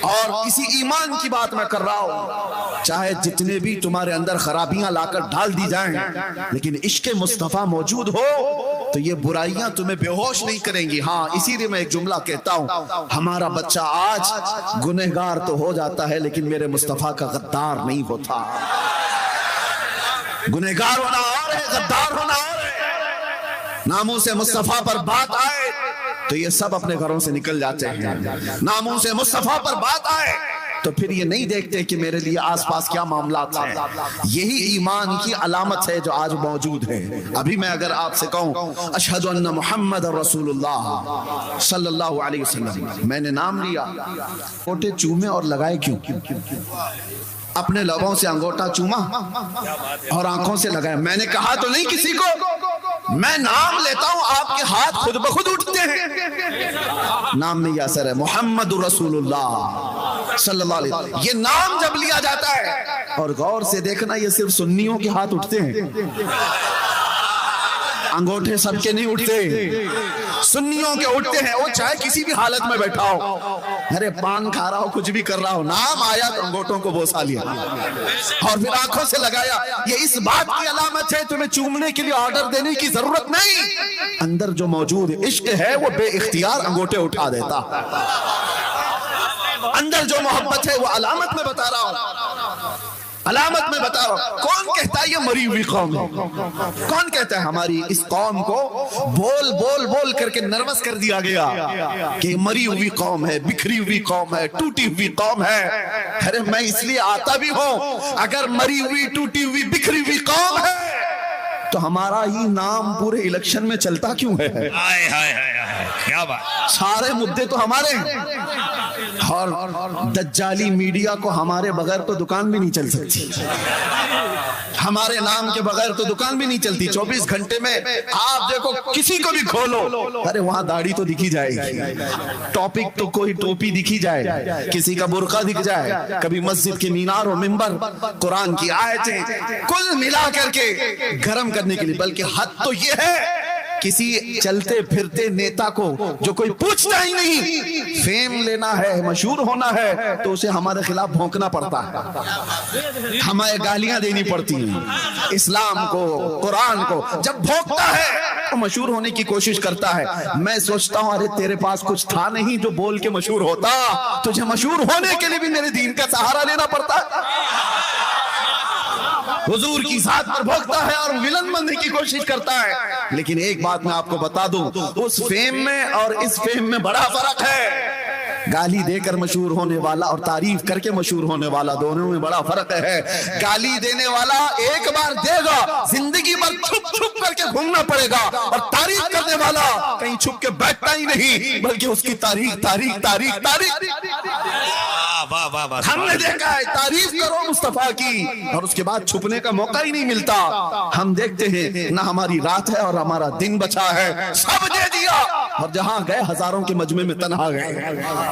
اور اسی ایمان کی بات میں کر رہا ہوں، چاہے جتنے بھی تمہارے اندر خرابیاں لا کر ڈال دی جائیں، لیکن عشق مصطفیٰ موجود ہو تو یہ برائیاں تمہیں بے ہوش نہیں کریں گی. ہاں اسی لیے میں ایک جملہ کہتا ہوں، ہمارا بچہ آج گنہگار تو ہو جاتا ہے لیکن میرے مصطفیٰ کا غدار نہیں ہوتا. گنہگار ہونا اور ہے، غدار ہونا اور ہے. ناموس مصطفیٰ پر بات آئے تو یہ سب اپنے گھروں سے نکل جاتے ہیں. ناموس مصطفیٰ پر بات آئے تو پھر یہ نہیں دیکھتے کہ میرے لیے آس پاس کیا معاملات ہیں. یہی ایمان کی علامت ہے جو آج موجود ہے. ابھی میں اگر آپ سے کہوں اشہد ان محمد رسول اللہ صلی اللہ علیہ وسلم، میں نے نام لیا، انگوٹھے چومے اور لگائے کیوں؟ اپنے لبوں سے انگوٹھا چوما اور آنکھوں سے لگایا. میں نے کہا تو نہیں کسی کو، میں نام لیتا ہوں آپ کے ہاتھ خود بخود اٹھتے ہیں. نام میں یہ اثر ہے محمد رسول اللہ صلی اللہ علیہ وسلم. یہ نام جب لیا جاتا ہے اور غور سے دیکھنا یہ صرف سنیوں کے ہاتھ اٹھتے ہیں، انگوٹھے سب کے نہیں اٹھتے، سنیوں کے اٹھتے ہیں. وہ چاہے کسی بھی حالت میں بیٹھا ہو، ارے پان کھا رہا ہو، کچھ بھی کر رہا ہو، نام آیا تو انگوٹھوں کو بوسا لیا اور پھر آنکھوں سے لگایا. یہ اس بات کی علامت ہے تمہیں چومنے کے لیے آرڈر دینے کی ضرورت نہیں. اندر جو موجود عشق ہے وہ بے اختیار انگوٹھے اٹھا دیتا. اندر جو محبت ہے وہ علامت میں بتا رہا ہوں، علامت میں بتا رہا ہوں. کون کہتا ہے یہ مری ہوئی قوم ہے؟ کون کہتا ہے ہماری اس قوم کو بول بول بول کر کے نروس کر دیا گیا کہ مری ہوئی قوم ہے، بکھری ہوئی قوم ہے، ٹوٹی ہوئی قوم ہے؟ ارے میں اس لیے آتا بھی ہوں، اگر مری ہوئی ٹوٹی ہوئی بکھری ہوئی قوم ہے تو ہمارا ہی نام پورے الیکشن میں چلتا کیوں ہے؟ کیا بات، سارے مدے تو ہمارے ہیں. اور دجالی میڈیا کو ہمارے بغیر تو دکان بھی نہیں چل سکتی، ہمارے نام کے بغیر تو دکان بھی نہیں چلتی. 24 گھنٹے میں آپ دیکھو کسی کو بھی کھولو، ارے وہاں داڑھی تو دکھی جائے گی، ٹاپک تو کوئی ٹوپی دکھی جائے، کسی کا برقع دکھ جائے، کبھی مسجد کے مینار و منبر قرآن کی آیتیں، کل ملا کر کے گرم کرنے کے لیے. بلکہ حد تو یہ ہے کسی چلتے پھرتے نیتا کو جو کوئی پوچھتا ہی نہیں، فیم لینا ہے، مشہور ہونا ہے تو اسے ہمارے خلاف بھونکنا پڑتا ہے، ہمیں گالیاں دینی پڑتی ہیں. اسلام کو، قرآن کو جب بھونکتا ہے تو مشہور ہونے کی کوشش کرتا ہے. میں سوچتا ہوں ارے تیرے پاس کچھ تھا نہیں جو بول کے مشہور ہوتا، تجھے مشہور ہونے کے لیے بھی میرے دین کا سہارا لینا پڑتا ہے. حضور کی ذات پر بھوکتا ہے اور ولن بننے کی کوشش کرتا ہے. لیکن ایک بات میں آپ کو بتا دوں، اس فیم میں اور اس فیم میں بڑا فرق ہے. گالی دے کر مشہور ہونے والا اور تعریف کر کے مشہور ہونے والا، دونوں میں بڑا فرق ہے. گالی دینے والا ایک بار دے گا، زندگی بھر چھپ چھپ کر کے گھومنا پڑے گا، اور تعریف کرنے والا کہیں چھپ کے بیٹھتا ہی نہیں بلکہ اس کی تاریخ تاریخ تاریخ تاریخ. ہم نے دیکھا ہے تعریف کرو مصطفیٰ کی اور اس کے بعد چھپنے کا موقع ہی نہیں ملتا. ہم دیکھتے ہیں نہ ہماری رات ہے اور ہمارا دن بچا ہے، سب دے دیا اور جہاں گئے ہزاروں کے مجمع میں تنہا گئے.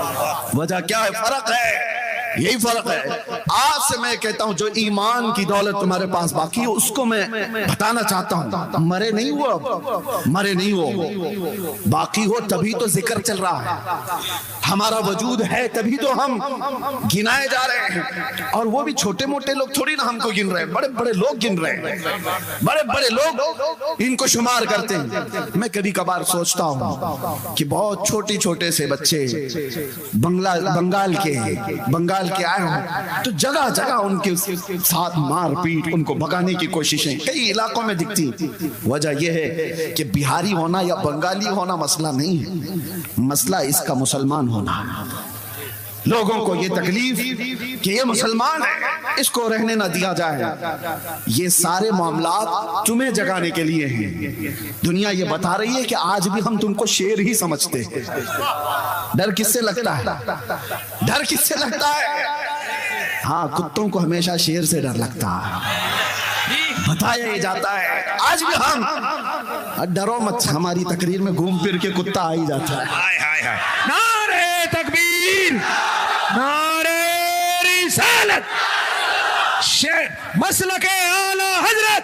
وجہ کیا ہے؟ فرق ہے، یہی فرق ہے. آج سے میں کہتا ہوں جو ایمان کی دولت تمہارے پاس باقی ہے اس کو میں بتانا چاہتا ہوں. مرے نہیں ہو، اب مرے نہیں ہو، باقی ہو تبھی تو ذکر چل رہا ہے. ہمارا وجود ہے تبھی تو ہم گنائے جا رہے ہیں. اور وہ بھی چھوٹے موٹے لوگ تھوڑی نا ہم کو گن رہے ہیں، بڑے بڑے لوگ گن رہے ہیں، بڑے بڑے لوگ ان کو شمار کرتے ہیں. میں کبھی کبھار سوچتا ہوں کہ بہت چھوٹے چھوٹے سے بچے بنگال کے آئے ہوں تو جگہ جگہ ان کے ساتھ مار پیٹ، ان کو بھگانے کی کوششیں کئی علاقوں میں دکھتی. وجہ یہ ہے کہ بہاری ہونا یا بنگالی ہونا مسئلہ نہیں ہے، مسئلہ اس کا مسلمان ہونا. لوگوں کو یہ تکلیف کہ یہ مسلمان ہے اس کو رہنے نہ دیا جائے. یہ سارے معاملات تمہیں جگانے کے لیے ہیں. دنیا یہ بتا رہی ہے کہ آج بھی ہم تم کو شیر ہی سمجھتے ہیں. ڈر کس سے لگتا ہے؟ ڈر کس سے لگتا ہے؟ ہاں کتوں کو ہمیشہ شیر سے ڈر لگتا ہے. بتایا یہ جاتا ہے آج بھی ہم ڈرو مت، ہماری تقریر میں گھوم پھر کے کتا آ ہی جاتا ہے. نعرے تکبیر، نعرے رسالت، مسلک اعلی حضرت،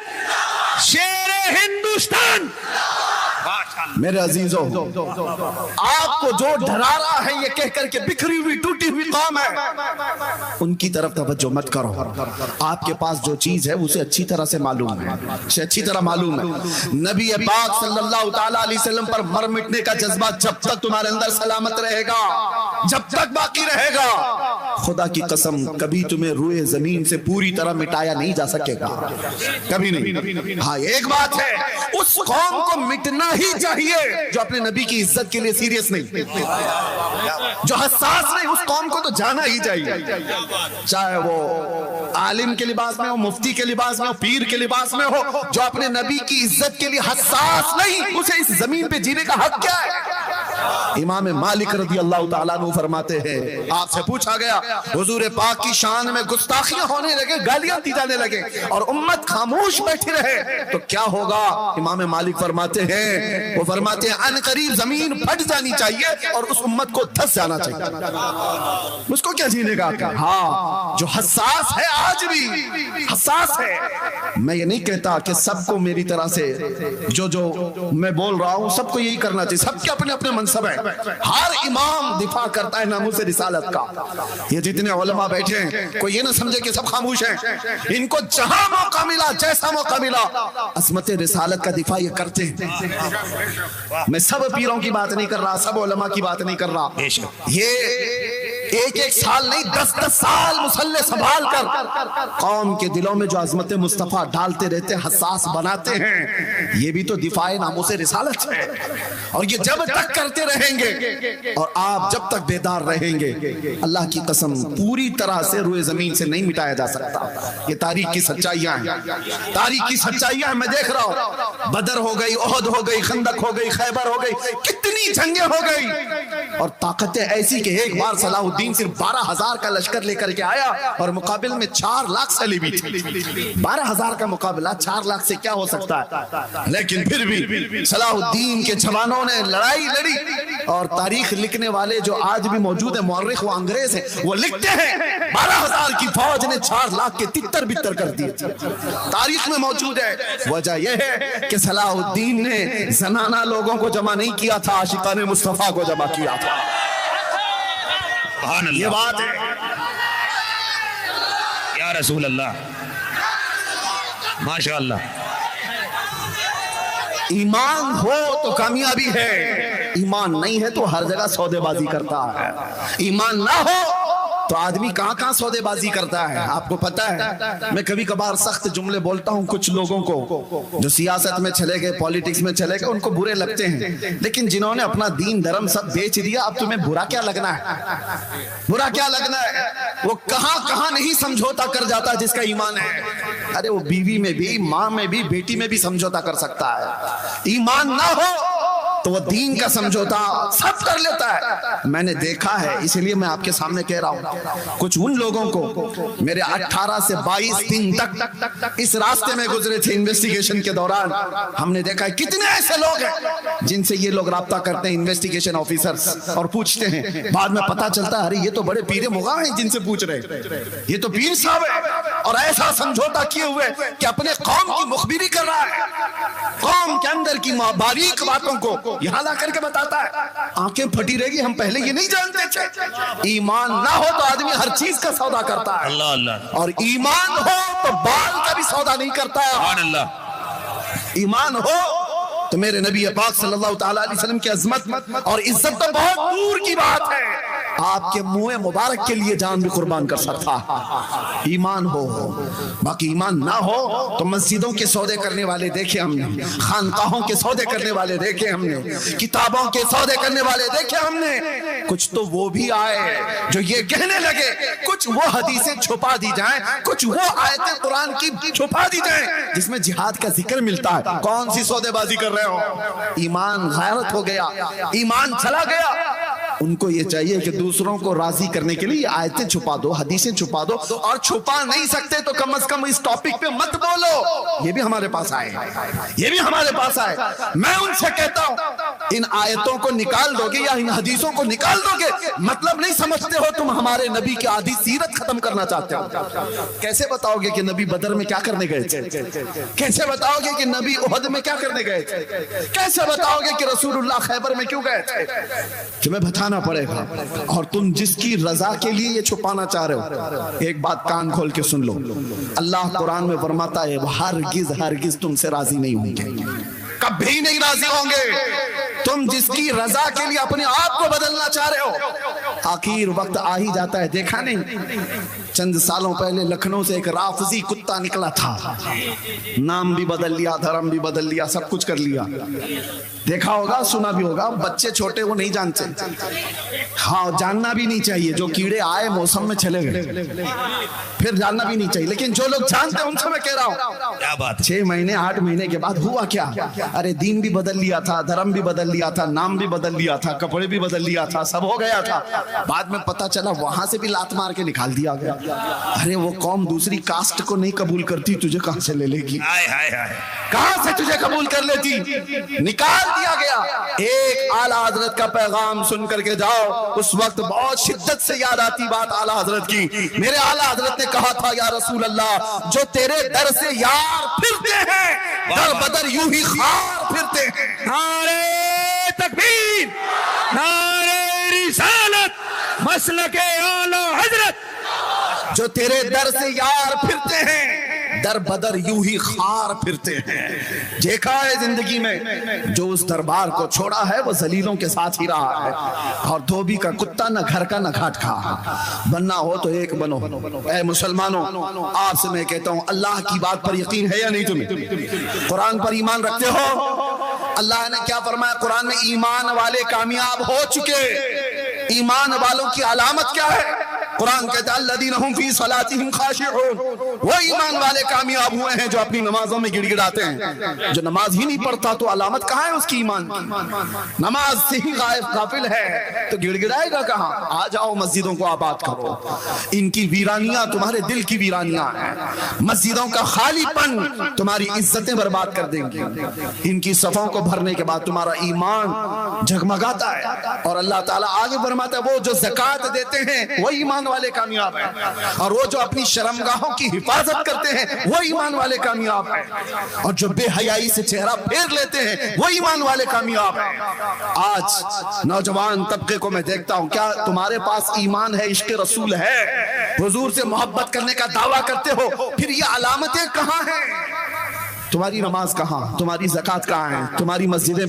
شیر ہندوستان. میرے عزیزوں، آپ کو جو ڈرا رہا ہے یہ کہہ کر کے بکھری ہوئی ٹوٹی ہوئی قوم ہے، ان کی طرف توجہ مت کرو. آپ کے پاس جو چیز ہے اسے اچھی طرح سے معلوم ہے، اسے اچھی طرح معلوم ہے. نبی پاک صلی اللہ تعالی علیہ وسلم پر مر مٹنے کا جذبہ جب تک تمہارے اندر سلامت رہے گا، جب تک باقی رہے گا، خدا کی قسم کبھی تمہیں روئے زمین سے پوری طرح مٹایا نہیں جا سکے گا، کبھی نہیں. ہاں ایک بات ہے، اس قوم کو مٹنا ہی چاہیے جو اپنے نبی کی عزت کے لیے سیریس نہیں، جو حساس نہیں. اس قوم کو تو جانا ہی چاہیے، چاہے وہ عالم کے لباس میں ہو، مفتی کے لباس میں ہو، پیر کے لباس میں ہو. جو اپنے نبی کی عزت کے لیے حساس نہیں، اسے اس زمین پہ جینے کا حق کیا ہے؟ امام مالک رضی اللہ تعالیٰ عنہ فرماتے ہیں، آپ سے پوچھا گیا حضور پاک کی شان میں گستاخیاں ہونے لگے، گالیاں دی جانے لگے اور امت خاموش بیٹھی رہے تو کیا ہوگا؟ امام مالک فرماتے ہیں، وہ فرماتے ہیں ان قریب زمین پھٹ جانی چاہیے اور اس امت کو دھس جانا چاہیے. اس کو کیا جینے گا؟ ہاں جو حساس ہے آج بھی حساس ہے. میں یہ نہیں کہتا کہ سب کو میری طرح سے جو میں بول رہا ہوں سب کو یہی کرنا چاہیے، سب کے اپنے اپنے منصب ہیں. ہر امام دفاع کرتا ہے ناموس رسالت کا. یہ جتنے علماء بیٹھے ہیں کوئی یہ نہ سمجھے کہ سب خاموش ہیں، ان کو جہاں موقع ملا، جیسا موقع ملا، عظمت رسالت کا دفاع یہ کرتے ہیں. میں سب پیروں کی بات نہیں کر رہا، سب علماء کی بات نہیں کر رہا. یہ ایک ایک سال نہیں 10 سال مسلح سنبھال کر قوم کے دلوں میں جو عظمت مصطفیٰ ڈالتے رہتے، حساس بناتے ہیں، یہ بھی تو دفاع ناموس رسالت ہے. اور یہ جب تک کرتے رہیں گے اور آپ جب تک بیدار رہیں گے، اللہ کی قسم پوری طرح سے روئے زمین سے نہیں مٹایا جا سکتا. یہ تاریخ کی سچائیاں ہیں، تاریخ کی سچائیاں ہیں. میں دیکھ رہا ہوں بدر ہو گئی، احد ہو گئی، خندق ہو گئی، خیبر ہو گئی، کتنی جنگیں ہو گئی اور طاقتیں ایسی کہ ایک بار صلاح الدین صرف 12,000 کا لشکر لے کر کے آیا اور مقابل میں 4 لاکھ صلیبی تھی. 12,000 کا مقابلہ 4 لاکھ سے کیا ہو سکتا ہے؟ لیکن پھر بھی صلاح الدین کے جوانوں نے لڑائی لڑی اور تاریخ لکھنے والے جو آج بھی موجود ہیں، مورخ و انگریز ہیں، وہ لکھتے ہیں 12,000 کی فوج نے 4 لاکھ کے تتر بتر کر دیے. تاریخ میں موجود ہے. وجہ یہ ہے کہ صلاح الدین نے زنانہ لوگوں کو جمع نہیں کیا تھا، عاشقان مصطفیٰ کو جمع کیا تھا. یہ بات ہے یا رسول اللہ، ماشاء اللہ. ایمان ہو تو کامیابی ہے، ایمان نہیں ہے تو ہر جگہ سودے بازی کرتا ہے. ایمان نہ ہو تو آدمی کہاں سودے بازی کرتا ہے. آپ کو پتا ہے میں کبھی کبھار سخت جملے بولتا ہوں کچھ لوگوں کو جو سیاست میں چلے گئے، پالیٹکس میں چلے گئے، ان کو برے لگتے ہیں. لیکن جنہوں نے اپنا دین دھرم سب بیچ دیا، اب تمہیں برا کیا لگنا ہے؟ برا کیا لگنا ہے؟ وہ کہاں نہیں سمجھوتا کر جاتا جس کا ایمان ہے. ارے وہ بیوی میں بھی، ماں میں بھی، بیٹی میں بھی سمجھوتا کر سکتا ہے. ایمان نہ ہو تو وہ دین کا سمجھوتا سب کر لیتا ہے. میں نے دیکھا ہے، اس لیے میں آپ کے سامنے کہہ رہا ہوں. کچھ ان لوگوں کو میرے 18 سے 22 دن تک اس راستے میں گزرے تھے انویسٹیگیشن کے دوران. ہم نے دیکھا ہے کتنے ایسے لوگ ہیں جن سے یہ لوگ رابطہ کرتے ہیں، انویسٹیگیشن آفیسرز، اور پوچھتے ہیں. بعد میں پتا چلتا ہے ارے یہ تو بڑے پیر مغاں ہیں جن سے پوچھ رہے، یہ تو پیر صاحب ہے. اور ایسا سمجھوتا کیے ہوئے کہ اپنے قوم کی مخبری کر رہا ہے، قوم کے اندر کی باریک باتوں کو یہاں لا کر کے بتاتا ہے. آنکھیں پھٹی رہے گی، ہم پہلے یہ نہیں جانتے تھے. ایمان نہ ہو تو آدمی ہر چیز کا سودا کرتا ہے، اللہ اللہ. اور ایمان ہو تو بال کا بھی سودا نہیں کرتا ہے. سبحان اللہ. ایمان ہو تو میرے نبی پاک صلی اللہ تعالی علیہ وسلم کی عظمت اور عزت تو بہت دور کی بات ہے. آپ کے منہ مبارک کے لیے جان بھی قربان کر سکتا. ایمان ہو. باقی ایمان نہ ہو تو مسجدوں کے سودے کرنے والے دیکھے ہم نے, خانقاہوں کے سودے کرنے والے دیکھے ہم نے, کتابوں کے سودے کرنے والے دیکھے ہم نے. کچھ تو وہ بھی آئے جو یہ کہنے لگے کچھ وہ حدیثیں چھپا دی جائیں, کچھ وہ آیتیں قرآن کی چھپا دی جائیں جس میں جہاد کا ذکر ملتا ہے. کون سی سودے بازی کر رہے ہو؟ ایمان غیرت ہو گیا, ایمان چلا گیا. ان کو یہ چاہیے کہ دوسروں کو راضی کرنے کے لیے آیتیں چھپا دو, حدیثیں چھپا دو, اور چھپا نہیں سکتے تو کم از کم اس ٹاپک پہ مت بولو. یہ بھی ہمارے پاس آئے, یہ بھی ہمارے پاس آئے. میں ان سے کہتا ہوں ان آیتوں کو نکال دو گے یا ان حدیثوں کو نکال دو گے, مطلب نہیں سمجھتے ہو تم ہمارے نبی کی آدھی سیرت ختم کرنا چاہتے ہو. کیسے بتاؤ گے کہ نبی بدر میں کیا کرنے گئے تھے؟ کیسے بتاؤ گے کہ نبی احد میں کیا کرنے گئے تھے؟ کیسے بتاؤ گے کہ رسول اللہ خیبر میں کیوں گئے تھے؟ تمہیں بتانا پڑے گا. اور تم جس کی رضا کے لیے یہ چھپانا چاہ رہے ہو, ایک بات کان کھول کے سن لو. اللہ قرآن میں فرماتا ہے ہرگز ہرگز تم سے راضی نہیں ہوں گے, کبھی نہیں راضی ہوں گے. تم جس کی رضا کے لیے اپنے آپ کو بدلنا چاہ رہے ہو, آخر وقت آ ہی جاتا ہے. دیکھا نہیں چند سالوں پہلے لکھنؤ سے ایک رافضی کتا نکلا تھا, نام بھی بدل لیا, دھرم بھی بدل لیا, سب کچھ کر لیا. دیکھا ہوگا, سنا بھی ہوگا. بچے چھوٹے وہ نہیں جانتے, ہاں جاننا بھی نہیں چاہیے. جو کیڑے آئے موسم میں چلے گئے, پھر جاننا بھی نہیں چاہیے. لیکن جو لوگ جانتے ہیں ان سے میں کہہ رہا ہوں, کیا بات 6 مہینے 8 مہینے کے بعد ہوا کیا؟ ارے دین بھی بدل لیا تھا, دھرم بھی بدل لیا تھا, نام بھی بدل لیا تھا, کپڑے بھی بدل لیا تھا, سب ہو گیا تھا. بعد میں پتا چلا وہاں سے بھی لات مار کے نکال دیا گیا. ارے وہ قوم دوسری کاسٹ کو نہیں قبول کرتی, تجھے کہاں سے لے لے گی؟ کہاں سے تجھے قبول کر لیتی؟ نکال دیا گیا. ایک اعلیٰ حضرت کا پیغام سن کر کے جاؤ. اس وقت بہت شدت سے یاد آتی بات اعلیٰ حضرت کی. میرے اعلیٰ حضرت نے کہا تھا یا رسول اللہ, جو تیرے در سے یار پھرتے ہیں در بدر یوں ہی خار پھرتے ہیں. نعرہ تکبیر, نعرہ رسالت, مسلک اعلیٰ حضرت. جو تیرے در سے یار پھرتے ہیں در بدر یوں ہی خار پھرتے ہیں. دیکھا ہے زندگی میں جو اس دربار کو چھوڑا ہے وہ ذلیلوں کے ساتھ ہی رہا ہے, اور دھوبی کا کتا نہ گھر کا نہ گھاٹ کا. بننا ہو تو ایک بنو. اے مسلمانوں, آپ سے میں کہتا ہوں اللہ کی بات پر یقین ہے یا نہیں تمہیں؟ قرآن پر ایمان رکھتے ہو؟ اللہ نے کیا فرمایا قرآن میں؟ ایمان والے کامیاب ہو چکے. ایمان والوں کی علامت کیا ہے؟ قرآن کہتا ہے الذین هم فی صلاتهم خاشعون, وہ ایمان والے کامیاب ہوئے ہیں جو اپنی نمازوں میں گڑ گڑاتے ہیں. جو نماز ہی نہیں پڑھتا تو علامت کہاں ہے اس کی ایمان کی؟ نماز سے ہی غافل ہے تو گڑ گڑائے گا کہاں؟ آ جاؤ مسجدوں کو آباد کرو. ان کی ویرانیاں تمہارے دل کی ویرانیاں ہیں. مسجدوں کا خالی پن تمہاری عزتیں برباد کر دیں گی. ان کی صفوں کو بھرنے کے بعد تمہارا ایمان جھگمگاتا ہے. اور اللہ تعالیٰ آگے فرماتا ہے وہ جو زکوٰۃ دیتے ہیں وہ ایمان والے کامیاب ہیں, اور وہ جو اپنی شرمگاہوں کی حفاظت کرتے ہیں وہ ایمان والے کامیاب ہیں, اور جو بے حیائی سے چہرہ پھیر لیتے ہیں وہ ایمان والے کامیاب ہیں. آج نوجوان طبقے کو میں دیکھتا ہوں, کیا تمہارے پاس ایمان ہے, عشق رسول ہے, حضور سے محبت کرنے کا دعویٰ کرتے ہو, پھر یہ علامتیں کہاں ہیں؟ تمہاری نماز کہاں, تمہاری زکوٰۃ کہاں ہے, تمہاری مسجدیں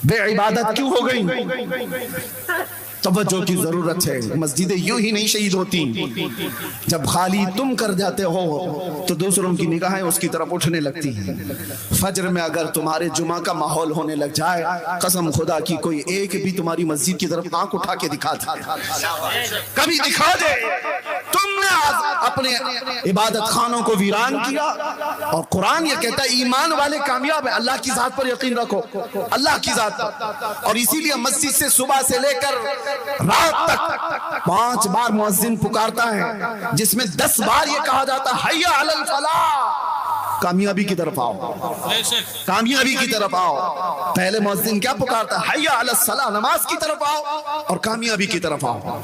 بے عبادت کیوں ہو گئی؟ توجہ کی ضرورت ہے. مسجدیں یوں ہی نہیں شہید ہوتی. جب خالی تم کر جاتے ہو تو دوسروں کی نگاہیں اس کی طرف اٹھنے لگتی ہیں. فجر میں اگر تمہارے جمعہ کا ماحول ہونے لگ جائے, قسم خدا کی کوئی ایک بھی تمہاری مسجد کی طرف آنکھ اٹھا کے دکھا دے, کبھی دکھا دے. تم نے اپنے عبادت خانوں کو ویران کیا, اور قرآن یہ کہتا ہے ایمان والے کامیاب ہیں. اللہ کی ذات پر یقین رکھو, اللہ کی ذات پر. اور اسی لیے مسجد سے صبح سے لے کر رات تک 5 بار مؤذن پکارتا ہے, جس میں 10 بار یہ کہا جاتا ہے حی علی الفلاح, کامیابی کی طرف آؤ, کامیابی کی طرف آؤ. پہلے مؤذن کیا پکارتا ہے؟ حی علی الصلاح, نماز کی طرف آؤ اور کامیابی کی طرف آؤ.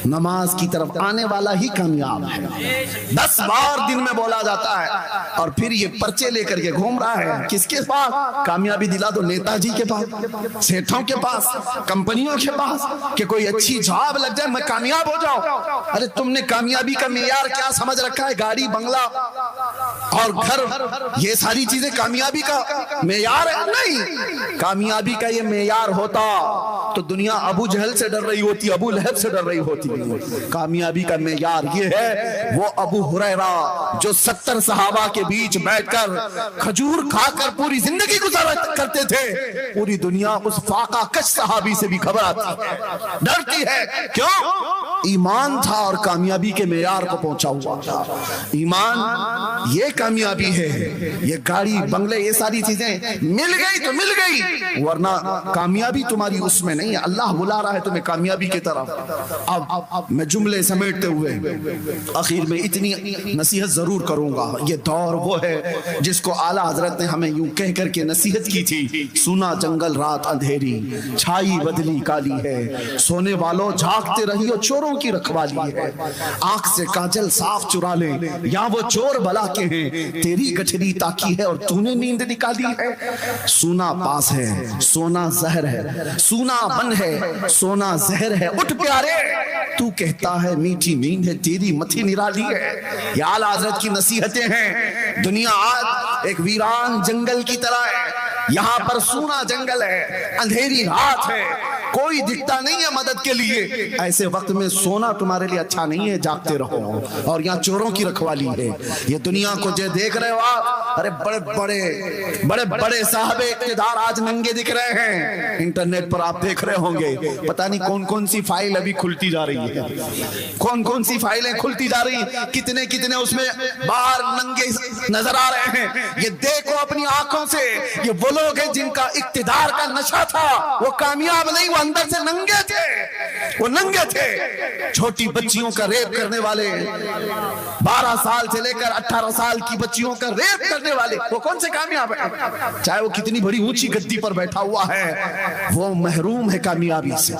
نماز کی طرف آنے والا ہی کامیاب ہے. 10 بار دن میں بولا جاتا ہے, اور پھر یہ پرچے لے کر کے گھوم رہا ہے. کس کے پاس کامیابی دلا دو؟ نیتا جی کے پاس, سیٹھوں کے پاس, کمپنیوں کے پاس, کہ کوئی اچھی جاب لگ جائے میں کامیاب ہو جاؤں. ارے تم نے کامیابی کا معیار کیا سمجھ رکھا ہے؟ گاڑی, بنگلہ, اور گھر، یہ ساری چیزیں کامیابی کا معیار ہے؟ نہیں، کامیابی کا یہ معیار ہوتا تو دنیا ابو جہل سے ڈر رہی ہوتی، ابو لہب سے ڈر رہی ہوتی۔ کامیابی کا معیار یہ ہے، وہ ابو ہریرہ جو 70 صحابہ کے بیچ بیٹھ کر کھجور کھا کر پوری زندگی گزارا کرتے تھے، پوری دنیا اس فاقہ کش صحابی سے بھی گھبراتی ہے، ڈرتی ہے۔ کیوں؟ ایمان تھا اور کامیابی کے معیار کو پہنچا ہوا تھا۔ ایمان یہ کامیابی ہے، یہ گاڑی بنگلے یہ ساری چیزیں مل گئی تو مل گئی، ورنہ کامیابی تمہاری اس میں نہیں ہے۔ اللہ بلا رہا ہے تمہیں کامیابی کی طرف۔ اب میں جملے سمیٹتے ہوئے آخر میں اتنی نصیحت ضرور کروں گا۔ یہ دور وہ ہے جس کو اعلیٰ حضرت نے ہمیں یوں کہہ کر کے نصیحت کی تھی، سنا جنگل رات اندھیری، چھائی بدلی کالی ہے، سونے والوں جھاگتے رہیو چوروں کی رکھوالی ہے، آنکھ سے کاجل صاف چرا لے یا وہ چور بلا کے ہیں، تیری گٹھری تاکی ہے اور تو نے نیند نکالی ہے۔ سونا پاس ہے، سونا زہر ہے، سونا بن ہے، سونا زہر ہے، اٹھ پیارے تو کہتا ہے میٹھی نیند ہے، تیری متھی نرالی ہے۔ یہ اعلیٰ حضرت کی نصیحتیں ہیں۔ دنیا آج ایک ویران جنگل کی طرح ہے، یہاں پر سونا جنگل ہے، اندھیری رات ہے، کوئی دکھتا نہیں ہے مدد کے لیے۔ ایسے وقت میں سونا تمہارے لیے اچھا نہیں ہے، جاگتے رہو۔ اور یہاں چوروں کی رکھوالی ہے۔ یہ دنیا کو جو دیکھ رہے ہو آپ، ارے بڑے بڑے صاحب اقتدار آج ننگے دکھ رہے ہیں۔ انٹرنیٹ پر آپ دیکھ رہے ہوں گے، پتہ نہیں کون کون سی فائل ابھی کھلتی جا رہی ہے، کون کون سی فائلیں کھلتی جا رہی ہیں، کتنے کتنے اس میں باہر ننگے نظر آ رہے ہیں۔ یہ دیکھو اپنی آنکھوں سے، یہ وہ لوگ ہیں جن کا اقتدار کا نشہ تھا، وہ کامیاب نہیں، وہ اندر سے ننگے تھے، وہ ننگے تھے۔ چھوٹی بچیوں کا ریپ کرنے والے، 12 سال سے لے کر 18 سال کی بچیوں کا ریپ کرنے والے، وہ کون سے کامیاب ہیں؟ چاہے وہ کتنی بڑی اونچی گدی پر بیٹھا ہوا ہے، وہ محروم ہے کامیابی سے،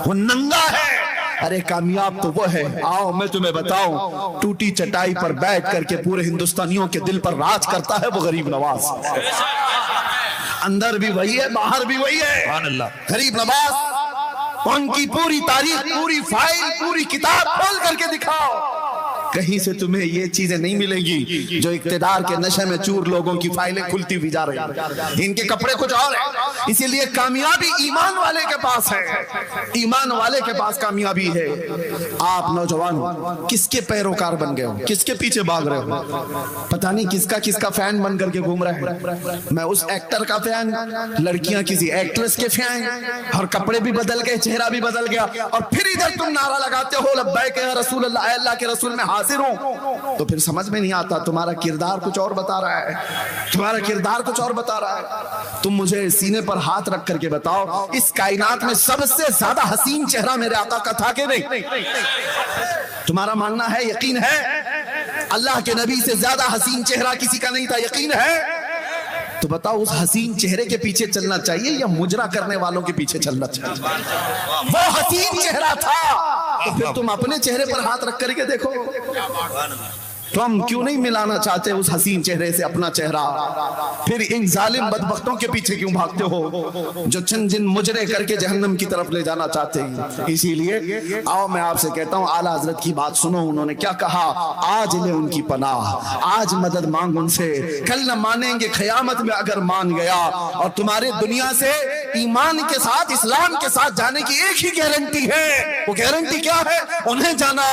وہ ننگا ہے۔ ارے کامیاب تو وہ ہے، آؤ میں تمہیں بتاؤں، ٹوٹی چٹائی پر بیٹھ کر کے پورے ہندوستانیوں کے دل پر راج کرتا ہے وہ غریب نواز۔ اندر بھی وہی ہے، باہر بھی وہی ہے، غریب نواز۔ ان کی پوری تاریخ، پوری فائل، پوری کتاب کھول کر کے دکھاؤ، کہیں سے تمہیں یہ چیزیں نہیں ملیں گی جو اقتدار کے نشے میں چور لوگوں کی فائلیں کھلتی ہوئی جا رہی ہیں۔ ان کے کپڑے کچھ اور ہیں۔ اسی لیے کامیابی ایمان والے کے پاس ہے، ایمان والے کے پاس کامیابی ہے۔ آپ نوجوان کس کے پیروکار بن گئے ہو، کس کے پیچھے بھاگ رہے ہو؟ پتہ نہیں کس کا فین بن کر کے گھوم رہے ہیں۔ میں اس ایکٹر کا فین، لڑکیاں کسی ایکٹریس کے فین، اور کپڑے بھی بدل گئے، چہرہ بھی بدل گیا، اور پھر ادھر تم نعرہ لگاتے ہو لبیک یا رسول اللہ، اے اللہ کے رسول میں حاضر ہوں۔ تو پھر سمجھ میں نہیں آتا، تمہارا کردار کچھ اور بتا رہا ہے، تمہارا کردار کچھ اور بتا رہا ہے۔ تم مجھے سینے پر ہاتھ رکھ کر کے بتاؤ، اس کائنات میں سب سے زیادہ حسین چہرہ میرے آقا کا تھا کہ نہیں؟ تمہارا ماننا ہے، یقین ہے؟ اللہ کے نبی سے زیادہ حسین چہرہ کسی کا نہیں تھا، یقین ہے؟ تو بتاؤ اس حسین چہرے کے پیچھے چلنا چاہیے یا مجرا کرنے والوں کے پیچھے چلنا چاہیے؟ وہ حسین چہرہ تھا، تو پھر تم اپنے چہرے پر ہاتھ رکھ کر کے دیکھو، تو ہم کیوں نہیں ملانا چاہتے اس حسین چہرے سے اپنا چہرہ؟ پھر ان ظالم بدبختوں کے پیچھے کیوں بھاگتے ہو جو چند جن مجرے کر کے جہنم کی طرف لے جانا چاہتے ہیں؟ اسی لیے آؤ میں آپ سے کہتا ہوں، اعلیٰ حضرت کی بات سنو، انہوں نے کیا کہا؟ آج لے ان کی پناہ، آج مدد مانگ ان سے، کل نہ مانیں گے قیامت میں اگر مان گیا۔ اور تمہارے دنیا سے ایمان کے ساتھ، اسلام کے ساتھ جانے کی ایک ہی گارنٹی ہے، وہ گارنٹی کیا ہے؟ انہیں جانا،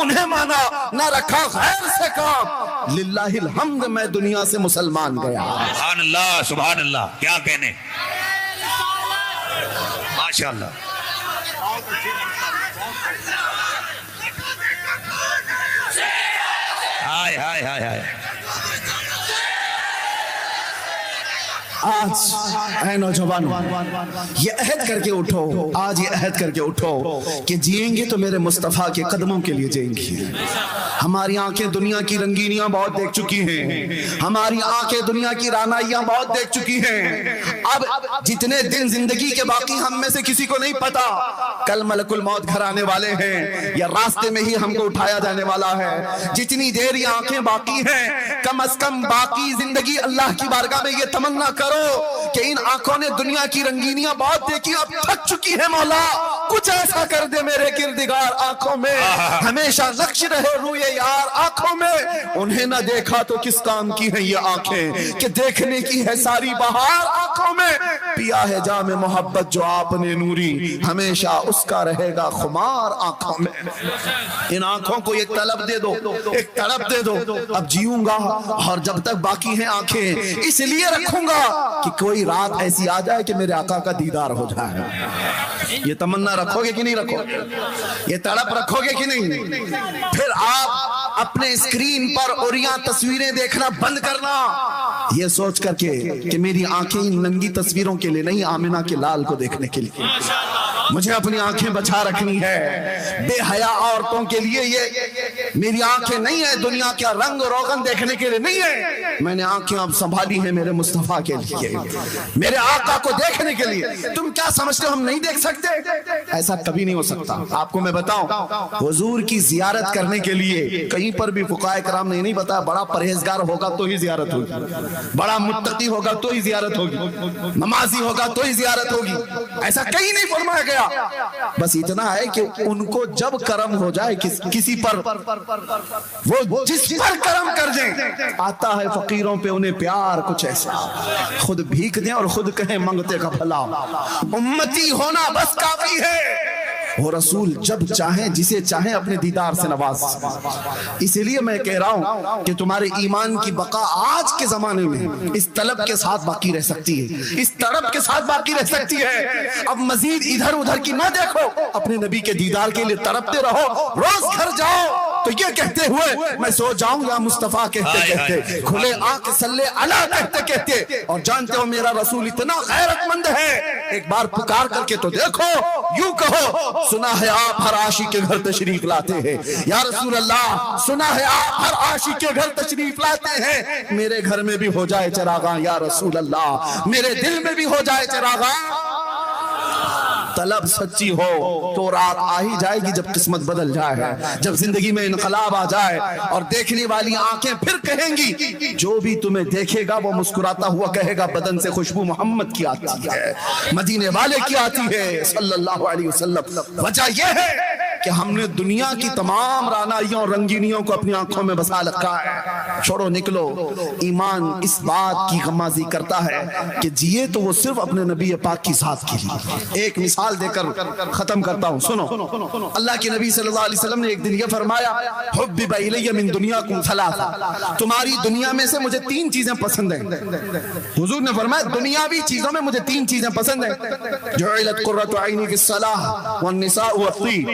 انہیں مانا، نہ رکھا غیر سے کام۔ للہ الحمد، میں دنیا سے مسلمان گیا۔ سبحان اللہ، سبحان اللہ، کیا کہنے، ماشاءاللہ۔ ہائے ہائے ہائے ہائے۔ آج اے نوجوانوں، یہ عہد کر کے اٹھو، آج یہ عہد کر کے اٹھو کہ جئیں گے تو میرے مصطفیٰ کے قدموں کے لیے جئیں گے۔ ہماری آنکھیں دنیا کی رنگینیاں بہت دیکھ چکی ہیں، ہماری آنکھیں دنیا کی رانائیاں بہت دیکھ چکی ہیں۔ اب جتنے دن زندگی کے باقی ہم میں سے کسی کو نہیں پتا کل ملک الموت گھر آنے والے ہیں یا راستے میں ہی ہم کو اٹھایا جانے والا ہے۔ جتنی دیر یہ آنکھیں باقی ہیں، کم از کم باقی زندگی اللہ کی بارگاہ میں یہ تمنا کرو کہ ان آنکھوں نے دنیا کی رنگینیاں بہت دیکھی، اب تھک چکی ہے مولا، کچھ ایسا کر دے میرے کردگار آنکھوں میں، ہمیشہ نقش رہے روئے یار آنکھوں میں، انہیں نہ دیکھا تو کس کام کی ہیں یہ آنکھیں کہ دیکھنے کی ہے ساری بہار آنکھوں میں، پیا ہے جام محبت جو آپ نے نوری، ہمیشہ اس کا رہے گا خمار آنکھوں میں۔ ان آنکھوں کو ایک طلب دے دو، ایک طلب دے دو، اب جیوں گا اور جب تک باقی ہیں آنکھیں اس لیے رکھوں گا کہ کوئی رات ایسی آ جائے کہ میرے آقا کا دیدار ہو جائے۔ یہ تمنا رکھو گے کہ نہیں رکھو گے؟ یہ تڑپ رکھو گے کہ نہیں؟ پھر آپ اپنے اسکرین پر اوریاں تصویریں دیکھنا بند کرنا، یہ سوچ کر کے کہ میری آنکھیں ان ننگی تصویروں کے لیے نہیں، آمنہ کے لال کو دیکھنے کے لیے مجھے اپنی آنکھیں بچا رکھنی ہے۔ بے حیا عورتوں کے لیے یہ میری آنکھیں نہیں ہے، دنیا کا رنگ روغن دیکھنے کے لیے نہیں ہے، میں نے آنکھیں اب سنبھالی ہیں میرے مصطفیٰ کے لیے، میرے آقا کو دیکھنے کے لیے۔ تم کیا سمجھتے ہو ہم نہیں دیکھ سکتے؟ ایسا کبھی نہیں ہو سکتا۔ آپ کو میں بتاؤں، حضور کی زیارت کرنے کے لیے کہیں پر بھی فقہائے کرام نے نہیں بتایا بڑا پرہیزگار ہوگا تو ہی زیارت ہوگی، بڑا متقی ہوگا تو ہی زیارت ہوگی، نمازی ہوگا تو ہی زیارت ہوگی، ایسا کہیں نہیں فرمایا گیا۔ بس اتنا ہے کہ ان کو جب کرم ہو جائے کسی پر، وہ جس پر کرم کر دیں، آتا ہے فقیروں پہ انہیں پیار کچھ ایسا، خود بھیک دیں اور خود کہیں منگتے کا بھلا، امتی ہونا بس کافی ہے۔ وہ رسول جب چاہیں جسے چاہیں اپنے دیدار سے نواز۔ اس لیے میں کہہ رہا ہوں کہ تمہارے ایمان کی بقا آج کے زمانے میں اس طلب کے ساتھ باقی رہ سکتی ہے، اس طلب کے ساتھ باقی رہ سکتی ہے۔ اب مزید ادھر ادھر کی نہ دیکھو، اپنے نبی کے دیدار کے لیے تڑپتے رہو، روز گھر جاؤ تو یہ کہتے ہوئے میں سو جاؤں یا مصطفیٰ کہتے کہتے، کھلے آنکھ صلی اللہ کہتے کہتے، اور جانتے ہو میرا رسول اتنا غیرت مند ہے، ایک بار پکار کر کے تو دیکھو، یوں کہو سنا ہے آپ ہر عاشق کے گھر تشریف لاتے ہیں، یا رسول اللہ سنا ہے آپ ہر عاشق کے گھر تشریف لاتے ہیں، میرے گھر میں بھی ہو جائے چراغاں یا رسول اللہ، میرے دل میں بھی ہو جائے چراغاں۔ طلب سچی ہو تو رات آ ہی جائے گی جب قسمت بدل جائے، جب زندگی میں انقلاب آ جائے، اور دیکھنے والی آنکھیں پھر کہیں گی جو بھی تمہیں دیکھے گا وہ مسکراتا ہوا کہے گا بدن سے خوشبو محمد کی آتی ہے، مدینے والے کی آتی ہے صلی اللہ علیہ وسلم۔ وجہ یہ ہے کہ ہم نے دنیا کی تمام رانائیوں اور رنگینیوں کو اپنی آنکھوں میں بسا رکھا ہے۔ چھوڑو نکلو، ایمان اس بات کی غمازی کرتا ہے کہ جیے تو وہ صرف اپنے نبی پاک کی ذات کے لیے۔ ایک مثال دے کر ختم کرتا ہوں، سنو۔ اللہ کے نبی صلی اللہ علیہ وسلم نے ایک دن یہ فرمایا، حبب الی من دنیاکم ثلاثہ، تمہاری دنیا میں سے مجھے تین چیزیں پسند ہیں۔ حضور نے فرمایا دنیاوی چیزوں میں مجھے تین چیزیں پسند ہیں، جعلت قرۃ عینی فی الصلاۃ والنساء والطیب،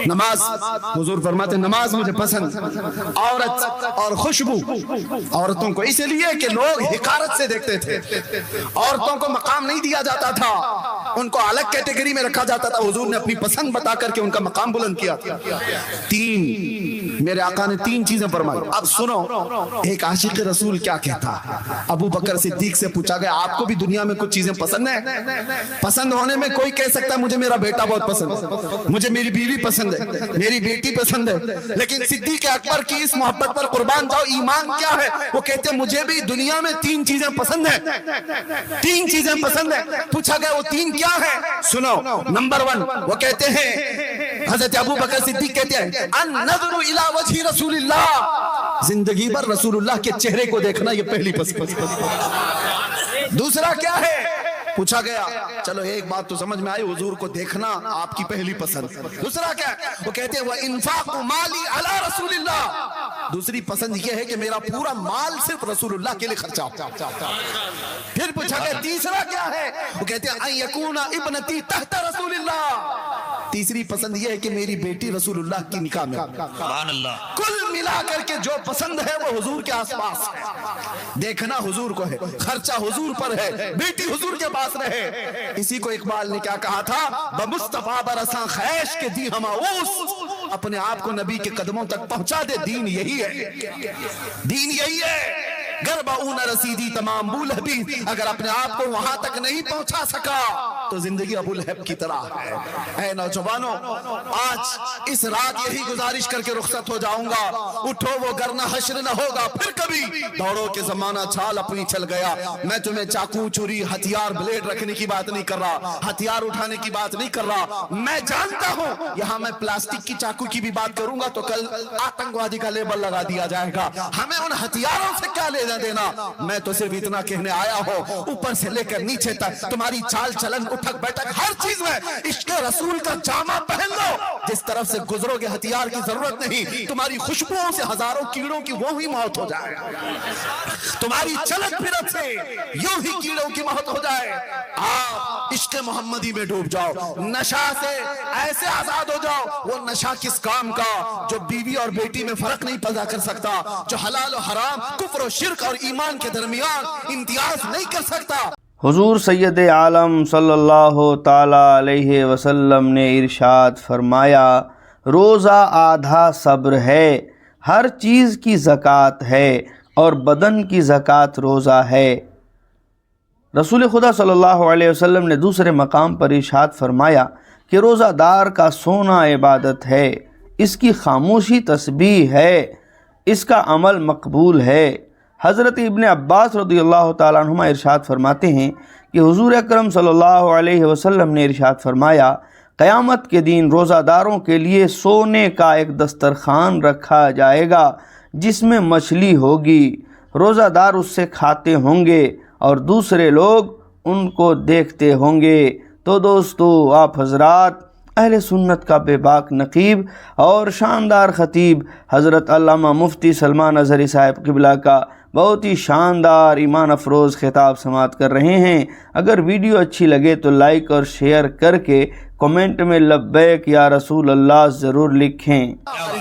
نماز، حضور فرماتے ہیں نماز مجھے پسند، عورت اور خوشبو۔ عورتوں کو اس لیے کہ لوگ حقارت سے دیکھتے تھے، عورتوں کو مقام نہیں دیا جاتا تھا، ان کو الگ کیٹیگری میں رکھا جاتا تھا، حضور نے اپنی پسند بتا کر کے ان کا مقام بلند کیا۔ تین، میرے آقا نے تین چیزیں فرمائی۔ اب سنو ایک عاشق رسول کیا کہتا۔ ابو بکر صدیق سے پوچھا گیا آپ کو بھی دنیا میں کچھ چیزیں پسند ہیں؟ پسند ہونے میں کوئی کہہ سکتا ہے مجھے میرا بیٹا بہت پسند ہے، مجھے میری بیوی پسند ہے، میری بیٹی پسند ہے، لیکن صدیق اکبر کی اس محبت پر قربان جاؤ ایمان کیا ہے؟ وہ کہتے ہیں مجھے بھی دنیا میں تین چیزیں پسند ہیں، تین چیزیں پسند ہیں۔ پوچھا گیا وہ تین کیا ہے؟ سنو، نمبر 1 وہ کہتے ہیں، حضرت ابو بکر صدیق کہتے ہیں النظر الی وجہ رسول اللہ، زندگی بھر رسول اللہ کے چہرے کو دیکھنا یہ پہلی پسند۔ دوسرا کیا ہے؟ پوچھا گیا چلو ایک بات تو سمجھ میں آئی، حضور کو دیکھنا آپ کی پہلی پسند۔ دوسرا کیا؟ وہ کہتے ہیں وَإِنفَاقُ مَالِي عَلَى رَسُولِ اللَّهِ، دوسری پسند یہ ہے کہ میرا پورا مال صرف رسول اللہ کے لیے خرچہ ہو۔ پھر پوچھا گیا تیسرا کیا ہے؟ وہ کہتے ہیں أَن يَكُونَ ابْنَتِي تَحْتَ رَسُولِ اللَّهِ، تیسری پسند یہ ہے کہ میری بیٹی رسول اللہ کی نکاح میں۔ سبحان اللہ۔ کل ملا کر کے جو پسند ہے وہ حضور کے آس پاس ہے، دیکھنا حضور کو ہے، خرچہ حضور پر ہے، بیٹی حضور کے پاس رہے۔ اسی کو اقبال نے کیا کہا تھا، بمصطفیٰ برساں خیش کے دی ہماؤس، اپنے آپ کو نبی کے قدموں تک پہنچا دے، دین یہی ہے، دین یہی ہے۔ گربہ اون رسیدی تمام بولہبی، اگر اپنے آپ کو وہاں تک نہیں پہنچا سکا تو زندگی ابو لہب کی طرح ہے۔ اے نوجوانوں، آج اس رات یہی گزارش کر کے رخصت ہو جاؤں گا، اٹھو وہ گرنا حشر نہ ہوگا پھر کبھی، دوڑو کہ زمانہ چھال اپنی چل گیا۔ میں تمہیں چاقو چوری ہتھیار بلیڈ رکھنے کی بات نہیں کر رہا، ہتھیار اٹھانے کی بات نہیں کر رہا۔ میں جانتا ہوں یہاں میں پلاسٹک کی چاقو کی بھی بات کروں گا تو کل آتنکوادی کا لیبل لگا دیا جائے گا، ہمیں ان ہتھیاروں سے کیا لینا دینا۔ میں تو صرف اتنا کہنے آیا ہوں، اوپر سے لے کر نیچے تک تمہاری چال چلن اٹھک بیٹھک ہر چیز میں عشق رسول کا جامہ پہن لو۔ جس طرف سے گزرو گے ہتھیار کی ضرورت نہیں، تمہاری خوشبوؤں سے ہزاروں کیڑوں کی وہی موت ہو جائے، تمہاری چلن پھرت سے یوں ہی کیڑوں کی موت ہو جائے۔ آپ عشق محمدی میں ڈوب جاؤ، نشہ سے ایسے آزاد ہو جاؤ۔ وہ نشہ کس کام کا جو بیوی اور بیٹی میں فرق نہیں پیدا کر سکتا، جو حلال و حرام، کفر و شرک اور ایمان کے درمیان امتیاز نہیں کر سکتا۔ حضور سید عالم صلی اللہ تعالی علیہ وسلم نے ارشاد فرمایا، روزہ آدھا صبر ہے، ہر چیز کی زکوٰۃ ہے اور بدن کی زکوٰۃ روزہ ہے۔ رسول خدا صلی اللہ علیہ وسلم نے دوسرے مقام پر ارشاد فرمایا کہ روزہ دار کا سونا عبادت ہے، اس کی خاموشی تسبیح ہے، اس کا عمل مقبول ہے۔ حضرت ابن عباس رضی اللہ تعالیٰ عنہما ارشاد فرماتے ہیں کہ حضور اکرم صلی اللہ علیہ وسلم نے ارشاد فرمایا، قیامت کے دن روزہ داروں کے لیے سونے کا ایک دسترخوان رکھا جائے گا جس میں مچھلی ہوگی، روزہ دار اس سے کھاتے ہوں گے اور دوسرے لوگ ان کو دیکھتے ہوں گے۔ تو دوستو، آپ حضرات اہل سنت کا بے باک نقیب اور شاندار خطیب حضرت علامہ مفتی سلمان اظہری صاحب قبلہ کا بہت ہی شاندار ایمان افروز خطاب سماعت کر رہے ہیں۔ اگر ویڈیو اچھی لگے تو لائک اور شیئر کر کے کمنٹ میں لبیک یا رسول اللہ ضرور لکھیں۔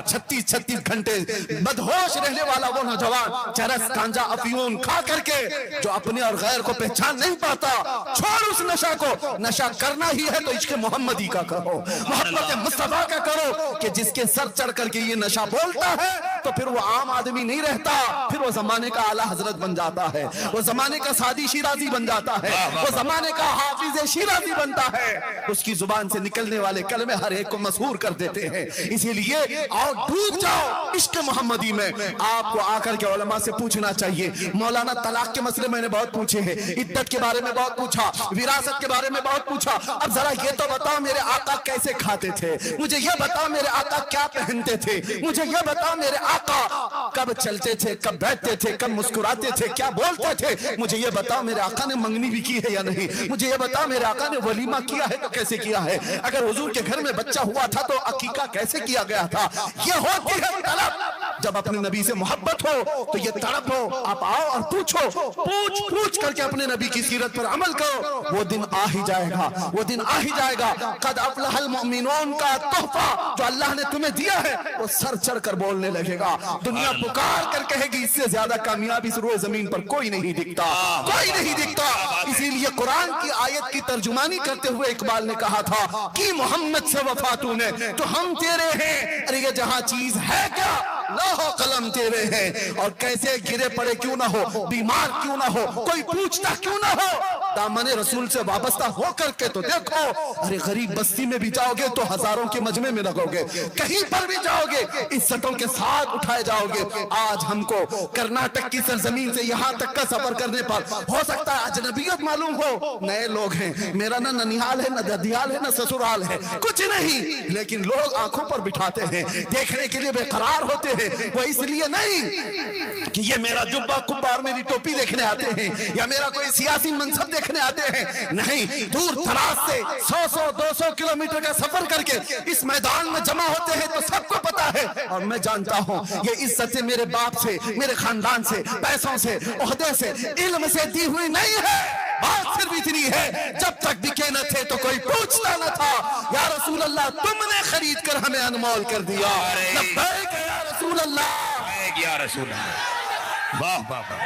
36 گھنٹے بدہوش رہنے والا وہ نوجوان چرس گانجا افیون کھا کر کے جو اپنے اور غیر کو پہچان نہیں پاتا، چھوڑ اس نشہ کو۔ نشہ کرنا ہی ہے تو عشق محمدی کا کرو، محبت مصطفیٰ کا کرو، کہ جس کے سر چڑھ کر کے یہ نشہ بولتا ہے تو پھر وہ عام آدمی نہیں رہتا، پھر وہ زمانے کا اعلیٰ حضرت بن جاتا ہے، وہ زمانے کا سادی شیرازی بن جاتا ہے، وہ زمانے کا حافظ شیرازی بنتا ہے۔ اس کی زبان سے نکلنے والے کلمے ہر ایک کو مسحور کر دیتے ہیں۔ اسی لیے آؤ ڈوب جاؤ عشق محمدی میں۔ آپ کو آ کر کے علماء سے پوچھنا چاہیے۔ مولانا طلاق کے مسئلے میں نے بہت پوچھے ہیں، عدت کے بارے میں بہت پوچھا، وراثت کے بارے میں بہت پوچھا۔ اب ذرا یہ تو بتاؤ میرے آقا کیسے کھاتے تھے، مجھے یہ بتاؤ میرے آقا کیا پہنتے تھے، مجھے یہ بتاؤ میرے آقا کب چلتے تھے، کب بیٹھتے تھے، کب مسکراتے تھے، کیا بولتے تھے، مجھے یہ بتاؤ میرے آقا نے منگنی بھی کی ہے یا نہیں، مجھے یہ بتاؤ میرے آقا نے ولیمہ کیا ہے تو کیسے کیا ہے، اگر حضور کے گھر میں بچہ ہوا تھا تو عقیقہ کیسے کیا گیا تھا۔ یہ ہوتی ہے طلب، جب اپنے نبی سے محبت ہو تو یہ طلب ہو۔ آپ آؤ اور پوچھو، پوچھ کر کے اپنے نبی کی سیرت پر عمل کرو، وہ دن آ ہی جائے گا، وہ دن آ ہی جائے گا۔ قد افلح المؤمنون کا تحفہ جو اللہ نے تمہیں دیا ہے وہ سر چڑھ کر بولنے لگے گا۔ دنیا پکار کر کہے گی اس سے زیادہ کامیابی اس روئے زمین پر کوئی نہیں دکھتا، کوئی نہیں دکھتا۔ اسی لیے قرآن کی آیت کی ترجمانی کرتے ہوئے اقبال نے کہا تھا کہ محمد سے وفا تو نے تو ہم تیرے ہیں، ارے یہ جہاں چیز ہے کیا لوح قلم تیرے ہیں، اور کیسے گرے پڑے کیوں نہ ہو، بیمار کیوں نہ ہو، کوئی پوچھتا کیوں نہ ہو، دامن رسول سے وابستہ ہو کر کے تو دیکھو۔ ارے غریب بستی میں بھی جاؤ گے تو ہزاروں کے مجمع میں لگو گے، کہیں پر بھی جاؤ گے عزتوں کے ساتھ اٹھائے جاؤ گے۔ آج ہم کو کرناٹک کی سرزمین سے یہاں تک کا سفر کرنے پر ہو سکتا ہے اجنبیت معلوم ہو، نئے لوگ ہیں، میرا نہ ننیال ہے، نہ ددیال ہے، نہ سسرال ہے، کچھ نہیں، لیکن لوگ آنکھوں پر بٹھاتے ہیں، دیکھنے کے لیے بے قرار ہوتے ہیں۔ وہ اس لیے نہیں کہ یہ میرا جبہ کبہ اور میری ٹوپی دیکھنے آتے ہیں یا میرا کوئی سیاسی منصب دیکھنے آتے ہیں، نہیں، دور دراز سے 100-200 کلومیٹر کا سفر کر کے اس میدان میں جمع ہوتے ہیں تو سب کو پتا ہے، اور میں جانتا ہوں یہ عزت میرے باپ سے، میرے خاندان سے، پیسوں سے، عہدے سے، علم سے دی ہوئی نہیں ہے۔ بات صرف اتنی ہے، جب تک بکے نہ تھے تو کوئی پوچھتا نہ تھا، یا رسول اللہ تم نے خرید کر ہمیں انمول کر دیا، لبیک یا رسول اللہ، لبیک یا رسول اللہ۔ واہ واہ واہ۔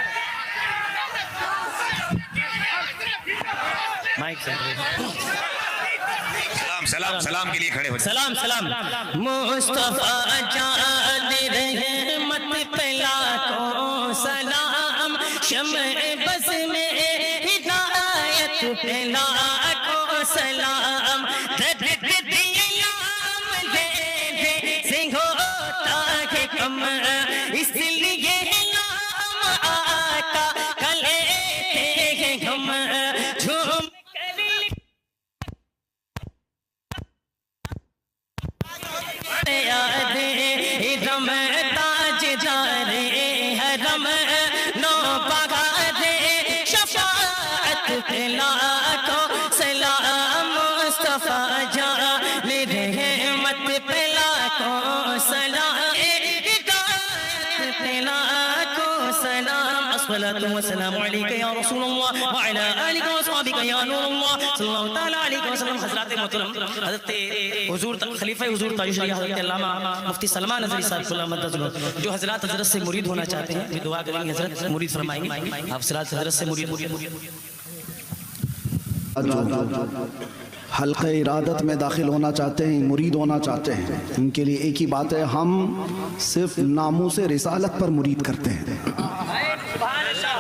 سلام کے لیے کھڑے ہو جائیں۔ سلام مصطفیٰ جان رحمت پہ لاکھوں سلام، شمع بس میں ہدایت پہ لاکھوں سلام درد دیا لے سے ہوتا ہے کم اس لیے نام آقا کا لیتے ہیں ہم جھوم کر یاد رم تاج جارے حرم نو پگا دے شفاعت پہ لاکھوں سلام مصطفیٰ جان رحمت پہ لاکھوں سلام ہدایت پہ لاکھوں سلام الصلاة والسلام علیکہ یا رسول اللہ وعلی آلہ وصحبہ یا نور اللہ صلی اللہ تعالیٰ علیہ وسلم. حضرات محترم، حضرت حضور خلیفہ حضور تاج الشریعہ حضرت علامہ مفتی سلمان نظری صاحب کو اللہ مدد ظلم، جو حضرات حضرت سے مرید ہونا چاہتے ہیں بھی دعا کریں گے، حضرت مرید فرمائیں گے. آپ حضرت سے مرید حلقہ ارادت میں داخل ہونا چاہتے ہیں، مرید ہونا چاہتے ہیں، ان کے لیے ایک ہی بات ہے، ہم صرف ناموس رسالت پر مرید کرتے ہیں.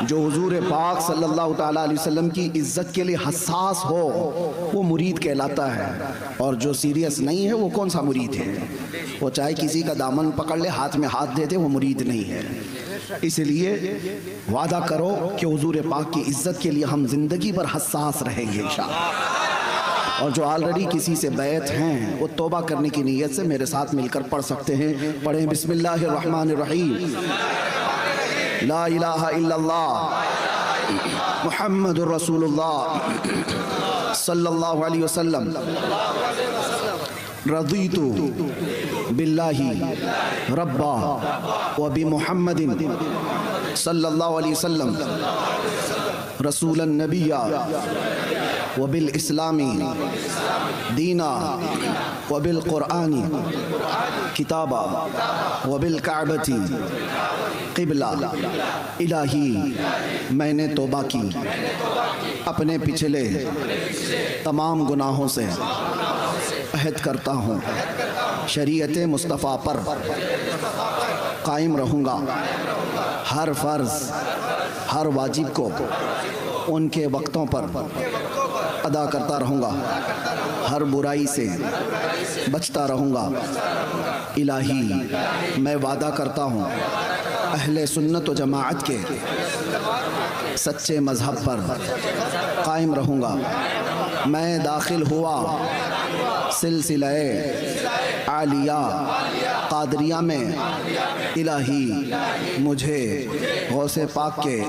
جو حضور پاک صلی اللہ تعالیٰ علیہ وسلم کی عزت کے لیے حساس ہو وہ مرید کہلاتا ہے، اور جو سیریس نہیں ہے وہ کون سا مرید ہے؟ وہ چاہے کسی کا دامن پکڑ لے، ہاتھ میں ہاتھ دے دے، وہ مرید نہیں ہے. اس لیے وعدہ کرو کہ حضور پاک کی عزت کے لیے ہم زندگی پر حساس رہیں گے انشاءاللہ. اور جو آلریڈی کسی سے بیعت ہیں وہ توبہ کرنے کی نیت سے میرے ساتھ مل کر پڑھ سکتے ہیں. پڑھیں بسم اللہ الرحمن الرحیم. لا الہ الا اللہ محمد رسول اللہ صلی اللہ علیہ وسلم. رضیت باللہ ربا وبمحمد صلی اللہ علیہ وسلم رسول النبی وبالاسلام دینا وبالقرآن کتابا وبالکعبۃ قبلہ. الہی میں نے توبہ کی اپنے پچھلے تمام گناہوں سے، عہد کرتا ہوں شریعت مصطفیٰ پر قائم رہوں گا، ہر فرض ہر واجب کو ان کے وقتوں پر ادا کرتا رہوں گا، ہر برائی سے بچتا رہوں گا. الہی میں وعدہ کرتا ہوں اہل سنت و جماعت کے سچے مذہب پر قائم رہوں گا. میں داخل ہوا سلسلہ عالیہ قادریہ میں، الہی مجھے غوث پاک کے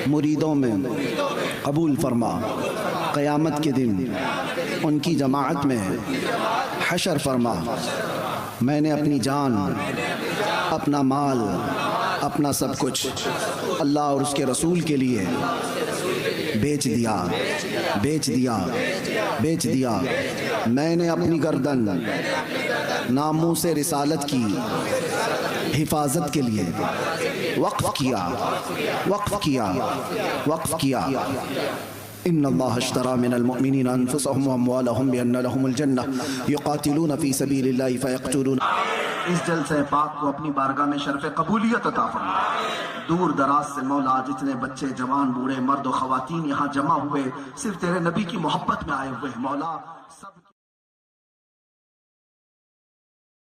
مریدوں میں قبول فرما. قیامت کے دن ان کی جماعت میں حشر فرما. میں نے اپنی جان، اپنا مال، اپنا سب کچھ اللہ اور اس کے رسول کے لیے بیچ دیا. میں نے اپنی گردن ناموس رسالت کی حفاظت کے لیے وقف کیا. ان اللہ اشترى من المؤمنین انفسهم واموالهم بان لهم الجنہ یقاتلون فی سبیل اللہ فیقتلون. اس جلسہ پاک کو اپنی بارگاہ میں شرف قبولیت عطا فرما. دور دراز سے مولا جتنے بچے، جوان، بوڑھے، مرد و خواتین یہاں جمع ہوئے صرف تیرے نبی کی محبت میں آئے ہوئے مولا، سب